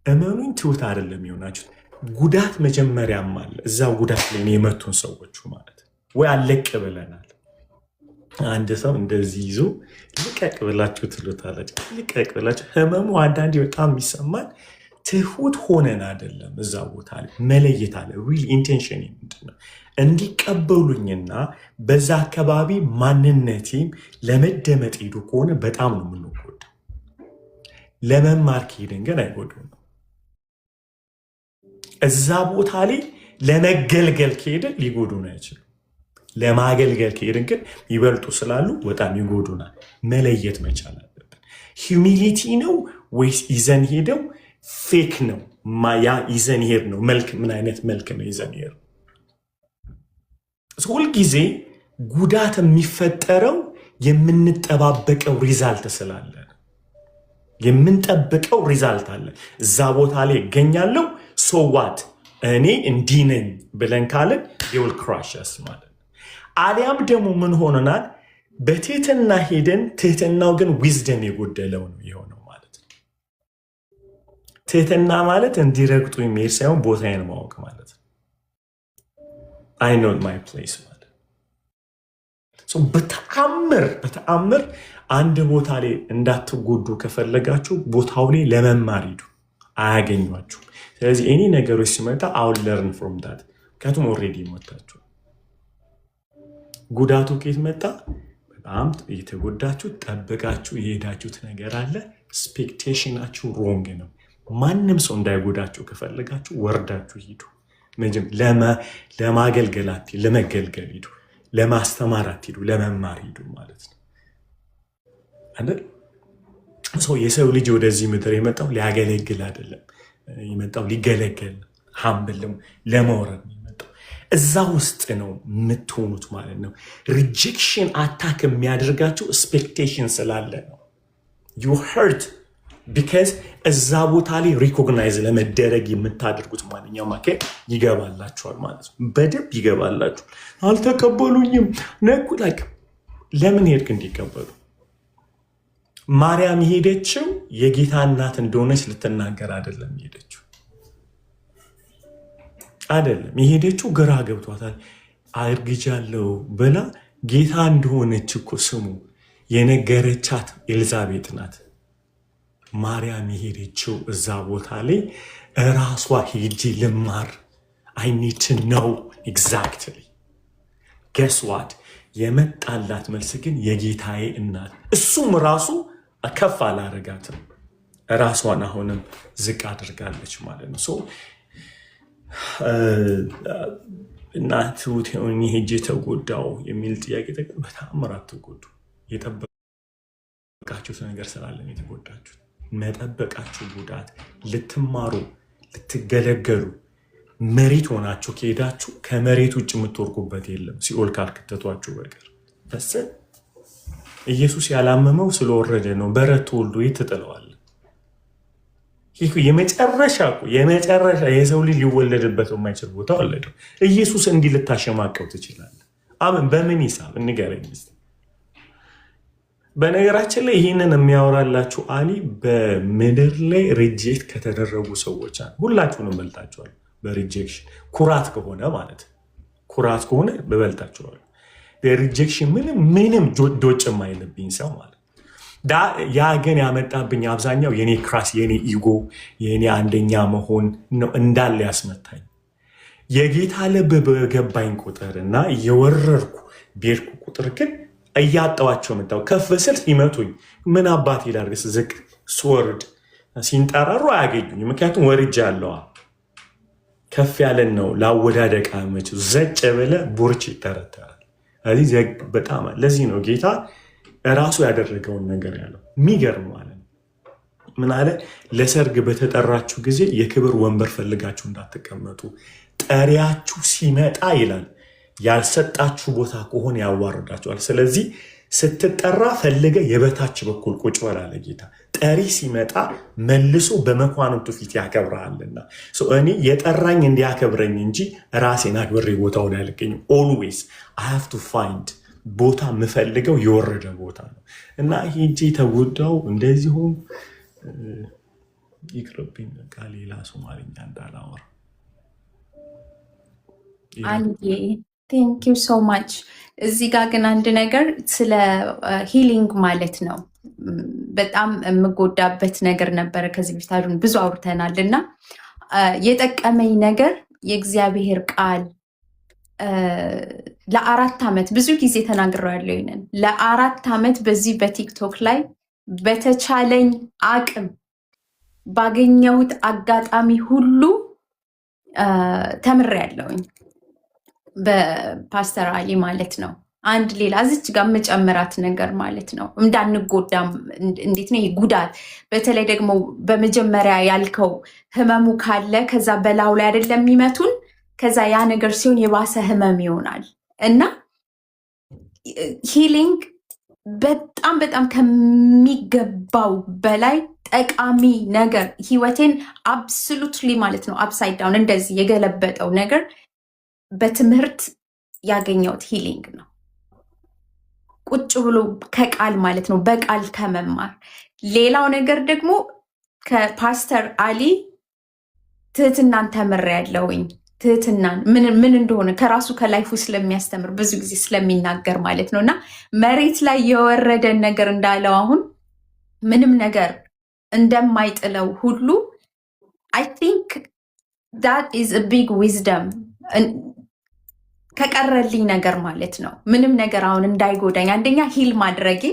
እመኑኝ ትሁት አይደለም የሆናችሁት። ጉዳት መጀመሪያም አለ። እዛ ጉዳት ላይ የመቱን ሰዎቹ ማለት ወይ አለቅ ብለናል። አንድ ሰው እንደዚህ ይዞ ልቀቅ ብላችሁ ትሉታላችሁ። ልቀቅ ብላችሁ ህመሙ አንዳንዴ በጣም የሚሰማን ትሁት ሆነን አይደለም። እዛ ቦታ ላይ መለየት አለ። ሪል ኢንቴንሽን ምንድን ነው? እንዲቀበሉኝና በዛ አካባቢ ማንነቴም ለመደመጥ ሄዱ ከሆነ በጣም ነው የምንጎዳ። ለመማር ከሄድን ግን አይጎዱም። እዛ ቦታ ላይ ለመገልገል ከሄድን ሊጎዱን አይችሉም። ለማገልገል ከሄድን ግን ይበልጡ ስላሉ በጣም ይጎዱናል። መለየት መቻል አለብን። ሂዩሚሊቲ ነው ወይስ ይዘን ሄደው ፌክ ነው? ያ ይዘን ሄድ ነው መልክ ምን አይነት መልክ ነው ይዘን ሄድ? ሁልጊዜ ጉዳት የሚፈጠረው የምንጠባበቀው ሪዛልት ስላለ የምንጠብቀው ሪዛልት አለ። እዛ ቦታ ላይ እገኛለሁ ሶዋት እኔ እንዲህ ነኝ ብለን ካለን የውል ክራሽስ ማለት ነው። አሊያም ደግሞ ምን ሆነናል? በትህትና ሄደን ትህትናው ግን ዊዝደም የጎደለው ነው የሆነው ማለት ነው። ትህትና ማለት እንዲረግጡ የሚሄድ ሳይሆን ቦታዬን ማወቅ ማለት ነው። አይ ኖ ማይ ፕሌስ ማለት በተአምር አንድ ቦታ ላይ እንዳትጎዱ ከፈለጋችሁ ቦታው ላይ ለመማር ሂዱ። አያገኟችሁም። ስለዚህ እኔ ነገሮች ሲመጣ አሁን ለርን ፍሮም ዳት። ምክንያቱም ኦልሬዲ ሞታችሁ ጉዳቱ ከየት መጣ? በጣም እየተጎዳችሁ ጠብቃችሁ የሄዳችሁት ነገር አለ። ኤክስፔክቴሽናችሁ ሮንግ ነው። ማንም ሰው እንዳይጎዳችሁ ከፈለጋችሁ ወርዳችሁ ሂዱ። ለማገልገል አትሂዱ፣ ለመገልገል ሂዱ። ለማስተማር አትሂዱ፣ ለመማር ሂዱ ማለት ነው አይደል? የሰው ልጅ ወደዚህ ምድር የመጣው ሊያገለግል አይደለም የመጣው ሊገለገል፣ ሀምብልም ለመውረድ የመጣው እዛ ውስጥ ነው የምትሆኑት ማለት ነው። ሪጀክሽን አታክ የሚያደርጋቸው ኤክስፔክቴሽን ስላለ ነው። ዩ ሄርት ቢካዝ እዛ ቦታ ላይ ሪኮግናይዝ ለመደረግ የምታደርጉት ማንኛውም አካሄድ ይገባላችኋል ማለት ነው። በደንብ ይገባላችኋል። አልተቀበሉኝም ነኩ ላይክ ለምን ሄድክ እንዲቀበሉ? ማርያም ሄደችው የጌታ እናት እንደሆነች ልትናገር አይደለም ሄደችው አይደለም የሄደችው ግራ ገብቷታል። አርግጃለሁ ብላ ጌታ እንደሆነች እኮ ስሙ የነገረቻት ኤልዛቤት ናት። ማርያም የሄደችው እዛ ቦታ ላይ እራሷ ሄጂ ልማር አይ ኒድ ቱ ኖው ኤግዛክትሊ ገስ ዋት የመጣላት መልስ ግን የጌታዬ እናት። እሱም ራሱ ከፍ አላረጋትም፣ ራሷን አሁንም ዝቅ አድርጋለች ማለት ነው። እናት ሆኜ ሄጄ ተጎዳው የሚል ጥያቄ በተአምር አትጎዱ። የጠበቃችሁት ነገር ስላለን የተጎዳችሁት መጠበቃችሁ ጉዳት ልትማሩ ልትገለገሉ መሬት ሆናችሁ ከሄዳችሁ ከመሬት ውጭ የምትወርቁበት የለም ሲኦል ካልክተቷችሁ በቀር። በስ ኢየሱስ ያላመመው ስለወረደ ነው። በረት ተወልዶ የት ትጥለዋለህ? የመጨረሻ የሰው ልጅ ሊወለድበት የማይችል ቦታ ወለደው። ኢየሱስ እንዲህ ልታሸማቀው ትችላለህ? አምን በምን ሂሳብ እንገረኝ እስኪ። በነገራችን ላይ ይህንን የሚያወራላችሁ አሊ በምድር ላይ ሪጀክት ከተደረጉ ሰዎች ሁላችሁንም በልጣችኋል። በሪጀክሽን ኩራት ከሆነ ማለት ኩራት ከሆነ በበልጣችኋል። በሪጀክሽን ምንም ዶጭ የማይልብኝ ሰው ማለት ያ ግን ያመጣብኝ አብዛኛው የኔ ክራስ፣ የኔ ኢጎ፣ የኔ አንደኛ መሆን ነው እንዳለ ያስመታኝ። የጌታ ልብ በገባኝ ቁጥር እና እየወረርኩ ቤርኩ ቁጥር ግን እያጠዋቸው መጣው። ከፍ ስል ሲመቱኝ ምን አባት ላድርግስ? ዝቅ ስወርድ ሲንጠራሩ አያገኙኝ። ምክንያቱም ወርጃ አለዋ ከፍ ያለን ነው ላወዳደቅ መች ዘጭ ብለ ቡርች ይተረተራል። በጣም ለዚህ ነው ጌታ ራሱ ያደረገውን ነገር ያለው። የሚገርም ማለት ነው። ምን አለ? ለሰርግ በተጠራችሁ ጊዜ የክብር ወንበር ፈልጋችሁ እንዳትቀመጡ፣ ጠሪያችሁ ሲመጣ ይላል ያልሰጣችሁ ቦታ ከሆነ ያዋርዳችኋል። ስለዚህ ስትጠራ ፈልገ የበታች በኩል ቁጭ በል አለ ጌታ። ጠሪ ሲመጣ መልሶ በመኳንንቱ ፊት ያከብረሃልና እኔ የጠራኝ እንዲያከብረኝ እንጂ ራሴን አክብሬ ቦታውን አልገኝም። ኦልዌይስ አይ ሃቭ ቱ ፋይንድ ቦታ የምፈልገው የወረደ ቦታ ነው እና ሄጄ ተጎዳው እንደዚሁም ይቅርብኝ። ሌላ ሶማሊኛ እንዳላወራ አንዬ ቴንክ ዩ ሶ ማች። እዚህ ጋር ግን አንድ ነገር ስለ ሂሊንግ ማለት ነው በጣም የምጎዳበት ነገር ነበረ። ከዚህ በፊት አሉን ብዙ አውርተናል እና የጠቀመኝ ነገር የእግዚአብሔር ቃል ለ4 ዓመት ብዙ ጊዜ ተናግሬያለሁ። ይሄንን ለ4 ዓመት በዚህ በቲክቶክ ላይ በተቻለኝ አቅም ባገኘሁት አጋጣሚ ሁሉ ተምሬያለሁኝ በፓስተር አሊ ማለት ነው። አንድ ሌላ እዚች ጋር መጨመራት ነገር ማለት ነው እንዳንጎዳም እንዴት ነው ጉዳት፣ በተለይ ደግሞ በመጀመሪያ ያልከው ህመሙ ካለ ከዛ በላው ላይ አይደለም የሚመቱን፣ ከዛ ያ ነገር ሲሆን የባሰ ህመም ይሆናል እና ሂሊንግ በጣም በጣም ከሚገባው በላይ ጠቃሚ ነገር ህይወቴን አብሶሉትሊ ማለት ነው አፕሳይድ ዳውን እንደዚህ የገለበጠው ነገር በትምህርት ያገኘሁት ሂሊንግ ነው። ቁጭ ብሎ ከቃል ማለት ነው በቃል ከመማር። ሌላው ነገር ደግሞ ከፓስተር አሊ ትህትናን ተምሬያለሁኝ። ትህትናን ምን እንደሆነ ከራሱ ከላይፉ ስለሚያስተምር ብዙ ጊዜ ስለሚናገር ማለት ነው እና መሬት ላይ የወረደን ነገር እንዳለው አሁን ምንም ነገር እንደማይጥለው ሁሉ አይ ቲንክ ዳት ኢዝ አ ቢግ ዊዝደም ከቀረልኝ ነገር ማለት ነው። ምንም ነገር አሁን እንዳይጎዳኝ አንደኛ ሂል ማድረጌ፣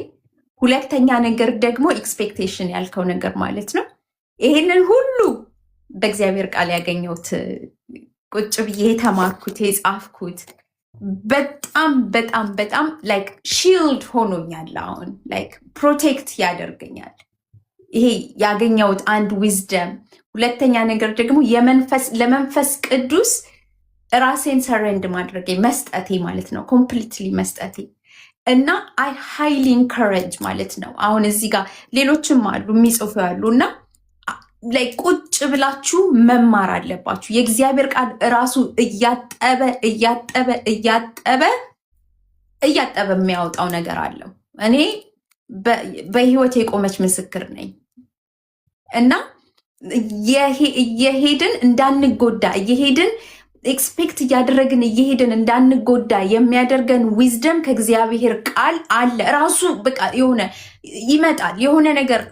ሁለተኛ ነገር ደግሞ ኤክስፔክቴሽን ያልከው ነገር ማለት ነው። ይሄንን ሁሉ በእግዚአብሔር ቃል ያገኘሁት ቁጭ ብዬ የተማርኩት የጻፍኩት በጣም በጣም በጣም ላይክ ሺልድ ሆኖኛል። አሁን ላይክ ፕሮቴክት ያደርገኛል። ይሄ ያገኘሁት አንድ ዊዝደም። ሁለተኛ ነገር ደግሞ ለመንፈስ ቅዱስ ራሴን ሰረንድ ማድረጌ መስጠቴ ማለት ነው። ኮምፕሊትሊ መስጠቴ እና አይ ሃይሊ ኢንከረጅ ማለት ነው። አሁን እዚህ ጋር ሌሎችም አሉ የሚጽፉ ያሉ እና ላይ ቁጭ ብላችሁ መማር አለባችሁ። የእግዚአብሔር ቃል ራሱ እያጠበ እያጠበ እያጠበ እያጠበ የሚያወጣው ነገር አለው። እኔ በህይወት የቆመች ምስክር ነኝ እና እየሄድን እንዳንጎዳ እየሄድን ኤክስፔክት እያደረግን እየሄድን እንዳንጎዳ የሚያደርገን ዊዝደም ከእግዚአብሔር ቃል አለ። ራሱ በቃ የሆነ ይመጣል የሆነ ነገር